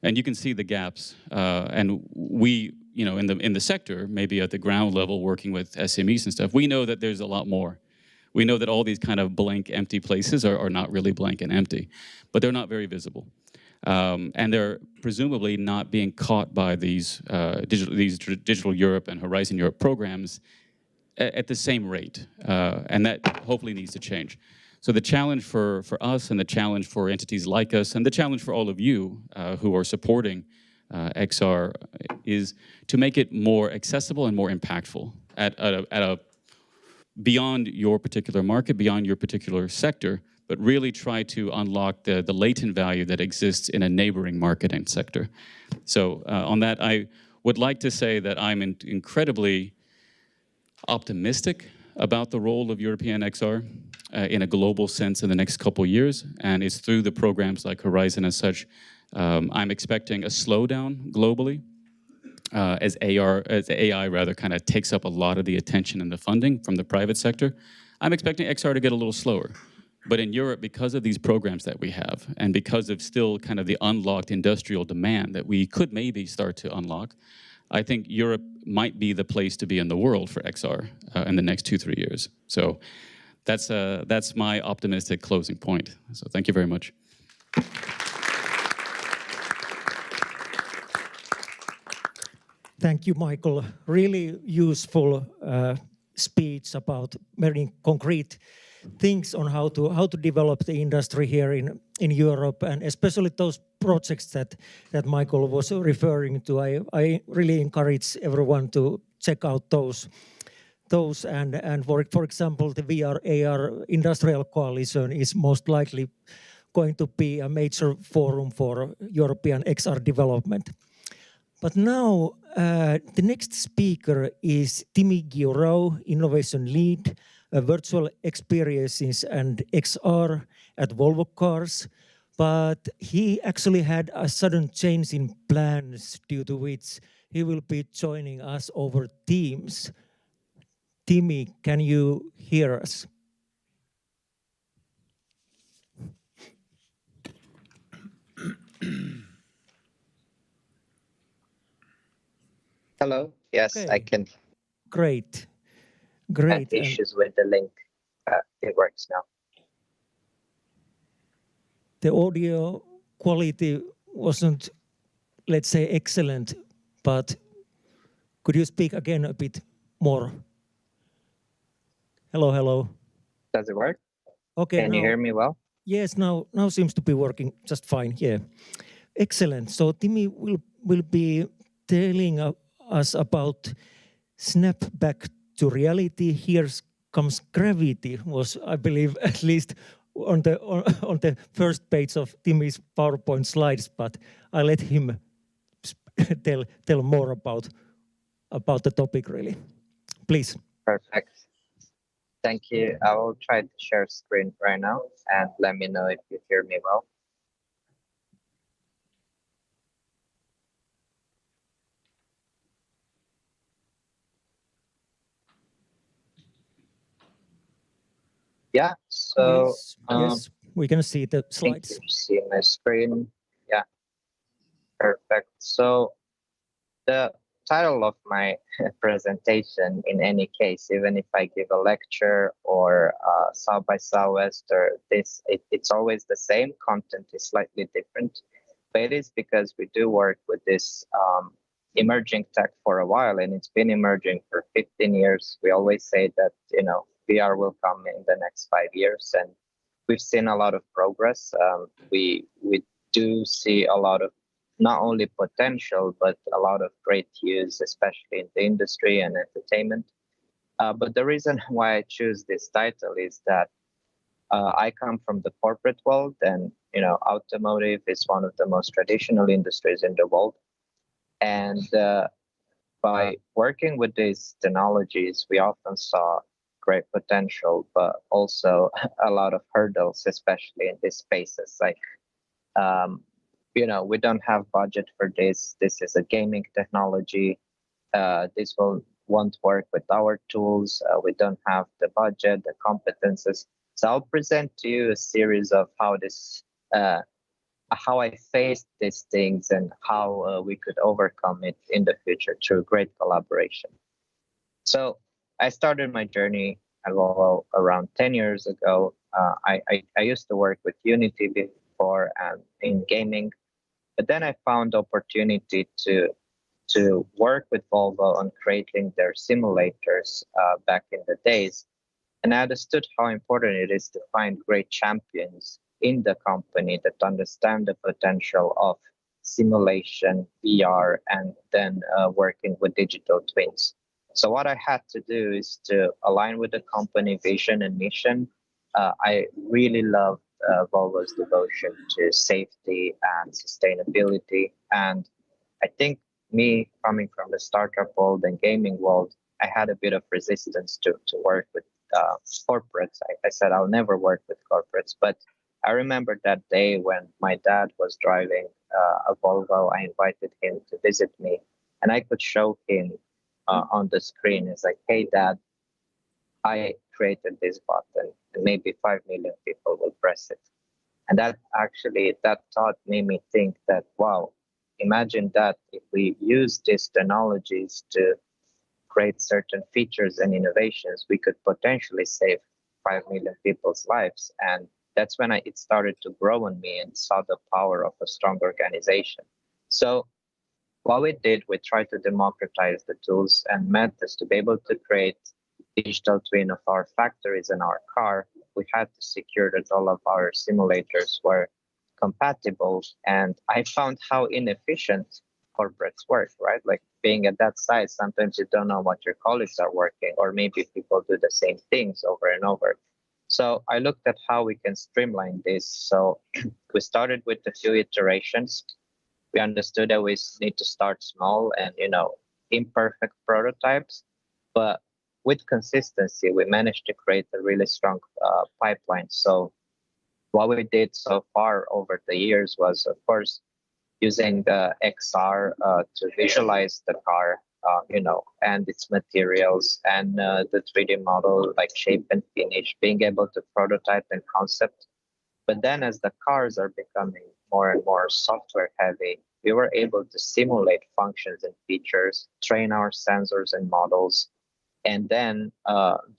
And you can see the gaps. And we, in the sector, maybe at the ground level, working with SMEs and stuff, we know that there's a lot more. We know that all these kind of blank, empty places are not really blank and empty, but they're not very visible. And they're presumably not being caught by these Digital Europe and Horizon Europe programs at the same rate, and that hopefully needs to change. So the challenge for us and the challenge for entities like us and the challenge for all of you who are supporting XR is to make it more accessible and more impactful at a beyond your particular market, beyond your particular sector, but really try to unlock the latent value that exists in a neighboring market and sector. So on that, I would like to say that I'm incredibly optimistic about the role of European XR in a global sense in the next couple of years, and it's through the programs like Horizon as such. I'm expecting a slowdown globally as AI rather kind of takes up a lot of the attention and the funding from the private sector. I'm expecting XR to get a little slower. But in Europe, because of these programs that we have, and because of still kind of the unlocked industrial demand that we could maybe start to unlock, I think Europe might be the place to be in the world for XR in the next 2-3 years. So that's my optimistic closing point. So thank you very much. Thank you, Michael. Really useful speech about very concrete things on how to develop the industry here in Europe, and especially those projects that Michael was referring to. I really encourage everyone to check out those and for example, the VR AR Industrial Coalition is most likely going to be a major forum for European XR development. But now the next speaker is Timmy Ghiurau, Innovation Lead, Virtual Experiences and XR at Volvo Cars. But he actually had a sudden change in plans due to which he will be joining us over Teams. Timmy, can you hear us? Hello. Yes, Okay. I can. Great. Had issues with the link. It works now. The audio quality wasn't, let's say, excellent, but could you speak again a bit more? Hello. Does it work? Okay. Can you hear me well? Yes, now seems to be working just fine. Yeah, excellent. So Timmy will be telling us about snap back to reality. Here comes gravity. Was, I believe, at least on the first page of Timmy's PowerPoint slides, but I let him tell more about the topic, really. Please. Perfect. Thank you. I will try to share screen right now and let me know if you hear me well. Yeah, so yes, we can see the slides. You see my screen. Yeah, perfect. So the title of my presentation, in any case, even if I give a lecture or South by Southwest or this, it's always the same. Content is slightly different, but it is because we do work with this emerging tech for a while, and it's been emerging for 15 years. We always say that, VR will come in the next 5 years, and we've seen a lot of progress. We do see a lot of not only potential, but a lot of great use, especially in the industry and entertainment. But the reason why I choose this title is that I come from the corporate world, and automotive is one of the most traditional industries in the world. And by working with these technologies, we often saw great potential, but also a lot of hurdles, especially in these spaces. Like, we don't have budget for this. This is a gaming technology. This won't work with our tools. We don't have the budget, the competences. So I'll present to you a series of how I faced these things and how we could overcome it in the future through great collaboration. So I started my journey at Volvo around 10 years ago. I used to work with Unity before and in gaming, but then I found opportunity to work with Volvo on creating their simulators back in the days. And I understood how important it is to find great champions in the company that understand the potential of simulation, VR, and then working with digital twins. So what I had to do is to align with the company vision and mission. I really loved Volvo's devotion to safety and sustainability. And I think me coming from the startup world and gaming world, I had a bit of resistance to work with corporates. I said I'll never work with corporates. But I remember that day when my dad was driving a Volvo. I invited him to visit me, and I could show him on the screen. It's like, hey, Dad, I created this button, and maybe 5 million people will press it. And that thought made me think that, wow, imagine that if we use these technologies to create certain features and innovations, we could potentially save 5 million people's lives. And that's when it started to grow on me and saw the power of a strong organization. So what we did, we tried to democratize the tools and methods to be able to create digital twin of our factories and our car. We had to secure that all of our simulators were compatible. And I found how inefficient corporates work, right? Like being at that size, sometimes you don't know what your colleagues are working, or maybe people do the same things over and over. So I looked at how we can streamline this. So we started with a few iterations. We understood that we need to start small and, imperfect prototypes, but with consistency, we managed to create a really strong pipeline. So what we did so far over the years was, of course, using the XR to visualize the car, and its materials and the 3D model, like shape and finish, being able to prototype and concept. But then as the cars are becoming more and more software heavy, we were able to simulate functions and features, train our sensors and models, and then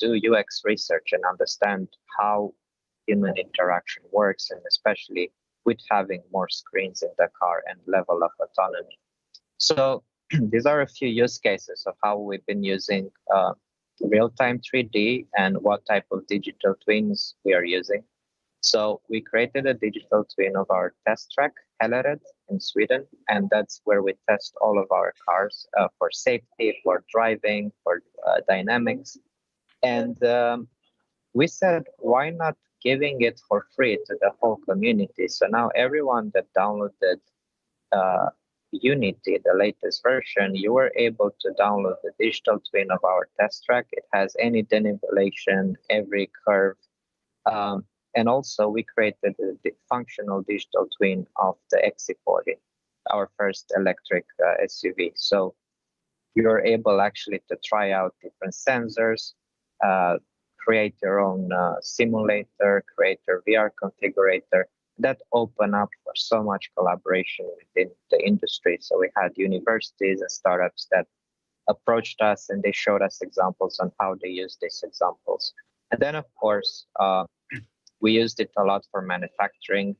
do UX research and understand how human interaction works, and especially with having more screens in the car and level of autonomy. So these are a few use cases of how we've been using real-time 3D and what type of digital twins we are using. So we created a digital twin of our test track, Hellered, in Sweden, and that's where we test all of our cars for safety, for driving, for dynamics. And we said, why not giving it for free to the whole community? So now everyone that downloaded Unity, the latest version, you were able to download the digital twin of our test track. It has any denivellation, every curve. And also we created the functional digital twin of the XC40, our first electric SUV. So you are able actually to try out different sensors, create your own simulator, create your VR configurator, that opened up for so much collaboration within the industry. So we had universities and startups that approached us and they showed us examples on how they use these examples. And then, of course, we used it a lot for manufacturing.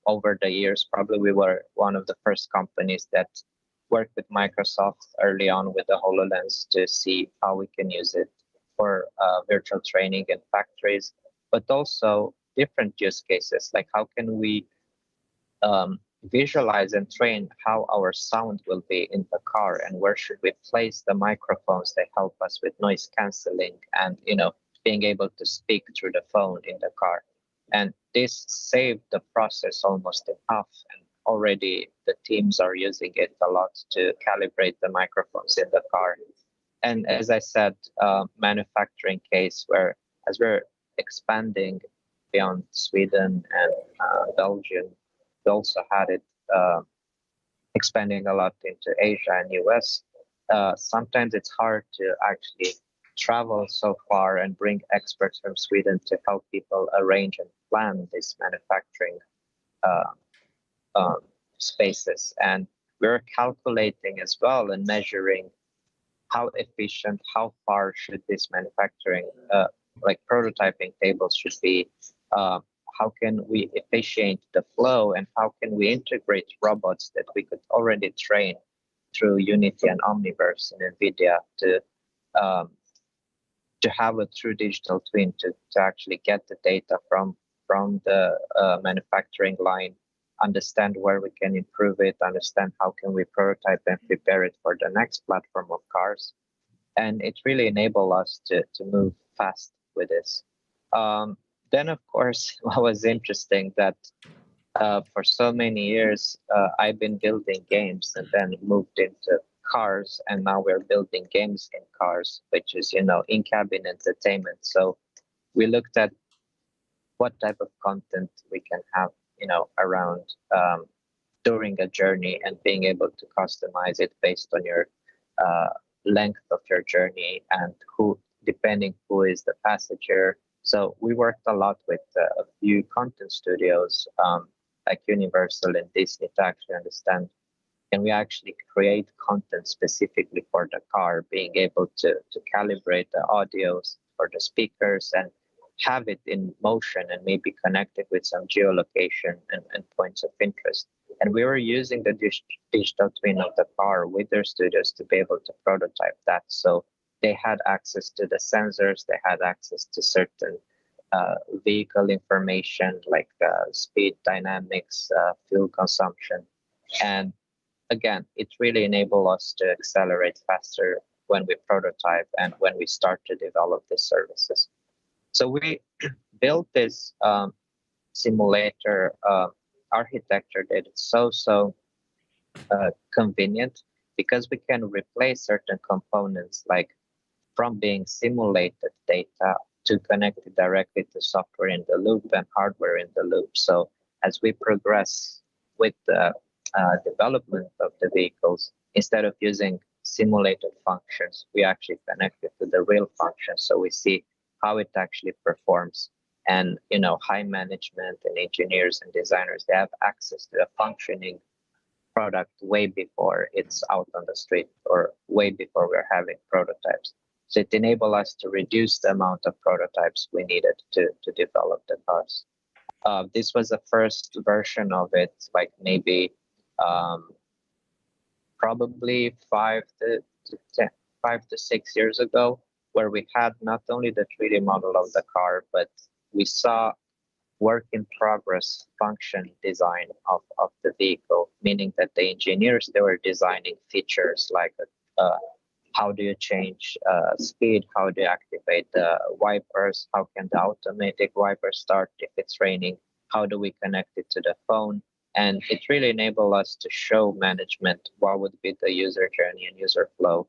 Over the years, probably we were one of the first companies that worked with Microsoft early on with the HoloLens to see how we can use it for virtual training in factories, but also different use cases, like how can we visualize and train how our sound will be in the car, and where should we place the microphones that help us with noise canceling and being able to speak through the phone in the car. And this saved the process almost in half, and already the teams are using it a lot to calibrate the microphones in the car. And as I said, manufacturing case where as we're expanding beyond Sweden and Belgium, we also had it expanding a lot into Asia and US. Sometimes it's hard to actually travel so far and bring experts from Sweden to help people arrange and plan these manufacturing spaces. And we're calculating as well and measuring how efficient, how far should this manufacturing, like prototyping tables should be, how can we efficient the flow, and how can we integrate robots that we could already train through Unity and Omniverse and NVIDIA to have a true digital twin to actually get the data from the manufacturing line, understand where we can improve it, understand how can we prototype and prepare it for the next platform of cars. And it really enabled us to move fast with this. Then, of course, what was interesting that for so many years, I've been building games and then moved into cars, and now we're building games in cars, which is, in-cabin entertainment. So we looked at what type of content we can have, around during a journey, and being able to customize it based on your length of your journey and depending who is the passenger. So we worked a lot with a few content studios like Universal and Disney to actually understand, can we actually create content specifically for the car, being able to calibrate the audios for the speakers and have it in motion and maybe connect it with some geolocation and points of interest. And we were using the digital twin of the car with their studios to be able to prototype that. So they had access to the sensors, they had access to certain vehicle information like speed dynamics, fuel consumption. And again, it really enabled us to accelerate faster when we prototype and when we start to develop the services. So we built this simulator architecture that is so convenient, because we can replace certain components, like from being simulated data to connect it directly to software in the loop and hardware in the loop. So as we progress with the development of the vehicles, instead of using simulated functions, we actually connect it to the real functions. So we see how it actually performs. And, high management and engineers and designers, they have access to a functioning product way before it's out on the street or way before we're having prototypes. So it enabled us to reduce the amount of prototypes we needed to develop the cars. This was the first version of it, like maybe probably 5 to 6 years ago, where we had not only the 3D model of the car, but we saw work in progress function design of the vehicle, meaning that the engineers, they were designing features like how do you change speed, how do you activate the wipers, how can the automatic wipers start if it's raining, how do we connect it to the phone. And it really enabled us to show management what would be the user journey and user flow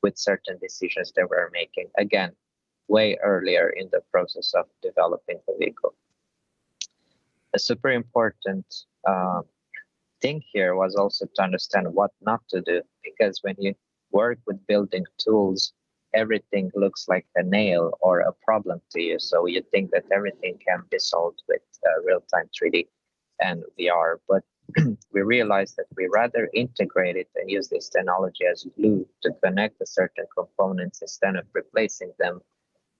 with certain decisions that we're making, again, way earlier in the process of developing the vehicle. A super important thing here was also to understand what not to do, because when you work with building tools, everything looks like a nail or a problem to you. So you think that everything can be solved with real-time 3D. and VR, but we realized that we rather integrate it and use this technology as glue to connect the certain components instead of replacing them,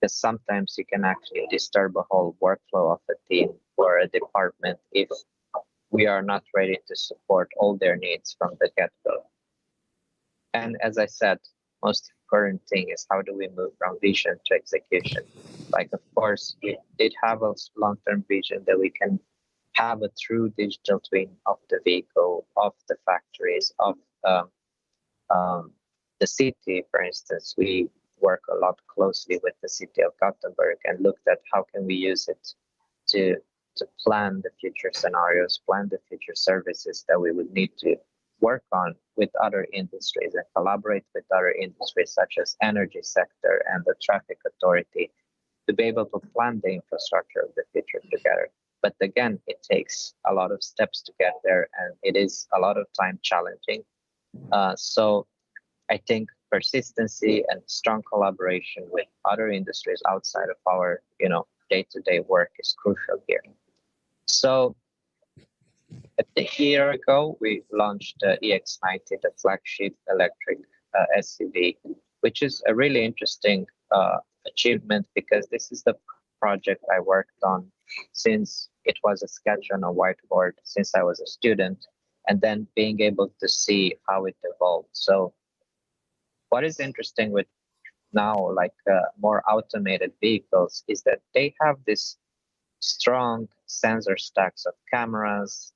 because sometimes you can actually disturb a whole workflow of a team or a department if we are not ready to support all their needs from the get-go. And as I said, most important thing is how do we move from vision to execution? Like, of course, we did have a long-term vision that we can have a true digital twin of the vehicle, of the factories, of the city. For instance, we work a lot closely with the city of Gothenburg and looked at how can we use it to plan the future scenarios, plan the future services that we would need to work on with other industries and collaborate with other industries such as energy sector and the traffic authority to be able to plan the infrastructure of the future together. But again, it takes a lot of steps to get there, and it is a lot of time challenging. So I think persistency and strong collaboration with other industries outside of our, day-to-day work is crucial here. So a year ago, we launched the EX90, the flagship electric SUV, which is a really interesting achievement because this is the project I worked on since it was a sketch on a whiteboard since I was a student, and then being able to see how it evolved. So what is interesting with now, more automated vehicles, is that they have this strong sensor stacks of cameras,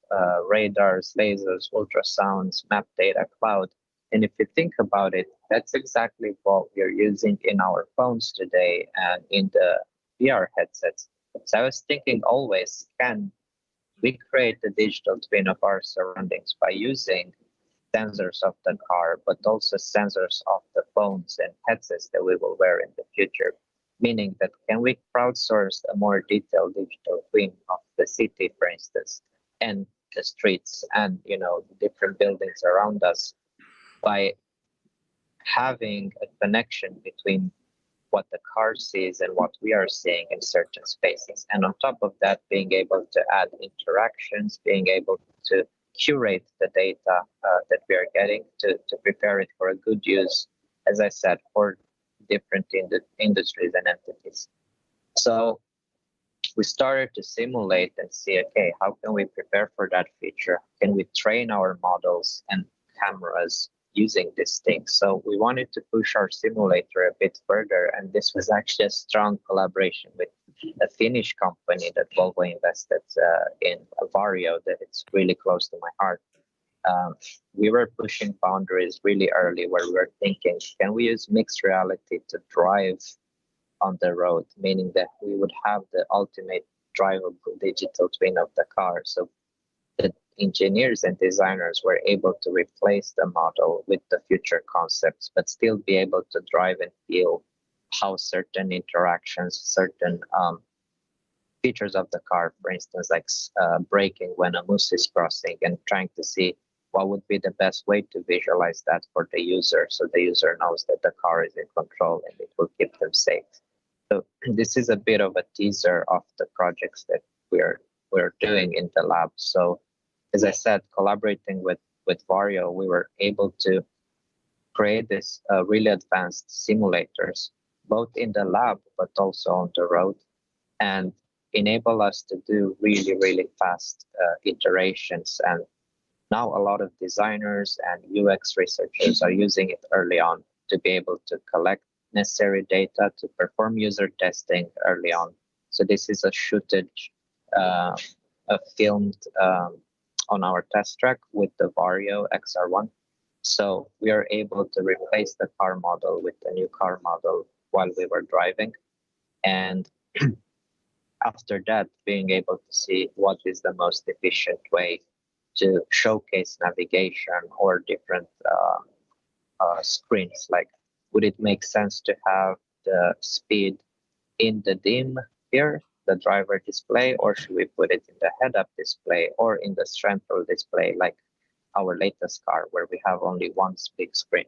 radars, lasers, ultrasounds, map data, cloud. And if you think about it, that's exactly what we're using in our phones today and in the VR headsets. So I was thinking always, can we create a digital twin of our surroundings by using sensors of the car, but also sensors of the phones and headsets that we will wear in the future? Meaning that can we crowdsource a more detailed digital twin of the city, for instance, and the streets and the different buildings around us by having a connection between what the car sees and what we are seeing in certain spaces. And on top of that, being able to add interactions, being able to curate the data that we are getting to prepare it for a good use, as I said, for different industries and entities. So we started to simulate and see, okay, how can we prepare for that feature? Can we train our models and cameras using this thing? So we wanted to push our simulator a bit further, and this was actually a strong collaboration with a Finnish company that Volvo invested in, Vario, that it's really close to my heart. We were pushing boundaries really early where we were thinking, can we use mixed reality to drive on the road, meaning that we would have the ultimate drivable digital twin of the car. So the engineers and designers were able to replace the model with the future concepts, but still be able to drive and feel how certain interactions, certain features of the car, for instance, like braking when a moose is crossing, and trying to see what would be the best way to visualize that for the user, so the user knows that the car is in control and it will keep them safe. So this is a bit of a teaser of the projects that we're doing in the lab. So as I said, collaborating with Vario, we were able to create this really advanced simulators, both in the lab, but also on the road, and enable us to do really, really fast iterations. And now a lot of designers and UX researchers are using it early on to be able to collect necessary data to perform user testing early on. So this is a footage filmed on our test track with the Vario XR1. So we are able to replace the car model with the new car model while we were driving. And after that, being able to see what is the most efficient way to showcase navigation or different screens. Like, would it make sense to have the speed in the dim here, the driver display, or should we put it in the head-up display or in the central display, like our latest car, where we have only one big screen?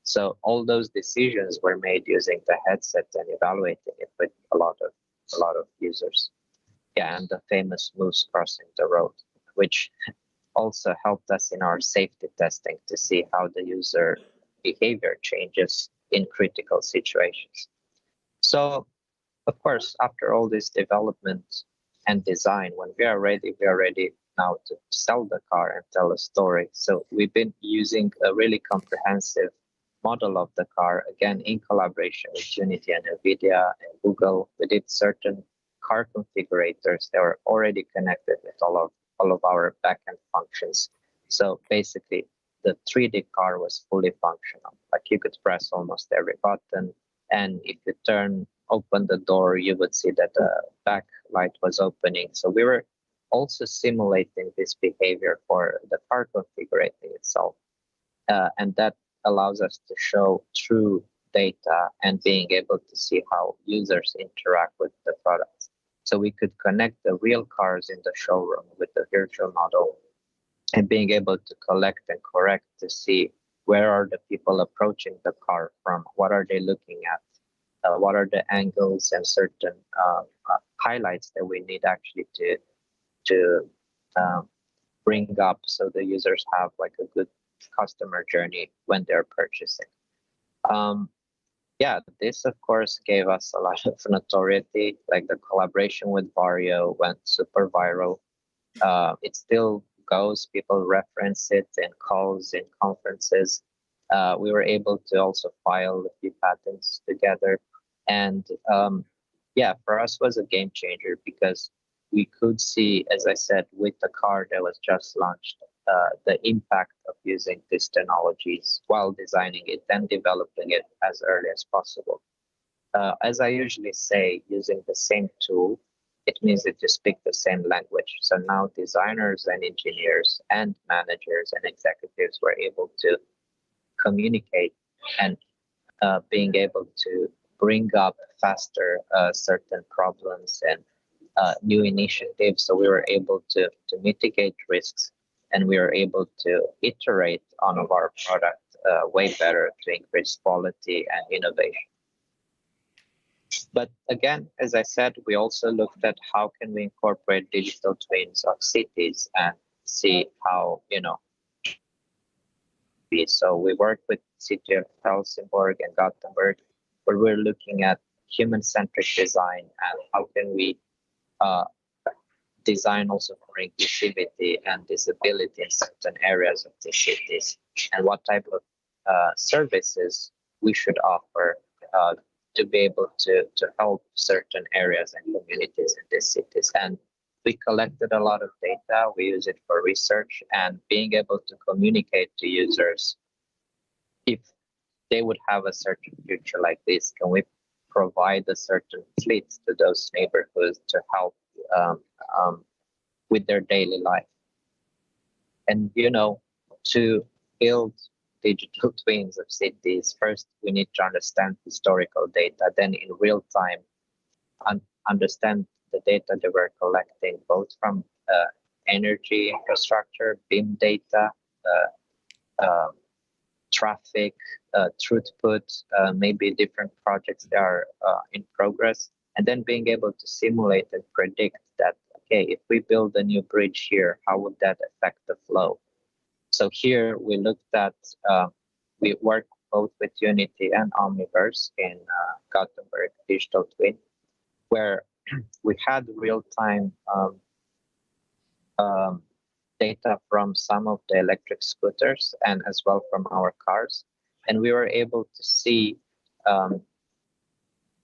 So all those decisions were made using the headset and evaluating it with a lot of users. Yeah, and the famous moose crossing the road which also helped us in our safety testing to see how the user behavior changes in critical situations. So, of course, after all this development and design, when we are ready now to sell the car and tell a story. So we've been using a really comprehensive model of the car, again, in collaboration with Unity and NVIDIA and Google. We did certain car configurators that were already connected with all of our backend functions. So basically, the 3D car was fully functional. Like you could press almost every button, and if you open the door, you would see that the back light was opening. So we were also simulating this behavior for the car configuring itself. And that allows us to show true data and being able to see how users interact with the products. So we could connect the real cars in the showroom with the virtual model and being able to collect and correct to see where are the people approaching the car from, what are they looking at, what are the angles and certain highlights that we need actually to bring up so the users have like a good customer journey when they're purchasing. Yeah, this of course gave us a lot of notoriety, like the collaboration with Vario went super viral. It still goes, people reference it in calls, in conferences. We were able to also file a few patents together. And yeah, for us was a game changer because we could see, as I said, with the car that was just launched, the impact of using these technologies while designing it and developing it as early as possible. As I usually say, using the same tool, it means that you speak the same language. So now designers and engineers and managers and executives were able to communicate and being able to bring up faster certain problems and new initiatives. So we were able to mitigate risks, and we were able to iterate on our product way better to increase quality and innovation. But again, as I said, we also looked at how can we incorporate digital twins of cities and see how, so we work with City of Helsingborg and Gothenburg, where we're looking at human-centric design and how can we design also for inclusivity and disability in certain areas of the cities, and what type of services we should offer to be able to help certain areas and communities in these cities. And we collected a lot of data, we use it for research and being able to communicate to users if they would have a certain future like this, can we provide a certain fleet to those neighborhoods to help with their daily life. And to build digital twins of cities, first we need to understand historical data, then in real time understand the data that we're collecting, both from energy infrastructure, BIM data, traffic, throughput, maybe different projects that are in progress, and then being able to simulate and predict that, okay, if we build a new bridge here, how would that affect the flow? So here we looked at, we work both with Unity and Omniverse in Gothenburg Digital Twin, where we had real-time data from some of the electric scooters and as well from our cars. And we were able to see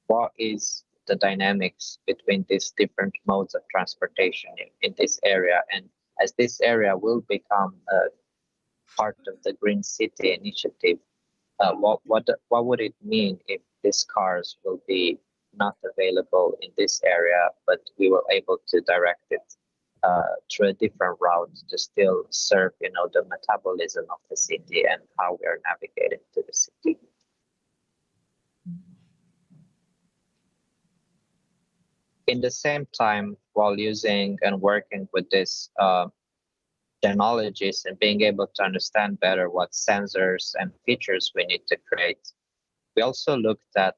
what is the dynamics between these different modes of transportation in this area. And as this area will become part of the Green City Initiative, what would it mean if these cars will be not available in this area, but we were able to direct it through a different route to still serve, the metabolism of the city and how we are navigating to the city. In the same time, while using and working with this technologies and being able to understand better what sensors and features we need to create, we also looked at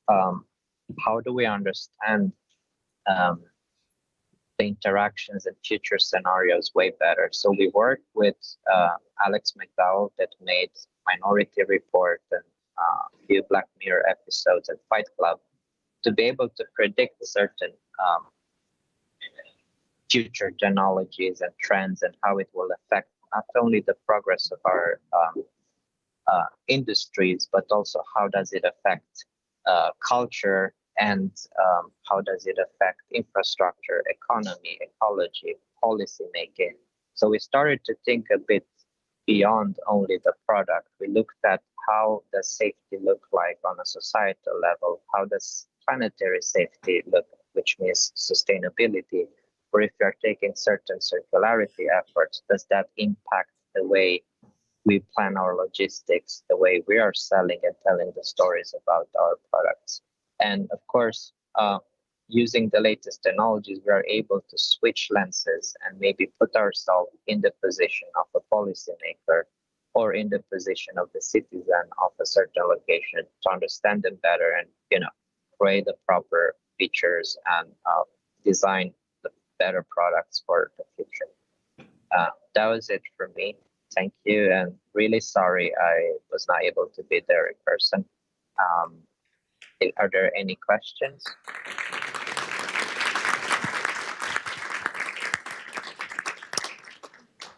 how do we understand the interactions and future scenarios way better. So we worked with Alex McDowell that made Minority Report and a few Black Mirror episodes and Fight Club to be able to predict certain future technologies and trends and how it will affect not only the progress of our industries, but also how does it affect culture and how does it affect infrastructure, economy, ecology, policy making. So we started to think a bit beyond only the product. We looked at how does safety look like on a societal level? How does planetary safety look, which means sustainability? Or if you're taking certain circularity efforts, does that impact the way we plan our logistics, the way we are selling and telling the stories about our products? And of course, using the latest technologies, we are able to switch lenses and maybe put ourselves in the position of a policymaker or in the position of the citizen of a certain location to understand them better and, create the proper features and design the better products for the future. That was it for me. Thank you, and really sorry I was not able to be there in person. Are there any questions?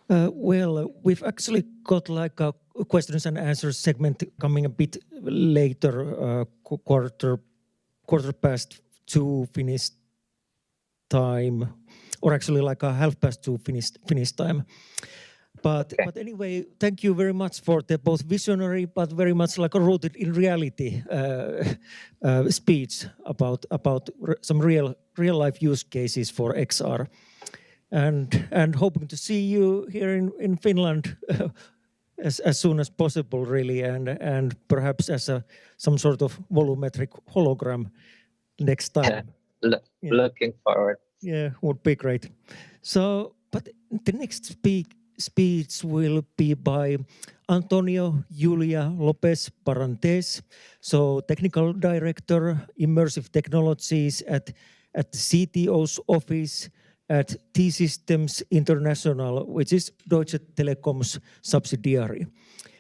Well, we've actually got like a questions and answers segment coming a bit later, quarter past 2 Finnish time, or actually like a 2:30 Finnish time. But anyway, thank you very much for the both visionary but very much like a rooted in reality speech about some real life use cases for XR, and hoping to see you here in Finland as soon as possible, really, and perhaps as some sort of volumetric hologram next time. Looking forward. Yeah, would be great. So, but the next speech will be by Antonio Juliá López-Barrantes, so Technical Director, Immersive Technologies at the CTO's Office at T-Systems International, which is Deutsche Telekom's subsidiary.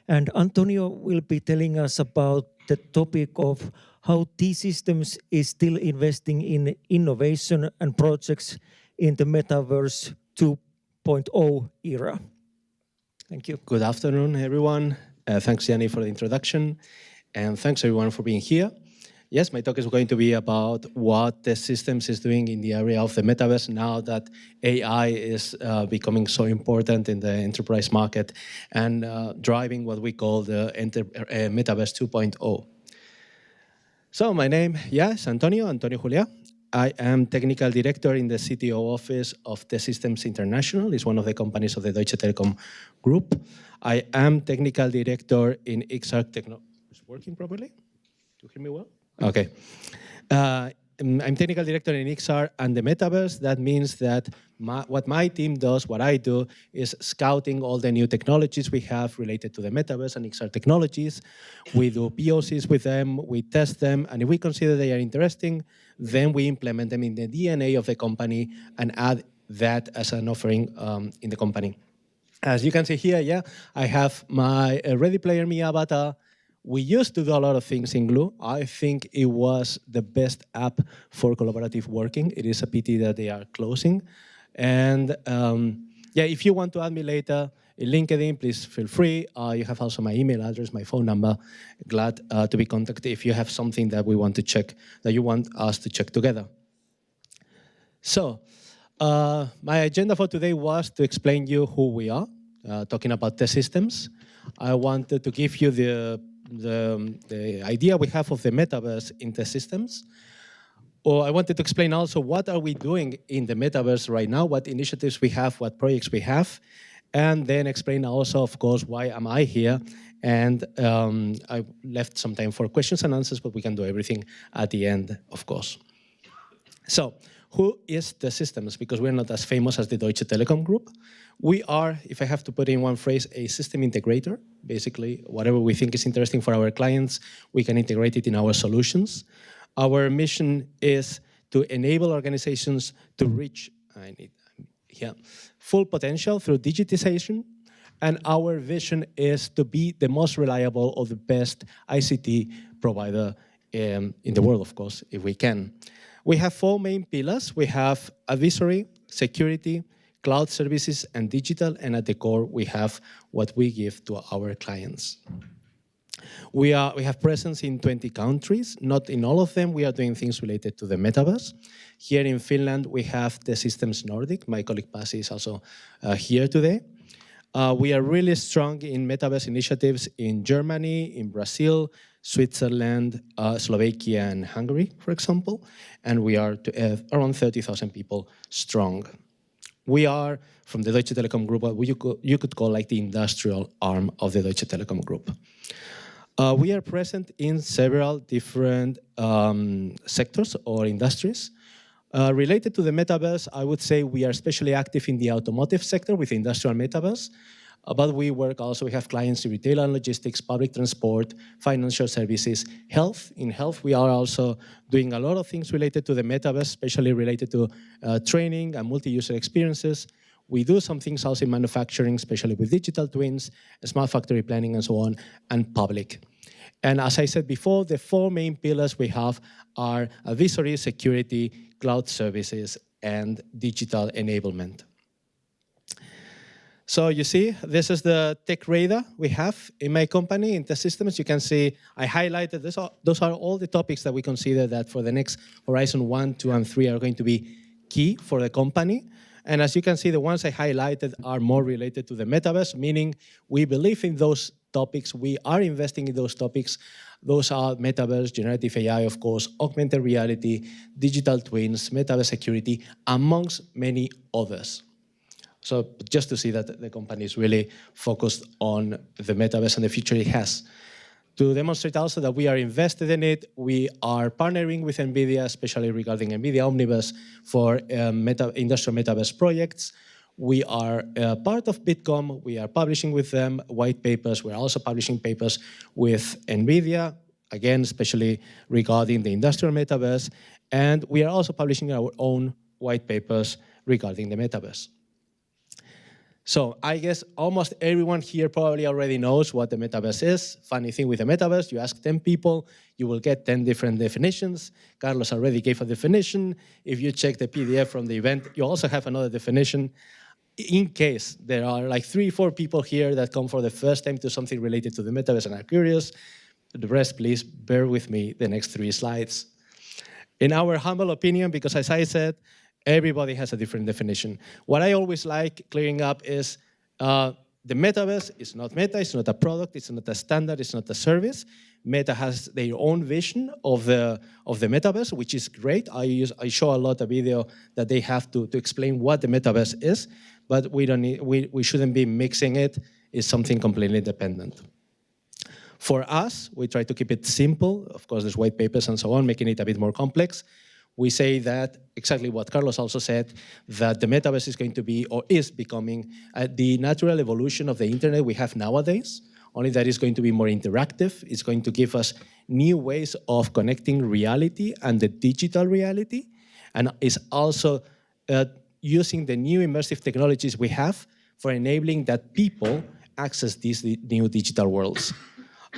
And Antonio will be telling us about the topic of how T-Systems is still investing in innovation and projects in the Metaverse 2.0 era. Thank you. Good afternoon, everyone. Thanks, Jani, for the introduction. And thanks, everyone, for being here. Yes, my talk is going to be about what T-Systems is doing in the area of the Metaverse now that AI is becoming so important in the enterprise market and driving what we call the Metaverse 2.0. So my name, is Antonio Juliá. I am Technical Director in the CTO Office of T-Systems International. It's one of the companies of the Deutsche Telekom group. I am Technical Director in XR Technology. Is it working properly? Do you hear me well? Okay. I'm Technical Director in XR and the Metaverse. That means that what my team does, what I do, is scouting all the new technologies we have related to the Metaverse and XR technologies. We do POCs with them, we test them, and if we consider they are interesting, then we implement them in the DNA of the company and add that as an offering in the company. As you can see here, I have my Ready Player Me avatar. We used to do a lot of things in Glue. I think it was the best app for collaborative working. It is a pity that they are closing. And if you want to add me later in LinkedIn, please feel free. You have also my email address, my phone number. Glad to be contacted if you have something that we want to check, that you want us to check together. So my agenda for today was to explain you who we are, talking about T-Systems. I wanted to give you the idea we have of the Metaverse in T-Systems. Or I wanted to explain also what are we doing in the Metaverse right now, what initiatives we have, what projects we have, and then explain also, of course, why am I here. And I left some time for questions and answers, but we can do everything at the end, of course. So who is T-Systems? Because we're not as famous as the Deutsche Telekom group. We are, if I have to put in one phrase, a system integrator. Basically, whatever we think is interesting for our clients, we can integrate it in our solutions. Our mission is to enable organizations to reach full potential through digitization. And our vision is to be the most reliable or the best ICT provider in the world, of course, if we can. We have 4 main pillars. We have advisory, security, cloud services, and digital. And at the core, we have what we give to our clients. We have presence in 20 countries. Not in all of them, we are doing things related to the metaverse. Here in Finland, we have the Systems Nordic. My colleague Pasi is also here today. We are really strong in metaverse initiatives in Germany, in Brazil, Switzerland, Slovakia, and Hungary, for example. And we are around 30,000 people strong. We are from the Deutsche Telekom group, what you could call like the industrial arm of the Deutsche Telekom group. We are present in several different sectors or industries. Related to the metaverse, I would say we are especially active in the automotive sector with industrial metaverse. But we work also, we have clients in retail and logistics, public transport, financial services, health. In health, we are also doing a lot of things related to the metaverse, especially related to training and multi-user experiences. We do some things also in manufacturing, especially with digital twins, smart factory planning and so on, and public. And as I said before, the 4 main pillars we have are advisory, security, cloud services, and digital enablement. So you see, this is the tech radar we have in my company, in the systems. You can see I highlighted this. Those are all the topics that we consider that for the next Horizon 1, 2, and 3 are going to be key for the company. And as you can see, the ones I highlighted are more related to the metaverse, meaning we believe in those topics, we are investing in those topics. Those are metaverse, generative AI, of course, augmented reality, digital twins, metaverse security, amongst many others. So just to see that the company is really focused on the metaverse and the future it has. To demonstrate also that we are invested in it, we are partnering with NVIDIA, especially regarding NVIDIA Omniverse for industrial metaverse projects. We are part of Bitkom. We are publishing with them white papers. We're also publishing papers with NVIDIA, again, especially regarding the industrial metaverse. And we are also publishing our own white papers regarding the metaverse. So I guess almost everyone here probably already knows what the metaverse is. Funny thing with the metaverse, you ask 10 people, you will get 10 different definitions. Carlos already gave a definition. If you check the PDF from the event, you also have another definition. In case there are like 3 or 4 people here that come for the first time to something related to the metaverse and are curious, the rest, please bear with me the next 3 slides. In our humble opinion, because as I said, everybody has a different definition. What I always like clearing up is the metaverse is not meta, it's not a product, it's not a standard, it's not a service. Meta has their own vision of the metaverse, which is great. I show a lot of video that they have to explain what the metaverse is, but we shouldn't be mixing it. It's something completely independent. For us, we try to keep it simple. Of course, there's white papers and so on, making it a bit more complex. We say that, exactly what Carlos also said, that the metaverse is going to be, or is becoming, the natural evolution of the internet we have nowadays, only that it's going to be more interactive. It's going to give us new ways of connecting reality and the digital reality, and is also using the new immersive technologies we have for enabling that people access these new digital worlds.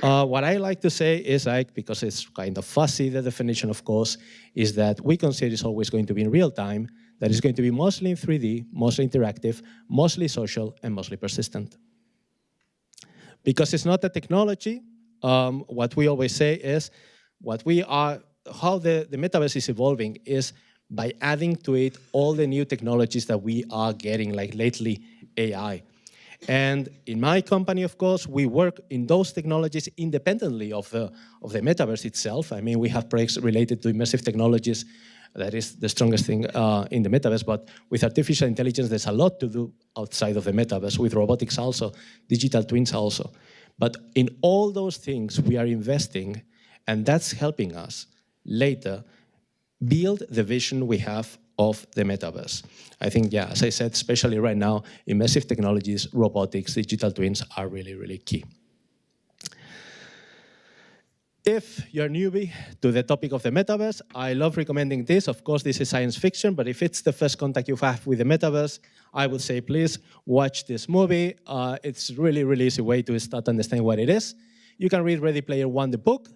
What I like to say is, because it's kind of fussy, the definition, of course, is that we consider it's always going to be in real time, that it's going to be mostly in 3D, mostly interactive, mostly social, and mostly persistent. Because it's not a technology, what we always say is, how the metaverse is evolving is by adding to it all the new technologies that we are getting, like lately AI. And in my company, of course, we work in those technologies independently of the metaverse itself. I mean, we have projects related to immersive technologies. That is the strongest thing in the metaverse. But with artificial intelligence, there's a lot to do outside of the metaverse, with robotics also, digital twins also. But in all those things, we are investing, and that's helping us later build the vision we have of the metaverse. I think, yeah, as I said, especially right now, immersive technologies, robotics, digital twins are really, really key. If you're a newbie to the topic of the metaverse, I love recommending this. Of course, this is science fiction, but if it's the first contact you have with the metaverse, I would say please watch this movie. It's really, really easy way to start understanding what it is. You can read Ready Player One, the book.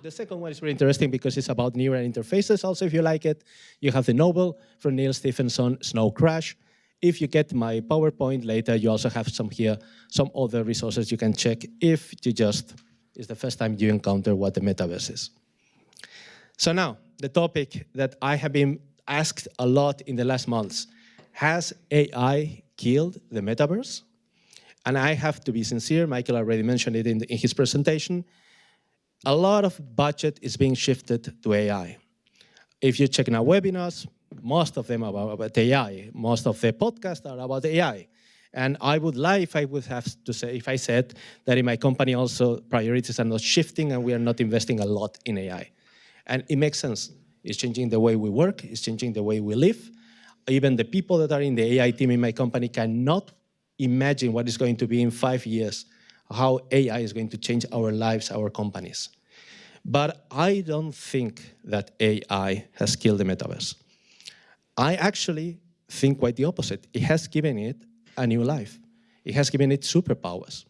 The second one is really interesting because it's about neural interfaces. Also, if you like it, you have the novel from Neil Stephenson, Snow Crash. If you get my PowerPoint later, you also have some other resources you can check if you just, it's the first time you encounter what the metaverse is. So now, the topic that I have been asked a lot in the last months, has AI killed the metaverse? And I have to be sincere, Michael already mentioned it in his presentation. A lot of budget is being shifted to AI. If you check now webinars, most of them are about AI. Most of the podcasts are about AI. And I would lie if I would have to say, if I said that in my company also priorities are not shifting and we are not investing a lot in AI. And it makes sense. It's changing the way we work, it's changing the way we live. Even the people that are in the AI team in my company cannot imagine what is going to be in 5 years, how AI is going to change our lives, our companies. But I don't think that AI has killed the metaverse. I actually think quite the opposite. It has given it a new life. It has given it superpowers.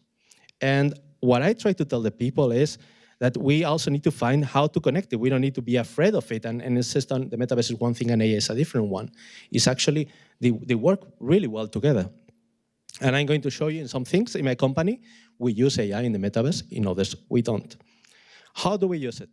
And what I try to tell the people is that we also need to find how to connect it. We don't need to be afraid of it and insist on the metaverse is one thing and AI is a different one. It's actually, they work really well together. And I'm going to show you in some things in my company, we use AI in the metaverse, in others we don't. How do we use it?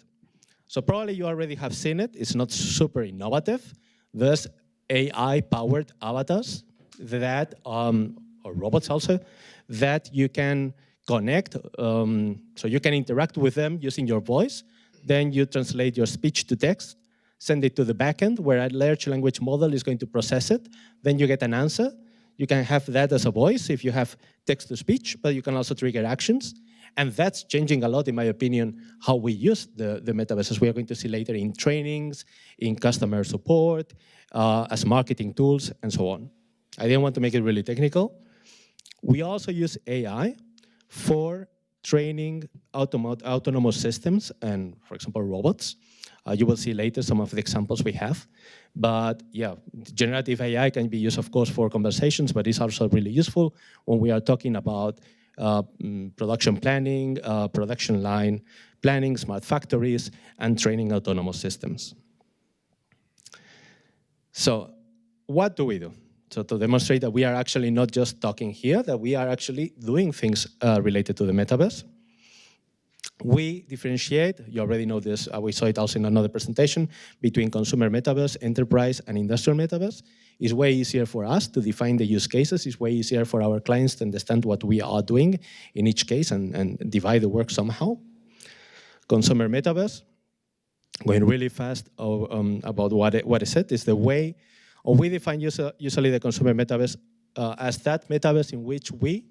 So probably you already have seen it. It's not super innovative. There's AI-powered avatars that, or robots also, that you can connect, so you can interact with them using your voice. Then you translate your speech to text, send it to the backend where a large language model is going to process it. Then you get an answer. You can have that as a voice if you have text to speech, but you can also trigger actions. And that's changing a lot, in my opinion, how we use the metaverse, as we are going to see later in trainings, in customer support, as marketing tools, and so on. I didn't want to make it really technical. We also use AI for training autonomous systems and, for example, robots. You will see later some of the examples we have. But yeah, generative AI can be used, of course, for conversations, but it's also really useful when we are talking about production planning, production line planning, smart factories, and training autonomous systems. So what do we do? So to demonstrate that we are actually not just talking here, that we are actually doing things related to the metaverse. We differentiate, you already know this, we saw it also in another presentation, between consumer metaverse, enterprise, and industrial metaverse. It's way easier for us to define the use cases. It's way easier for our clients to understand what we are doing in each case and divide the work somehow. Consumer metaverse, going really fast about what is it, is the way, or we define usually the consumer metaverse as that metaverse in which we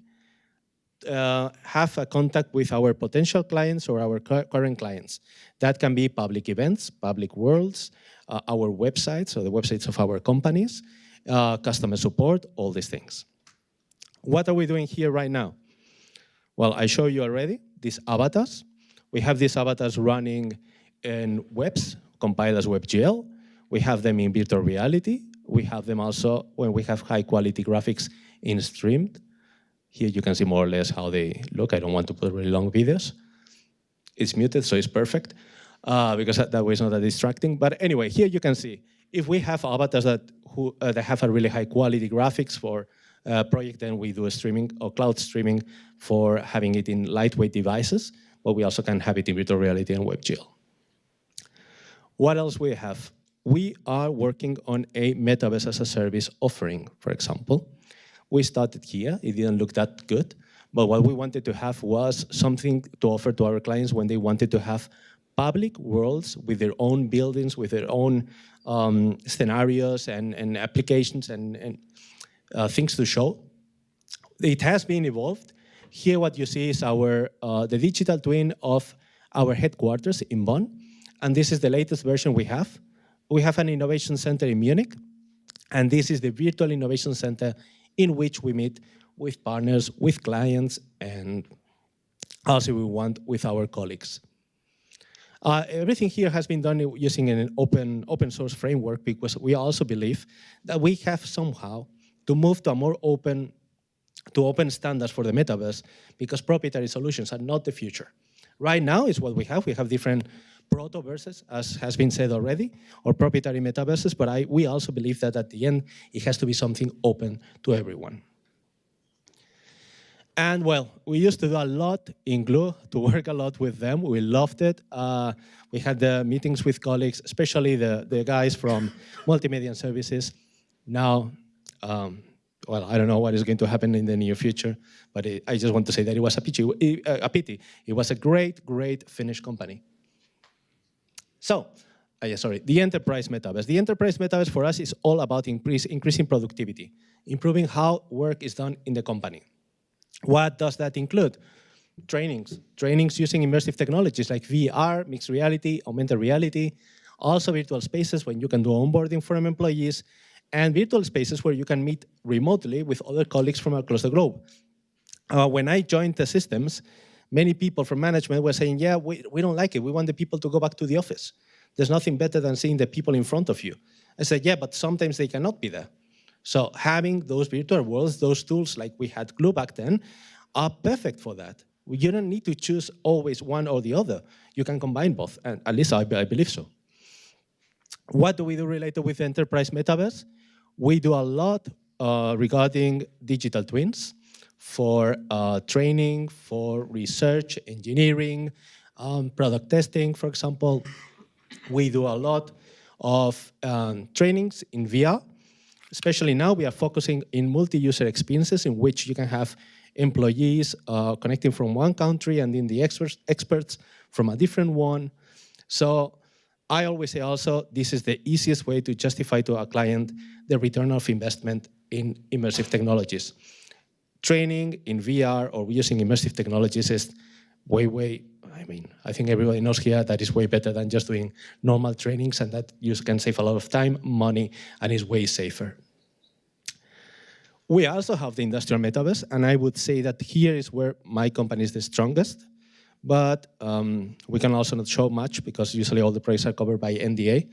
have a contact with our potential clients or our current clients. That can be public events, public worlds, our websites, or the websites of our companies, customer support, all these things. What are we doing here right now? Well, I showed you already these avatars. We have these avatars running in webs, compiled as WebGL. We have them in virtual reality. We have them also when we have high-quality graphics in streamed. Here you can see more or less how they look. I don't want to put really long videos. It's muted, so it's perfect, because that way it's not that distracting. But anyway, here you can see, if we have avatars that have a really high quality graphics for a project, then we do a streaming or cloud streaming for having it in lightweight devices, but we also can have it in virtual reality and WebGL. What else we have? We are working on a metaverse as a service offering, for example. We started here, it didn't look that good, but what we wanted to have was something to offer to our clients when they wanted to have public worlds with their own buildings, with their own scenarios and applications and things to show. It has been evolved. Here what you see is the digital twin of our headquarters in Bonn, and this is the latest version we have. We have an innovation center in Munich, and this is the virtual innovation center in which we meet with partners, with clients, and also we want with our colleagues. Everything here has been done using an open source framework, because we also believe that we have somehow to move to a more open standards for the metaverse, because proprietary solutions are not the future. Right now is what we have. We have different proto-verses, as has been said already, or proprietary metaverses, but we also believe that at the end, it has to be something open to everyone. And well, we used to do a lot in Glue, to work a lot with them. We loved it. We had the meetings with colleagues, especially the guys from Multimedia and Services. Now, well, I don't know what is going to happen in the near future, but I just want to say that it was a pity. It was a great, great Finnish company. So, the enterprise metaverse. The enterprise metaverse for us is all about increasing productivity, improving how work is done in the company. What does that include? Trainings using immersive technologies like VR, mixed reality, augmented reality, also virtual spaces when you can do onboarding for employees, and virtual spaces where you can meet remotely with other colleagues from across the globe. When I joined the systems, many people from management were saying, yeah, we don't like it. We want the people to go back to the office. There's nothing better than seeing the people in front of you. I said, yeah, but sometimes they cannot be there. So having those virtual worlds, those tools like we had Glue back then, are perfect for that. You don't need to choose always one or the other. You can combine both, and at least I believe so. What do we do related with enterprise metaverse? We do a lot regarding digital twins for training, for research, engineering, product testing, for example. We do a lot of trainings in VR. Especially now, we are focusing in multi-user experiences in which you can have employees connecting from one country and then the experts from a different one. So I always say also, this is the easiest way to justify to a client the return of investment in immersive technologies. Training in VR or using immersive technologies is I think everybody knows here that is way better than just doing normal trainings, and that you can save a lot of time, money, and is way safer. We also have the industrial metaverse, and I would say that here is where my company is the strongest, but we can also not show much because usually all the projects are covered by NDA.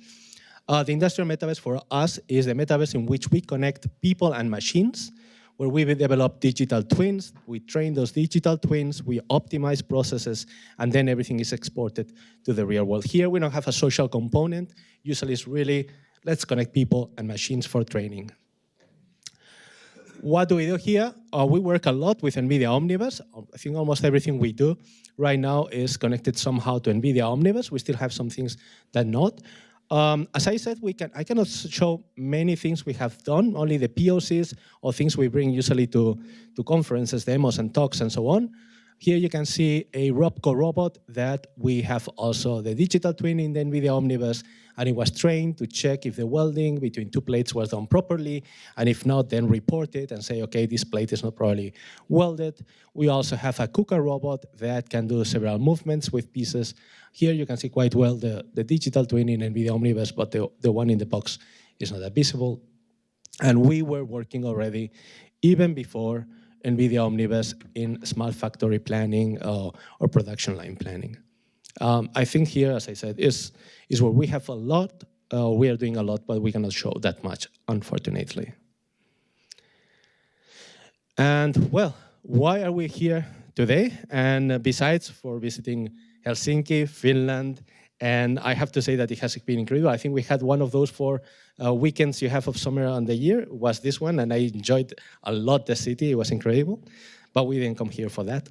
The industrial metaverse for us is the metaverse in which we connect people and machines, where we will develop digital twins, we train those digital twins, we optimize processes, and then everything is exported to the real world. Here we don't have a social component. Usually it's really, let's connect people and machines for training. What do we do here? We work a lot with NVIDIA Omniverse. I think almost everything we do right now is connected somehow to NVIDIA Omniverse. We still have some things that not. As I said, I cannot show many things we have done, only the POCs or things we bring usually to conferences, demos, and talks, and so on. Here you can see a Robco robot that we have also the digital twin in the NVIDIA Omniverse, and it was trained to check if the welding between two plates was done properly, and if not, then report it and say, okay, this plate is not properly welded. We also have a KUKA robot that can do several movements with pieces. Here you can see quite well the digital twin in NVIDIA Omniverse, but the one in the box is not that visible. And we were working already, even before NVIDIA Omniverse, in smart factory planning or production line planning. I think here, as I said, is where we have a lot, we are doing a lot, but we cannot show that much, unfortunately. And well, why are we here today? And besides for visiting Helsinki, Finland, and I have to say that it has been incredible. I think we had one of those 4 weekends you have of summer on the year, was this one, and I enjoyed a lot the city. It was incredible, but we didn't come here for that.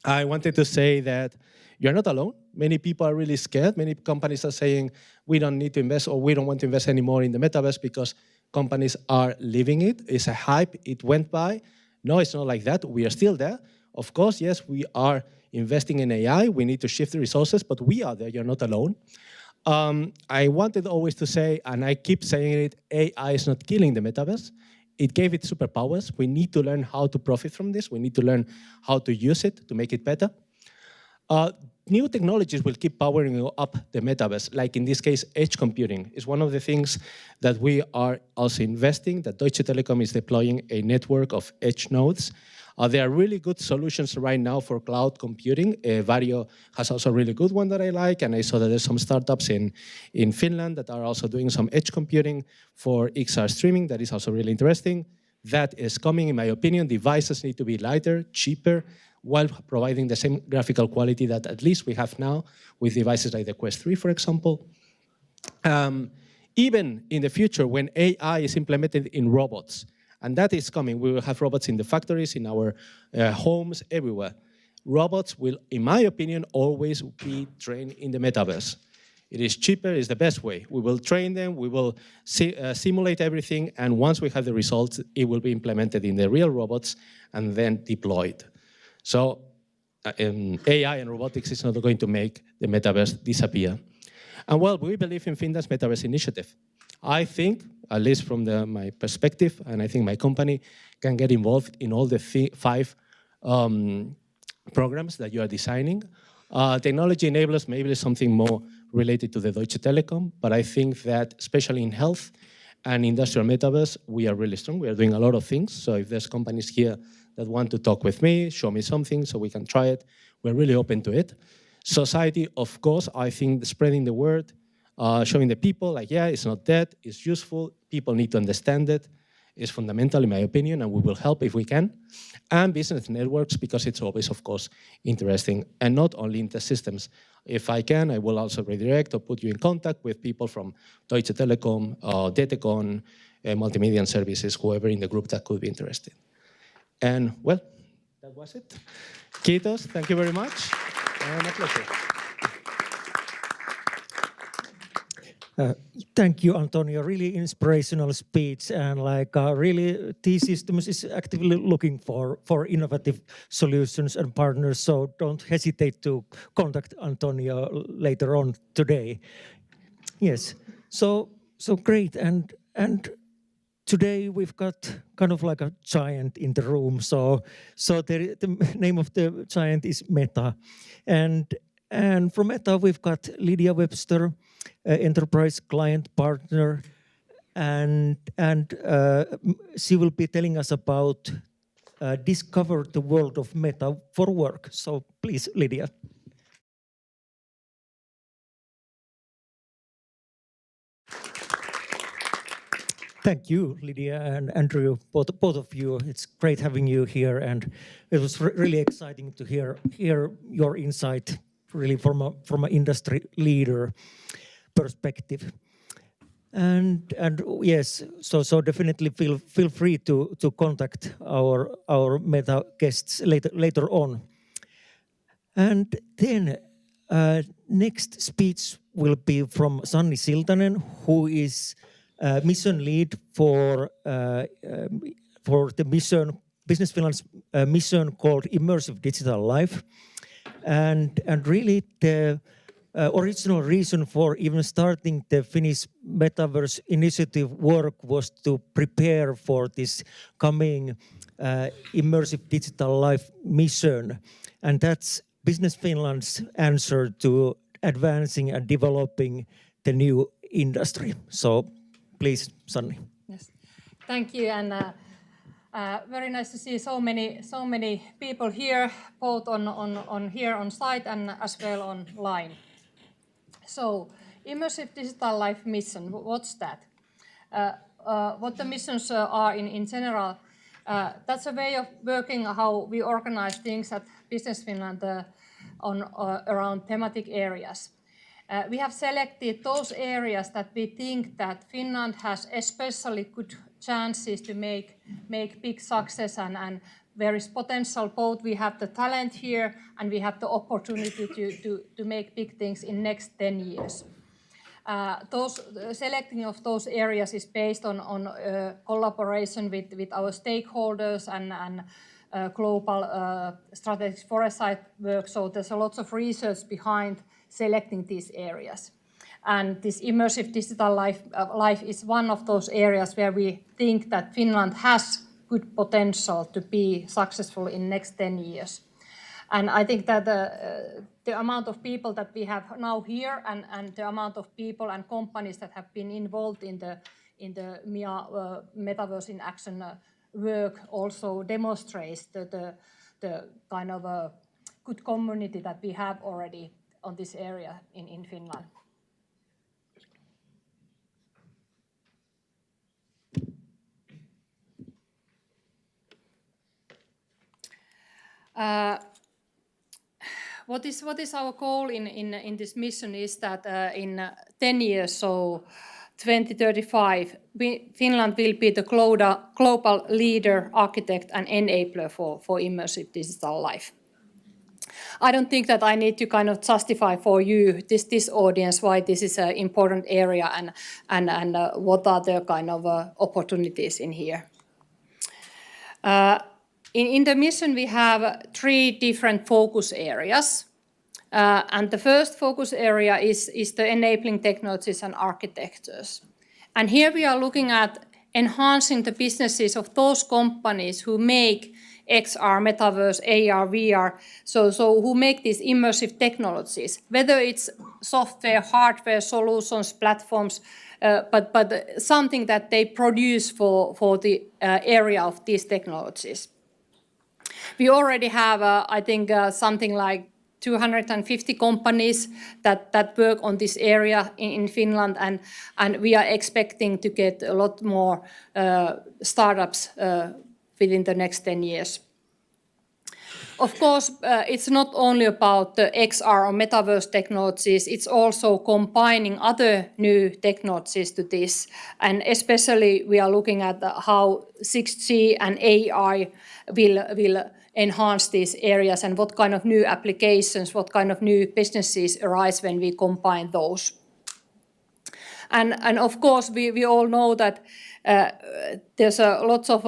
I wanted to say that you're not alone. Many people are really scared. Many companies are saying, we don't need to invest, or we don't want to invest anymore in the metaverse because companies are leaving it. It's a hype. It went by. No, it's not like that. We are still there. Of course, yes, we are investing in AI. We need to shift the resources, but we are there. You're not alone. I wanted always to say, and I keep saying it, AI is not killing the metaverse. It gave it superpowers. We need to learn how to profit from this. We need to learn how to use it to make it better. New technologies will keep powering up the metaverse, like in this case, edge computing is one of the things that we are also investing, that Deutsche Telekom is deploying a network of edge nodes. There are really good solutions right now for cloud computing. Vario has also a really good one that I like, and I saw that there's some startups in Finland that are also doing some edge computing for XR streaming. That is also really interesting. That is coming, in my opinion. Devices need to be lighter, cheaper, while providing the same graphical quality that at least we have now with devices like the Quest 3, for example. Even in the future, when AI is implemented in robots, and that is coming, we will have robots in the factories, in our homes, everywhere. Robots will, in my opinion, always be trained in the metaverse. It is cheaper, it's the best way. We will train them, we will simulate everything, and once we have the results, it will be implemented in the real robots and then deployed. So AI and robotics is not going to make the metaverse disappear. And well, we believe in Finland's Metaverse Initiative. I think, at least from my perspective, and I think my company can get involved in all the 5 programs that you are designing. Technology enablers, maybe something more related to the Deutsche Telekom, but I think that especially in health and industrial metaverse, we are really strong. We are doing a lot of things. So if there's companies here that want to talk with me, show me something so we can try it, we're really open to it. Society, of course, I think spreading the word, showing the people, like, yeah, it's not dead, it's useful, people need to understand it, is fundamental in my opinion, and we will help if we can. And business networks, because it's always, of course, interesting, and not only in the systems. If I can, I will also redirect or put you in contact with people from Deutsche Telekom, Detecon, Multimedia and Services, whoever in the group that could be interested. And well, that was it. Kiitos, thank you very much, and a pleasure. Thank you, Antonio. Really inspirational speech, and really T-Systems is actively looking for innovative solutions and partners. So don't hesitate to contact Antonio later on today. Yes. So great, and today we've got kind of like a giant in the room. So the name of the giant is Meta, and from Meta we've got Lydia Webster, enterprise client partner, and she will be telling us about discover the world of Meta for work. So please, Lydia. Thank you, Lydia and Andrew, both of you. It's great having you here, and it was really exciting to hear your insight, really from an industry leader perspective. And yes, so definitely feel free to contact our Meta guests later on. And then next speech will be from Sanni Siltanen, who is mission lead for the mission, Business Finland's mission called Immersive Digital Life, and really the original reason for even starting the Finnish Metaverse Initiative work was to prepare for this coming Immersive Digital Life mission, and that's Business Finland's answer to advancing and developing the new industry. So please, Sanni. Yes, thank you, and very nice to see so many people here, both on here on site and as well online. So, Immersive Digital Life mission, what's that? What the missions are in general, that's a way of working how we organize things at Business Finland around thematic areas. We have selected those areas that we think that Finland has especially good chances to make big success, and there is potential. Both we have the talent here and we have the opportunity to make big things in next 10 years. Selecting of those areas is based on collaboration with our stakeholders and global strategic foresight work. So there's a lot of research behind selecting these areas. And this Immersive Digital Life is one of those areas where we think that Finland has good potential to be successful in next 10 years. And I think that the amount of people that we have now here and the amount of people and companies that have been involved in the MIA Metaverse in Action work also demonstrates the kind of a good community that we have already on this area in Finland. What is our goal in this mission is that in 10 years, so 2035, Finland will be the global leader, architect, and enabler for immersive digital life. I don't think that I need to kind of justify for you, this audience, why this is an important area and what are the kind of opportunities in here. In the mission, we have 3 different focus areas. And the first focus area is the enabling technologies and architectures. And here we are looking at enhancing the businesses of those companies who make XR, Metaverse, AR, VR, so who make these immersive technologies, whether it's software, hardware, solutions, platforms, but something that they produce for the area of these technologies. We already have, I think, something like 250 companies that work on this area in Finland, and we are expecting to get a lot more startups within the next 10 years. Of course, it's not only about the XR or Metaverse technologies, it's also combining other new technologies to this. And especially we are looking at how 6G and AI will enhance these areas and what kind of new applications, what kind of new businesses arise when we combine those. And of course, we all know that there's lots of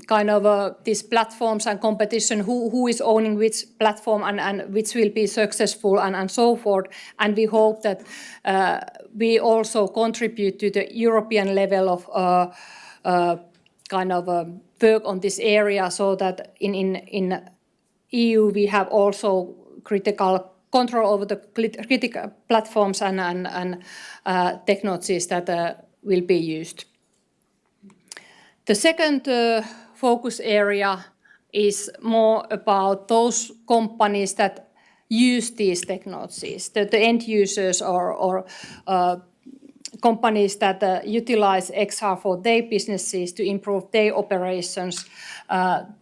kind of these platforms and competition, who is owning which platform and which will be successful and so forth. And we hope that we also contribute to the European level of kind of work on this area, so that in EU we have also critical control over the critical platforms and technologies that will be used. The second focus area is more about those companies that use these technologies, the end users or companies that utilize XR for their businesses to improve their operations.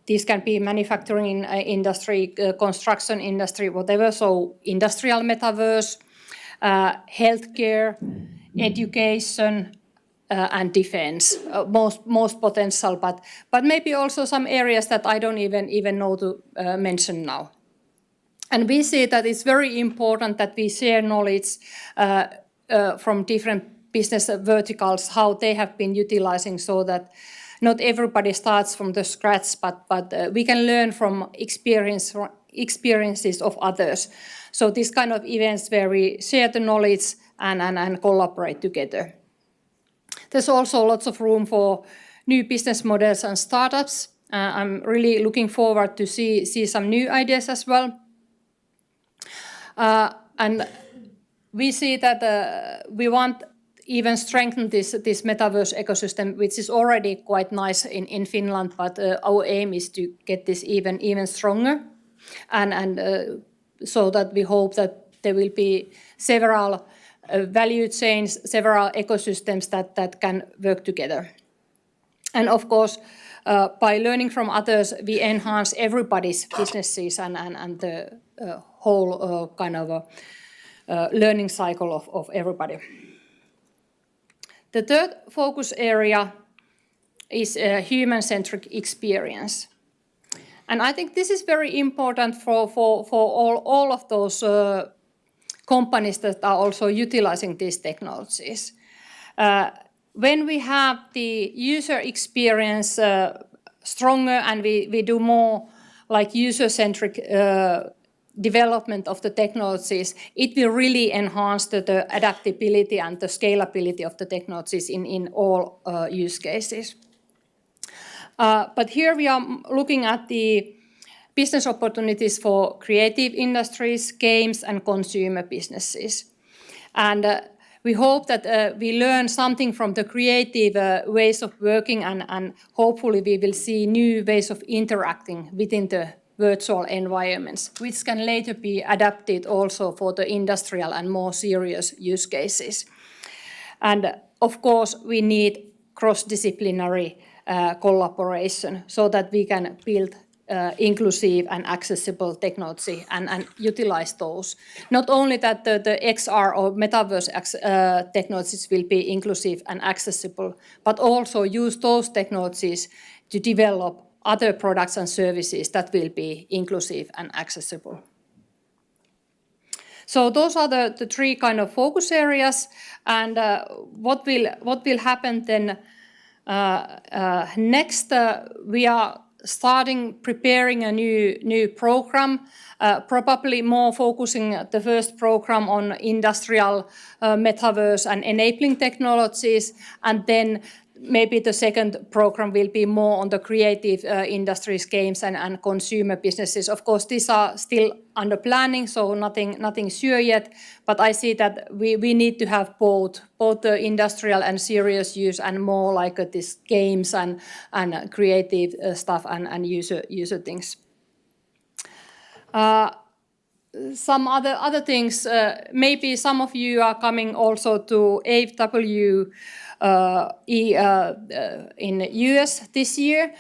These can be manufacturing industry, construction industry, whatever. So industrial metaverse, healthcare, education, and defense, most potential, but maybe also some areas that I don't even know to mention now. And we see that it's very important that we share knowledge from different business verticals, how they have been utilizing, so that not everybody starts from the scratch, but we can learn from experiences of others. So this kind of events where we share the knowledge and collaborate together. There's also lots of room for new business models and startups. I'm really looking forward to see some new ideas as well. And we see that we want even strengthen this metaverse ecosystem, which is already quite nice in Finland, but our aim is to get this even stronger, and so that we hope that there will be several value chains, several ecosystems that can work together. And of course, by learning from others, we enhance everybody's businesses and the whole kind of learning cycle of everybody. The third focus area is human-centric experience. And I think this is very important for all of those companies that are also utilizing these technologies. When we have the user experience stronger and we do more like user-centric development of the technologies, it will really enhance the adaptability and the scalability of the technologies in all use cases. But here we are looking at the business opportunities for creative industries, games, and consumer businesses. And we hope that we learn something from the creative ways of working, and hopefully we will see new ways of interacting within the virtual environments, which can later be adapted also for the industrial and more serious use cases. And of course, we need cross-disciplinary collaboration so that we can build inclusive and accessible technology and utilize those. Not only that the XR or metaverse technologies will be inclusive and accessible, but also use those technologies to develop other products and services that will be inclusive and accessible. So those are the three kind of focus areas, and what will happen then next? We are preparing a new program, probably more focusing the first program on industrial metaverse and enabling technologies, and then maybe the second program will be more on the creative industries, games and consumer businesses. Of course, these are still under planning, so nothing sure yet, but I see that we need to have both the industrial and serious use and more like this games and creative stuff and user things. Some other things, maybe some of you are coming also to AFW in US this year.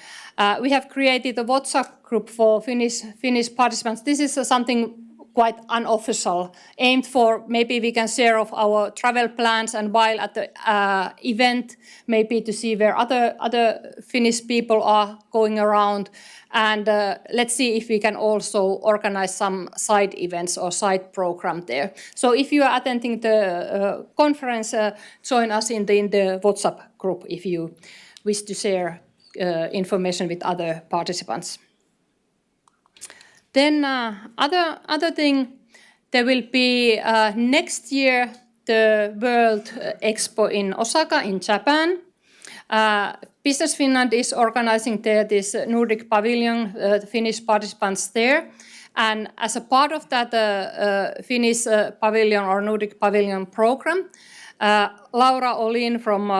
We have created a WhatsApp group for Finnish participants. This is something quite unofficial, aimed for maybe we can share of our travel plans, and while at the event, maybe to see where other Finnish people are going around. And let's see if we can also organize some side events or side program there. So if you are attending the conference, join us in the WhatsApp group if you wish to share information with other participants. Then other thing, there will be next year the World Expo in Osaka in Japan. Business Finland is organizing there this Nordic Pavilion, the Finnish participants there. And as a part of that Finnish Pavilion or Nordic Pavilion program, Laura Olin from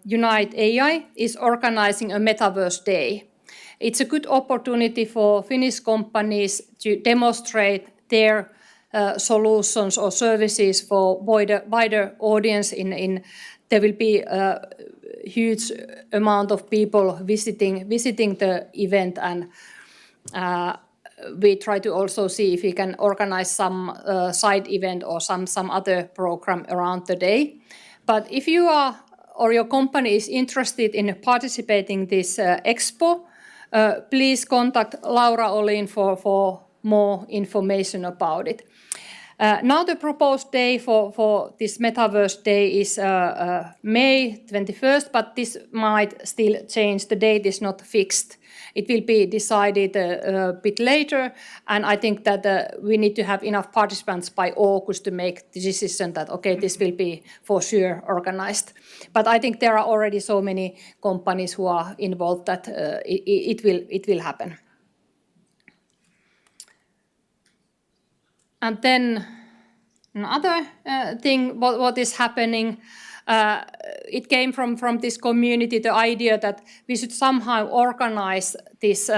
Unite AI is organizing a Metaverse Day. It's a good opportunity for Finnish companies to demonstrate their solutions or services for wider audience. There will be a huge amount of people visiting the event, and we try to also see if we can organize some side event or some other program around the day. But if you are or your company is interested in participating in this expo, please contact Laura Olin for more information about it. Now the proposed day for this Metaverse Day is May 21st, but this might still change. The date is not fixed. It will be decided a bit later, and I think that we need to have enough participants by August to make the decision that, okay, this will be for sure organized. But I think there are already so many companies who are involved that it will happen. And then another thing, what is happening, it came from this community, the idea that we should somehow organize these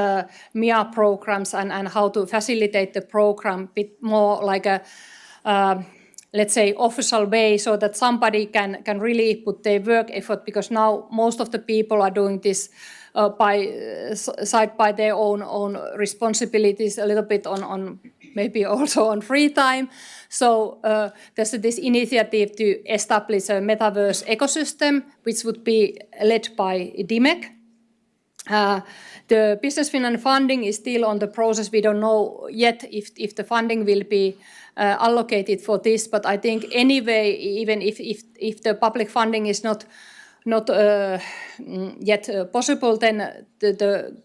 MIA programs and how to facilitate the program a bit more like a, let's say, official way, so that somebody can really put their work effort, because now most of the people are doing this by their own responsibilities, a little bit on maybe also on free time. So there's this initiative to establish a metaverse ecosystem, which would be led by DIMEC. The Business Finland funding is still on the process. We don't know yet if the funding will be allocated for this, but I think anyway, even if the public funding is not yet possible, then the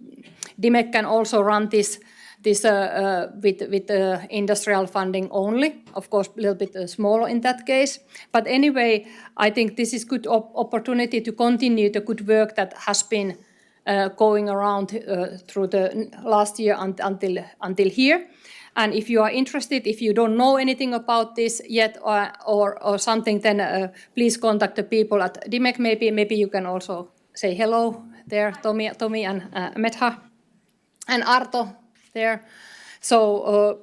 DIMEC can also run this with industrial funding only. Of course, a little bit smaller in that case. But anyway, I think this is good opportunity to continue the good work that has been going around through the last year until here. And if you are interested, if you don't know anything about this yet or something, then please contact the people at DIMEC. Maybe you can also say hello there, Tomi and Metha and Arto there. So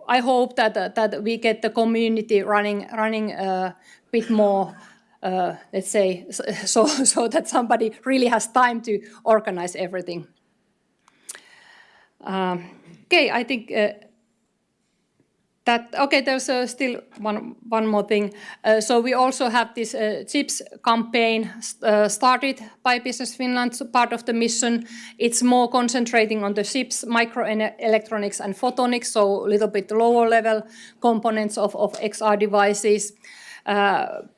I hope that we get the community running a bit more, let's say, so that somebody really has time to organize everything. Okay, I think there's still one more thing. So we also have this CHIPS campaign started by Business Finland, so part of the mission. It's more concentrating on the chips, microelectronics and photonics, so a little bit lower level components of XR devices.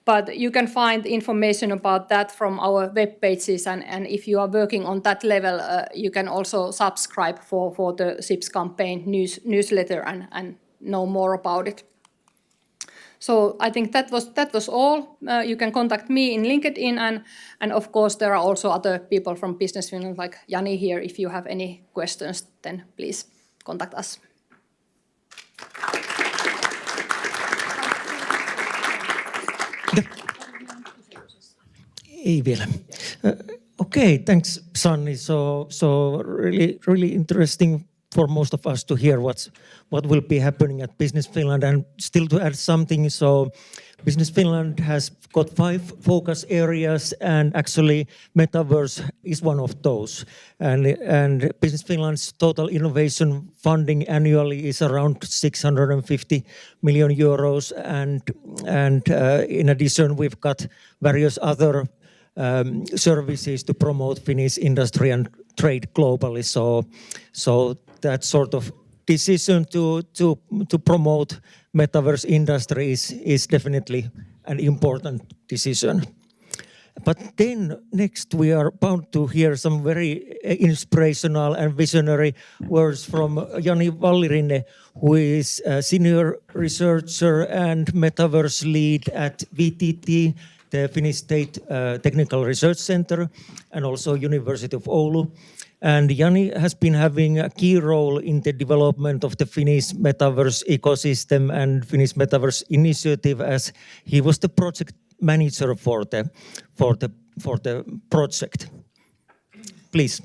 But you can find information about that from our web pages, and if you are working on that level, you can also subscribe for the CHIPS campaign newsletter and know more about it. So I think that was all. You can contact me in LinkedIn, and of course there are also other people from Business Finland like Jani here. If you have any questions, then please contact us. Ei vielä. Okay, thanks, Sanni. So really interesting for most of us to hear what will be happening at Business Finland. And still to add something, so Business Finland has got 5 focus areas, and actually Metaverse is one of those. And Business Finland's total innovation funding annually is around 650 million euros. And in addition, we've got various other services to promote Finnish industry and trade globally. So that sort of decision to promote Metaverse industry is definitely an important decision. But then next we are bound to hear some very inspirational and visionary words from Jani Vallirinne, who is a senior researcher and Metaverse lead at VTT, the Finnish State Technical Research Center, and also University of Oulu. And Jani has been having a key role in the development of the Finnish Metaverse ecosystem and Finnish Metaverse Initiative, as he was the project manager for the project. Please.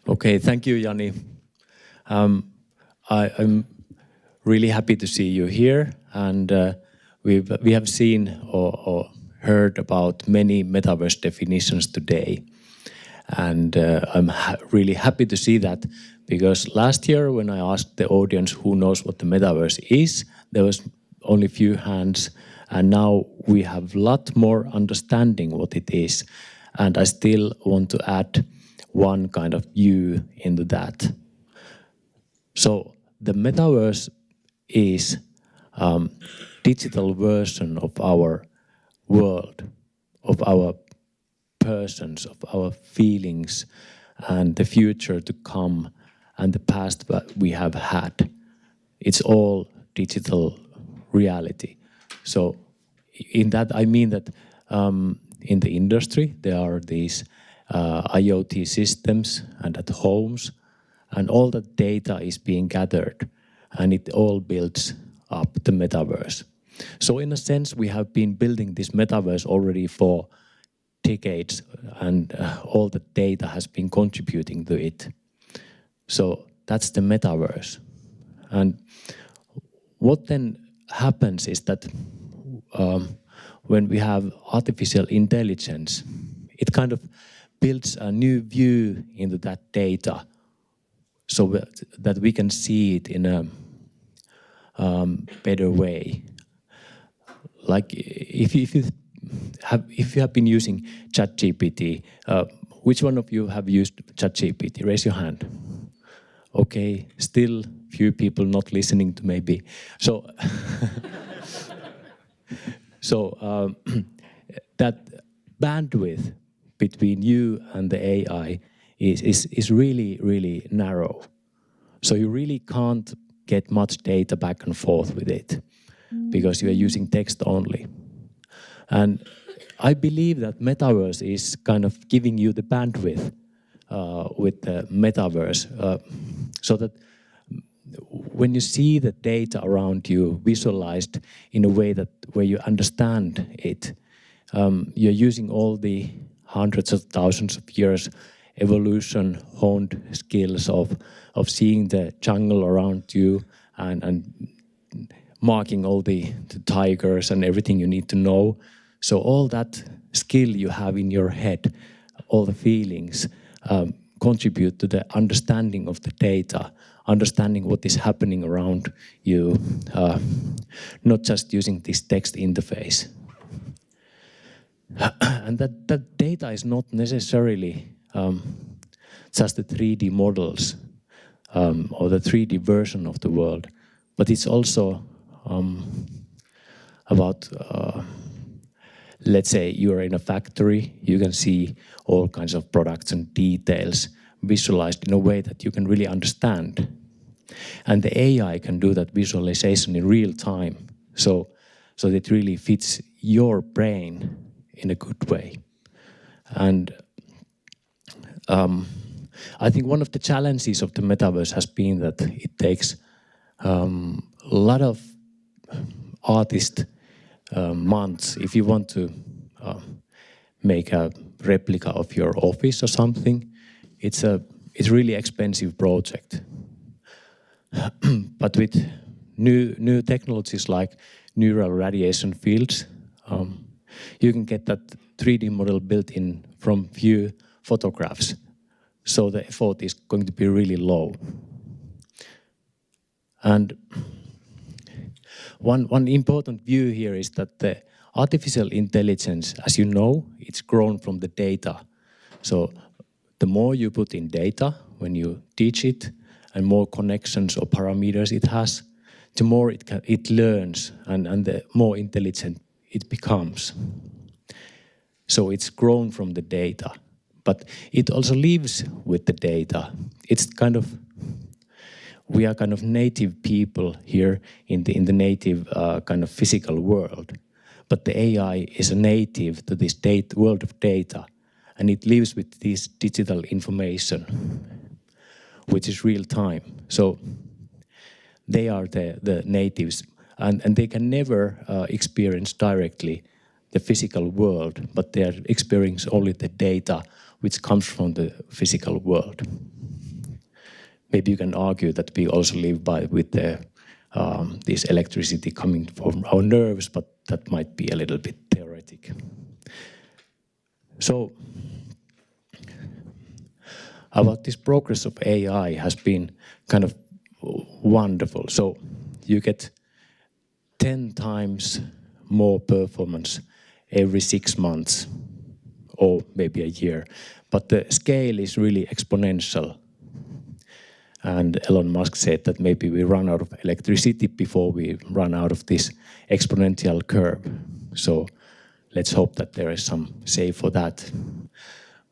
Okay, thank you, Jani. I'm really happy to see you here, and we have seen or heard about many Metaverse definitions today. And I'm really happy to see that, because last year when I asked the audience who knows what the Metaverse is, there was only few hands, and now we have a lot more understanding what it is. And I still want to add one kind of view into that. So the Metaverse is digital version of our world, of our persons, of our feelings, and the future to come, and the past that we have had. It's all digital reality. So in that I mean that in the industry there are these IoT systems and at homes, and all that data is being gathered, and it all builds up the Metaverse. So in a sense we have been building this Metaverse already for decades, and all the data has been contributing to it. So that's the Metaverse. And what then happens is that when we have artificial intelligence, it kind of builds a new view into that data, so that we can see it in a better way. Like if you have been using ChatGPT, which one of you have used ChatGPT? Raise your hand. Okay, still few people not listening to maybe. So, that bandwidth between you and the AI is really, really narrow. So you really can't get much data back and forth with it, because you are using text only. And I believe that Metaverse is kind of giving you the bandwidth with the metaverse, so that when you see the data around you visualized in a way that where you understand it, you're using all the hundreds of thousands of years evolution honed skills of seeing the jungle around you and marking all the tigers and everything you need to know. So all that skill you have in your head, all the feelings, contribute to the understanding of the data, understanding what is happening around you, not just using this text interface. And that data is not necessarily just the 3D models or the 3D version of the world, but it's also about, let's say you're in a factory, you can see all kinds of products and details visualized in a way that you can really understand. And the AI can do that visualization in real time, so that it really fits your brain in a good way. And I think one of the challenges of the metaverse has been that it takes a lot of artist months. If you want to make a replica of your office or something, it's a really expensive project. But with new technologies like neural radiation fields, you can get that 3D model built in from few photographs. So the effort is going to be really low. And one important view here is that the artificial intelligence, as you know, it's grown from the data. So the more you put in data when you teach it, and more connections or parameters it has, the more it learns and the more intelligent it becomes. So it's grown from the data, but it also lives with the data. It's kind of, we are kind of native people here in the native kind of physical world, but the AI is a native to this world of data, and it lives with this digital information, which is real time. So they are the natives, and they can never experience directly the physical world, but they are experiencing only the data which comes from the physical world. Maybe you can argue that we also live with this electricity coming from our nerves, but that might be a little bit theoretic. So about this progress of AI has been kind of wonderful. So you get 10 times more performance every 6 months or maybe a year. But the scale is really exponential. And Elon Musk said that maybe we run out of electricity before we run out of this exponential curve. So let's hope that there is some save for that.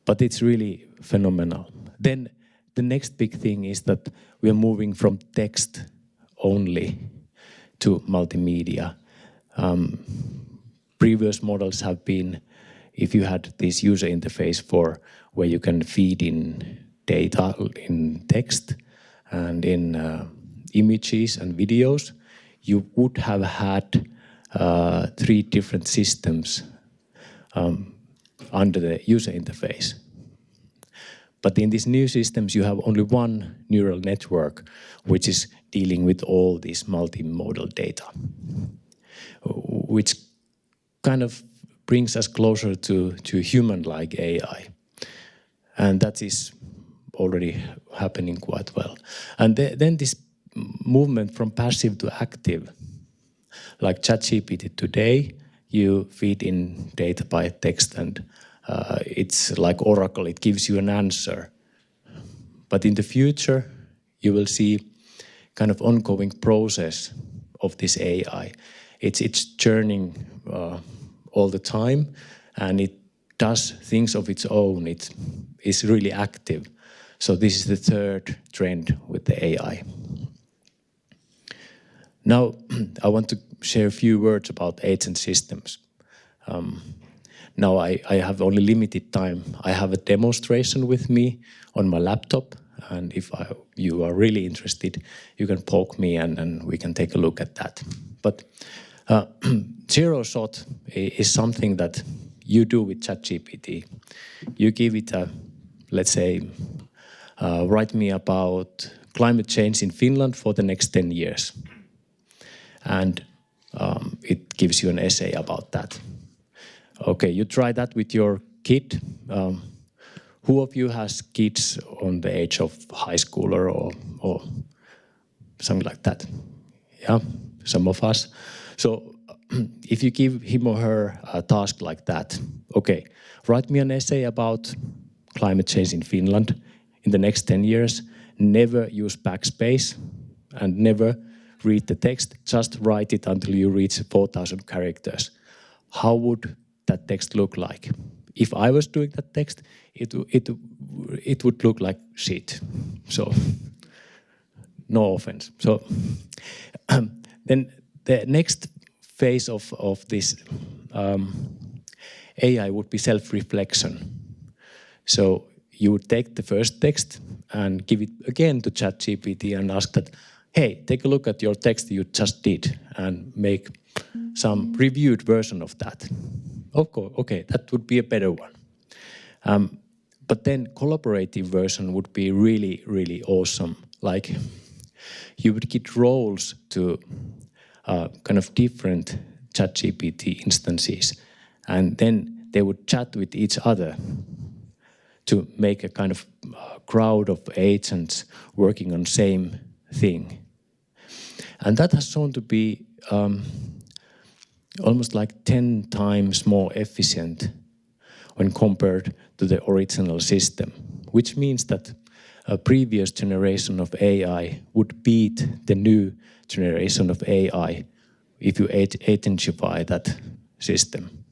But it's really phenomenal. Then the next big thing is that we are moving from text only to multimedia. Previous models have been, if you had this user interface for where you can feed in data in text and in images and videos, you would have had 3 different systems under the user interface. But in these new systems, you have only one neural network, which is dealing with all this multimodal data, which kind of brings us closer to human-like AI. And that is already happening quite well. And then this movement from passive to active, like ChatGPT today, you feed in data by text and it's like Oracle, it gives you an answer. But in the future, you will see kind of ongoing process of this AI. It's churning all the time, and it does things of its own. It is really active. So this is the third trend with the AI. Now, I want to share a few words about agent systems. now I have only limited time. I have a demonstration with me on my laptop, and if you are really interested, you can poke me and we can take a look at that. But zero shot is something that you do with ChatGPT. You give it a, let's say, write me about climate change in Finland for the next 10 years. And it gives you an essay about that. Okay, you try that with your kid. Who of you has kids on the age of high schooler or something like that? Yeah, some of us. So if you give him or her a task like that, okay, write me an essay about climate change in Finland in the next 10 years, never use backspace and never read the text, just write it until you reach 4,000 characters. How would that text look like? If I was doing that text, it would look like shit. So, no offense. So, then the next phase of this AI would be self-reflection. So you would take the first text and give it again to ChatGPT and ask that, hey, take a look at your text you just did and make some reviewed version of that. Okay, that would be a better one. But then collaborative version would be really, really awesome. Like you would get roles to kind of different ChatGPT instances, and then they would chat with each other to make a kind of crowd of agents working on same thing. And that has shown to be almost like 10 times more efficient when compared to the original system, which means that a previous generation of AI would beat the new generation of AI if you agentify that system.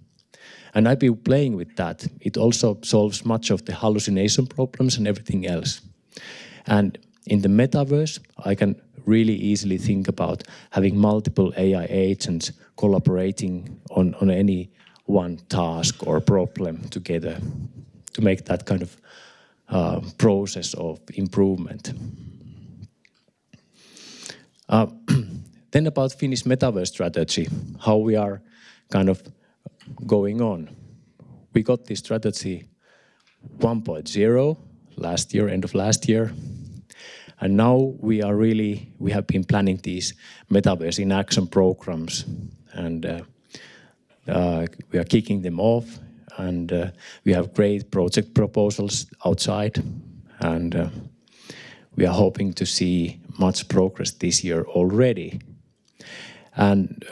And I've been playing with that. It also solves much of the hallucination problems and everything else. And in the metaverse, I can really easily think about having multiple AI agents collaborating on any one task or problem together to make that kind of process of improvement. Then about Finnish Metaverse strategy, how we are kind of going on. We got this strategy 1.0 last year, end of last year. And now we have been planning these Metaverse in Action programs, and we are kicking them off, and we have great project proposals outside, and we are hoping to see much progress this year already. And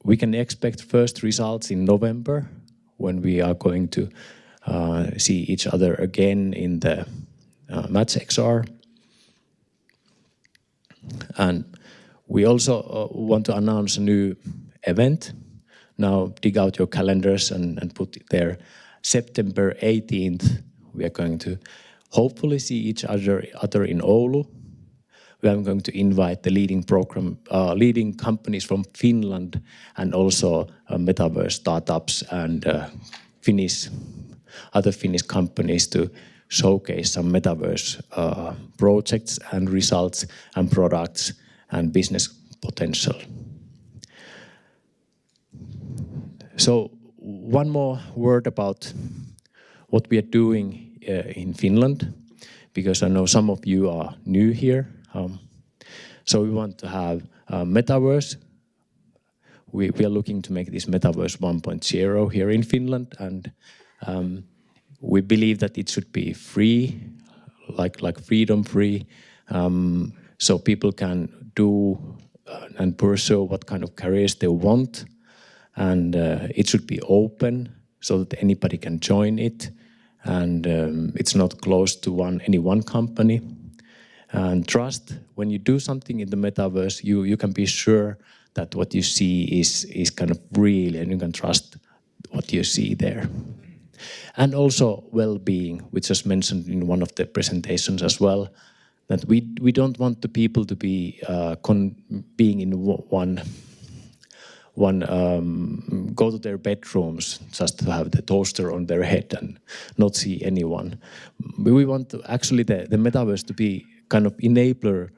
we can expect first results in November when we are going to see each other again in the MatchXR. And we also want to announce a new event. Now dig out your calendars and put it there. September 18th, we are going to hopefully see each other in Oulu. We are going to invite the leading companies from Finland and also Metaverse startups and other Finnish companies to showcase some Metaverse projects and results and products and business potential. So one more word about what we are doing in Finland, because I know some of you are new here. So we want to have Metaverse. We are looking to make this Metaverse 1.0 here in Finland, and we believe that it should be free, like freedom free, so people can do and pursue what kind of careers they want, and it should be open so that anybody can join it, and it's not closed to any one company. And trust, when you do something in the metaverse, you can be sure that what you see is kind of real, and you can trust what you see there. And also well-being, which was mentioned in one of the presentations as well, that we don't want the people to be being in go to their bedrooms just to have the toaster on their head and not see anyone. We want to actually the metaverse to be kind of enabler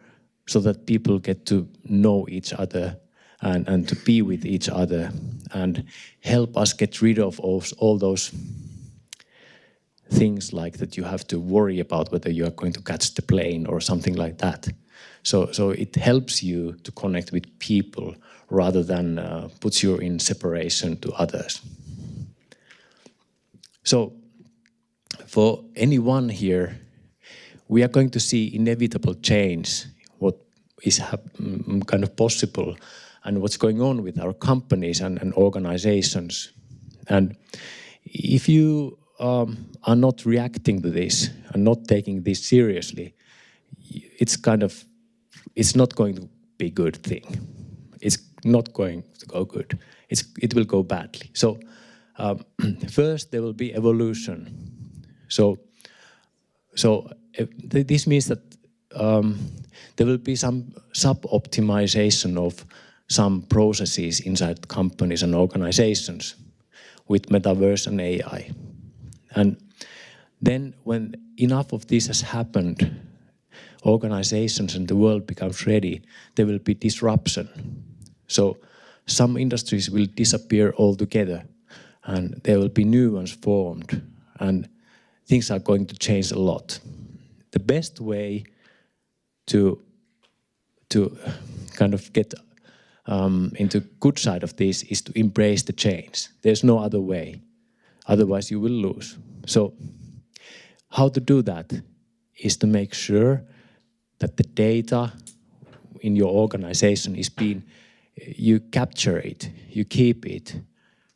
so that people get to know each other and to be with each other and help us get rid of all those things like that you have to worry about whether you are going to catch the plane or something like that. So it helps you to connect with people rather than puts you in separation to others. So for anyone here, we are going to see inevitable change, what is kind of possible and what's going on with our companies and organizations. And if you are not reacting to this and not taking this seriously, it's not going to be a good thing. It's not going to go good. It will go badly. So first there will be evolution. So this means that there will be some sub-optimization of some processes inside companies and organizations with metaverse and AI. And then when enough of this has happened, organizations and the world becomes ready, there will be disruption. So some industries will disappear altogether and there will be new ones formed and things are going to change a lot. The best way to kind of get into good side of this is to embrace the change. There's no other way. Otherwise you will lose. So how to do that is to make sure that the data in your organization is you capture it, you keep it,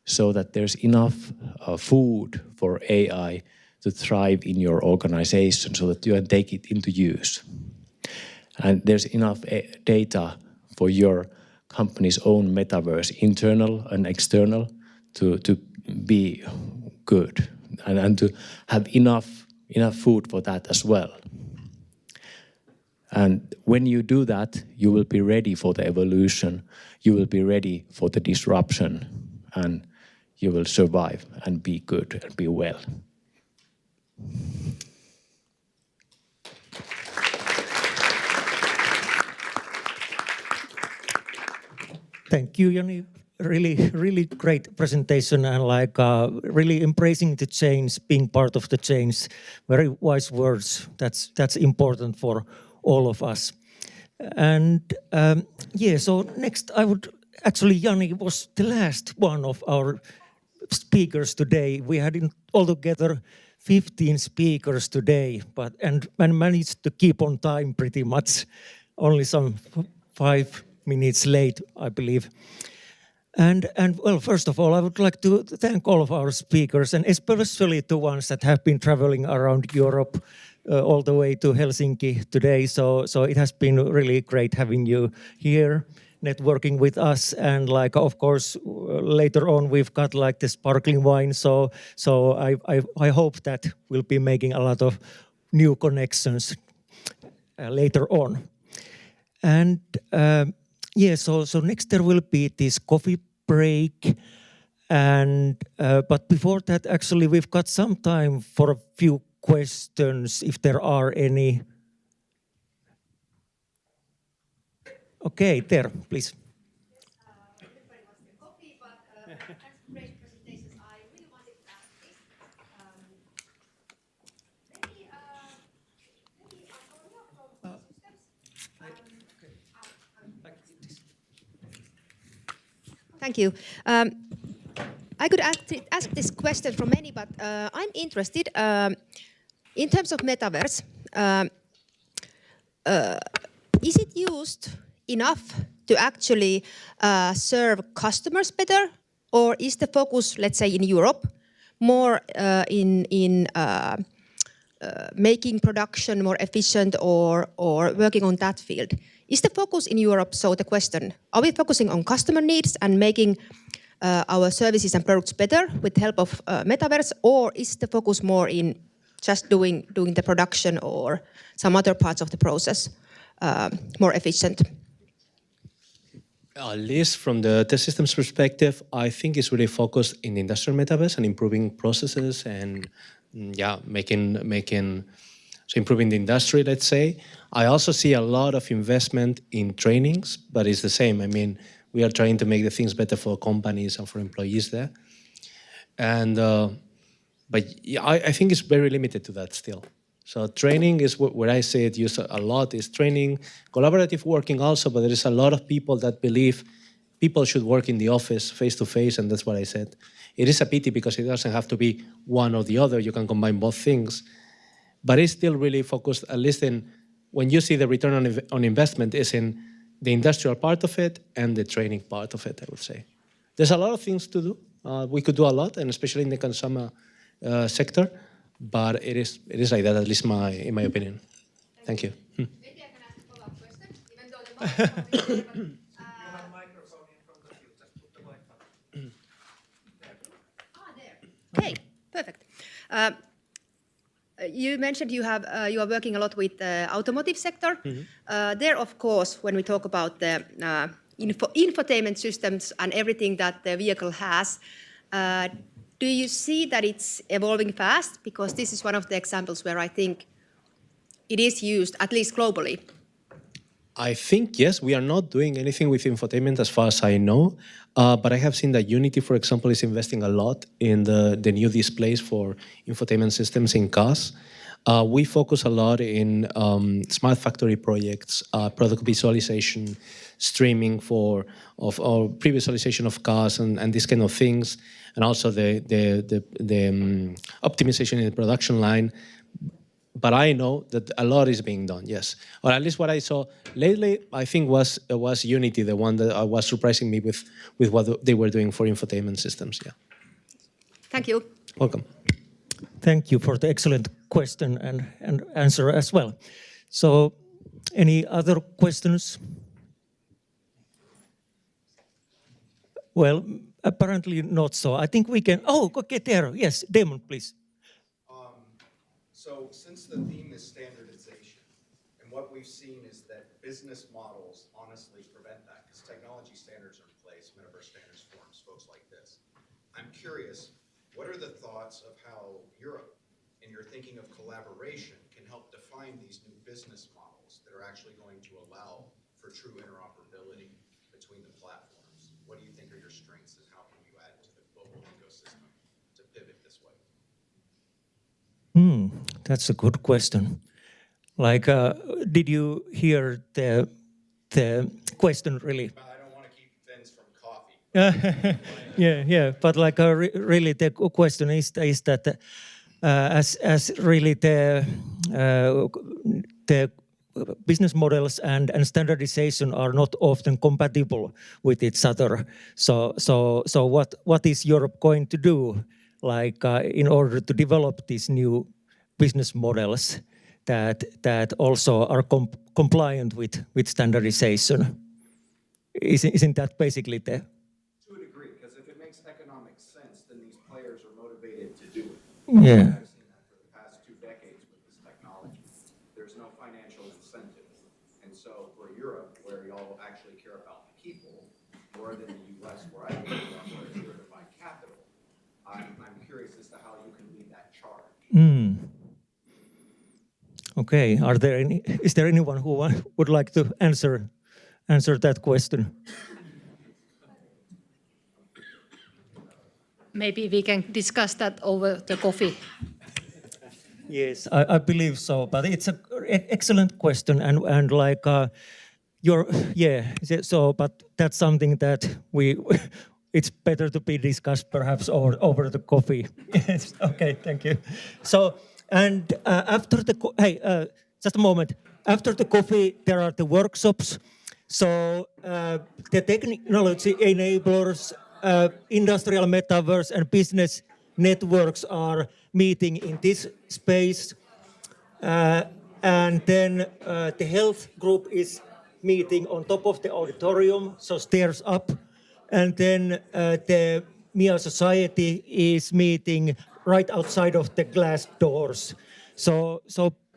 so that there's enough food for AI to thrive in your organization so that you can take it into use. And there's enough data for your company's own metaverse, internal and external, to be good and to have enough food for that as well. And when you do that, you will be ready for the evolution, you will be ready for the disruption, and you will survive and be good and be well. Thank you, Jani. Really great presentation and really embracing the change, being part of the change. Very wise words. That's important for all of us. And so next Jani was the last one of our speakers today. We had altogether 15 speakers today, and managed to keep on time pretty much. Only some 5 minutes late, I believe. And well, first of all, I would like to thank all of our speakers, and especially the ones that have been traveling around Europe all the way to Helsinki today. So it has been really great having you here, networking with us, and of course later on we've got the sparkling wine. So I hope that we'll be making a lot of new connections later on. And so next there will be this coffee break, and but before that, actually, we've got some time for a few questions, if there are any. Okay, there, please. Everybody wants their coffee, but thanks for great presentations. I really wanted to ask this. Maybe Thank you. I could ask this question from many, but I'm interested in terms of metaverse. Is it used enough to actually serve customers better, or is the focus, let's say, in Europe, more in making production more efficient or working on that field? Is the focus in Europe, so the question, are we focusing on customer needs and making our services and products better with the help of metaverse, or is the focus more in just doing the production or some other parts of the process more efficient? At least from the test systems perspective, I think it's really focused in industrial metaverse and improving processes and improving the industry, let's say. I also see a lot of investment in trainings, but it's the same. I mean, we are trying to make the things better for companies and for employees there. And but yeah, I think it's very limited to that still. So training is where I say it used a lot, is training, collaborative working also, but there is a lot of people that believe people should work in the office face-to-face, and that's what I said. It is a pity because it doesn't have to be one or the other. You can combine both things. But it's still really focused, at least in, when you see the return on investment, is in the industrial part of it and the training part of it, I would say. There's a lot of things to do. We could do a lot, and especially in the consumer sector. But it is like that, at least in my opinion. Thank you. Maybe I can ask a follow-up question, even though the microphone is there. But, You have a microphone in front of you. Just put the mic up. there. Okay, perfect. You mentioned you are working a lot with the automotive sector. There, of course, when we talk about the infotainment systems and everything that the vehicle has, do you see that it's evolving fast? Because this is one of the examples where I think it is used, at least globally. I think, yes, we are not doing anything with infotainment as far as I know. But I have seen that Unity, for example, is investing a lot in the new displays for infotainment systems in cars. We focus a lot in smart factory projects, product visualization, streaming or pre-visualization of cars and these kind of things, and also the optimization in the production line. But I know that a lot is being done, yes. Or at least what I saw lately, I think was Unity, the one that was surprising me with what they were doing for infotainment systems, yeah. Thank you. Welcome. Thank you for the excellent question and answer as well. So, any other questions? Well, apparently not so. I think we can, okay, there, yes, Damon, please. So since the theme is standardization, and what we've seen is that business models honestly prevent that, because technology standards are in place, Metaverse Standards Forums, folks like this. I'm curious, what are the thoughts of how Europe, in your thinking of collaboration, can help define these new business models that are actually going to allow for true interoperability between the platforms? What do you think are your strengths, and how can you add to the global ecosystem to pivot this way? That's a good question. Like, did you hear the question really? I don't want to keep Vince from coffee. Yeah. But like, really, the question is that as really the business models and standardization are not often compatible with each other. So what is Europe going to do, like in order to develop these new business models that also are compliant with standardization? Isn't that basically the? To a degree, because if it makes economic sense, then these players are motivated to do it. Yeah. I've seen that for the past 2 decades with this technology. There's no financial incentive. And so for Europe, where y'all actually care about the people, more than the US, where I believe where it's driven by capital, I'm curious as to how you can lead that charge. Okay, is there anyone who would like to answer that question? Maybe we can discuss that over the coffee. Yes, I believe so. But it's an excellent question, and like but that's something that it's better to be discussed perhaps over the coffee. Yes. Okay. Thank you. So. And after just a moment. After the coffee, there are the workshops. So the technology enablers, industrial metaverse, and business networks are meeting in this space. And then the health group is meeting on top of the auditorium, so stairs up. And then the MIA Society is meeting right outside of the glass doors. So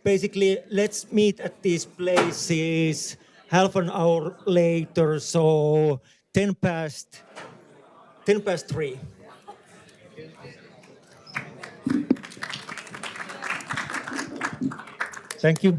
basically, let's meet at these places half an hour later, so 10 past 3. Thank you.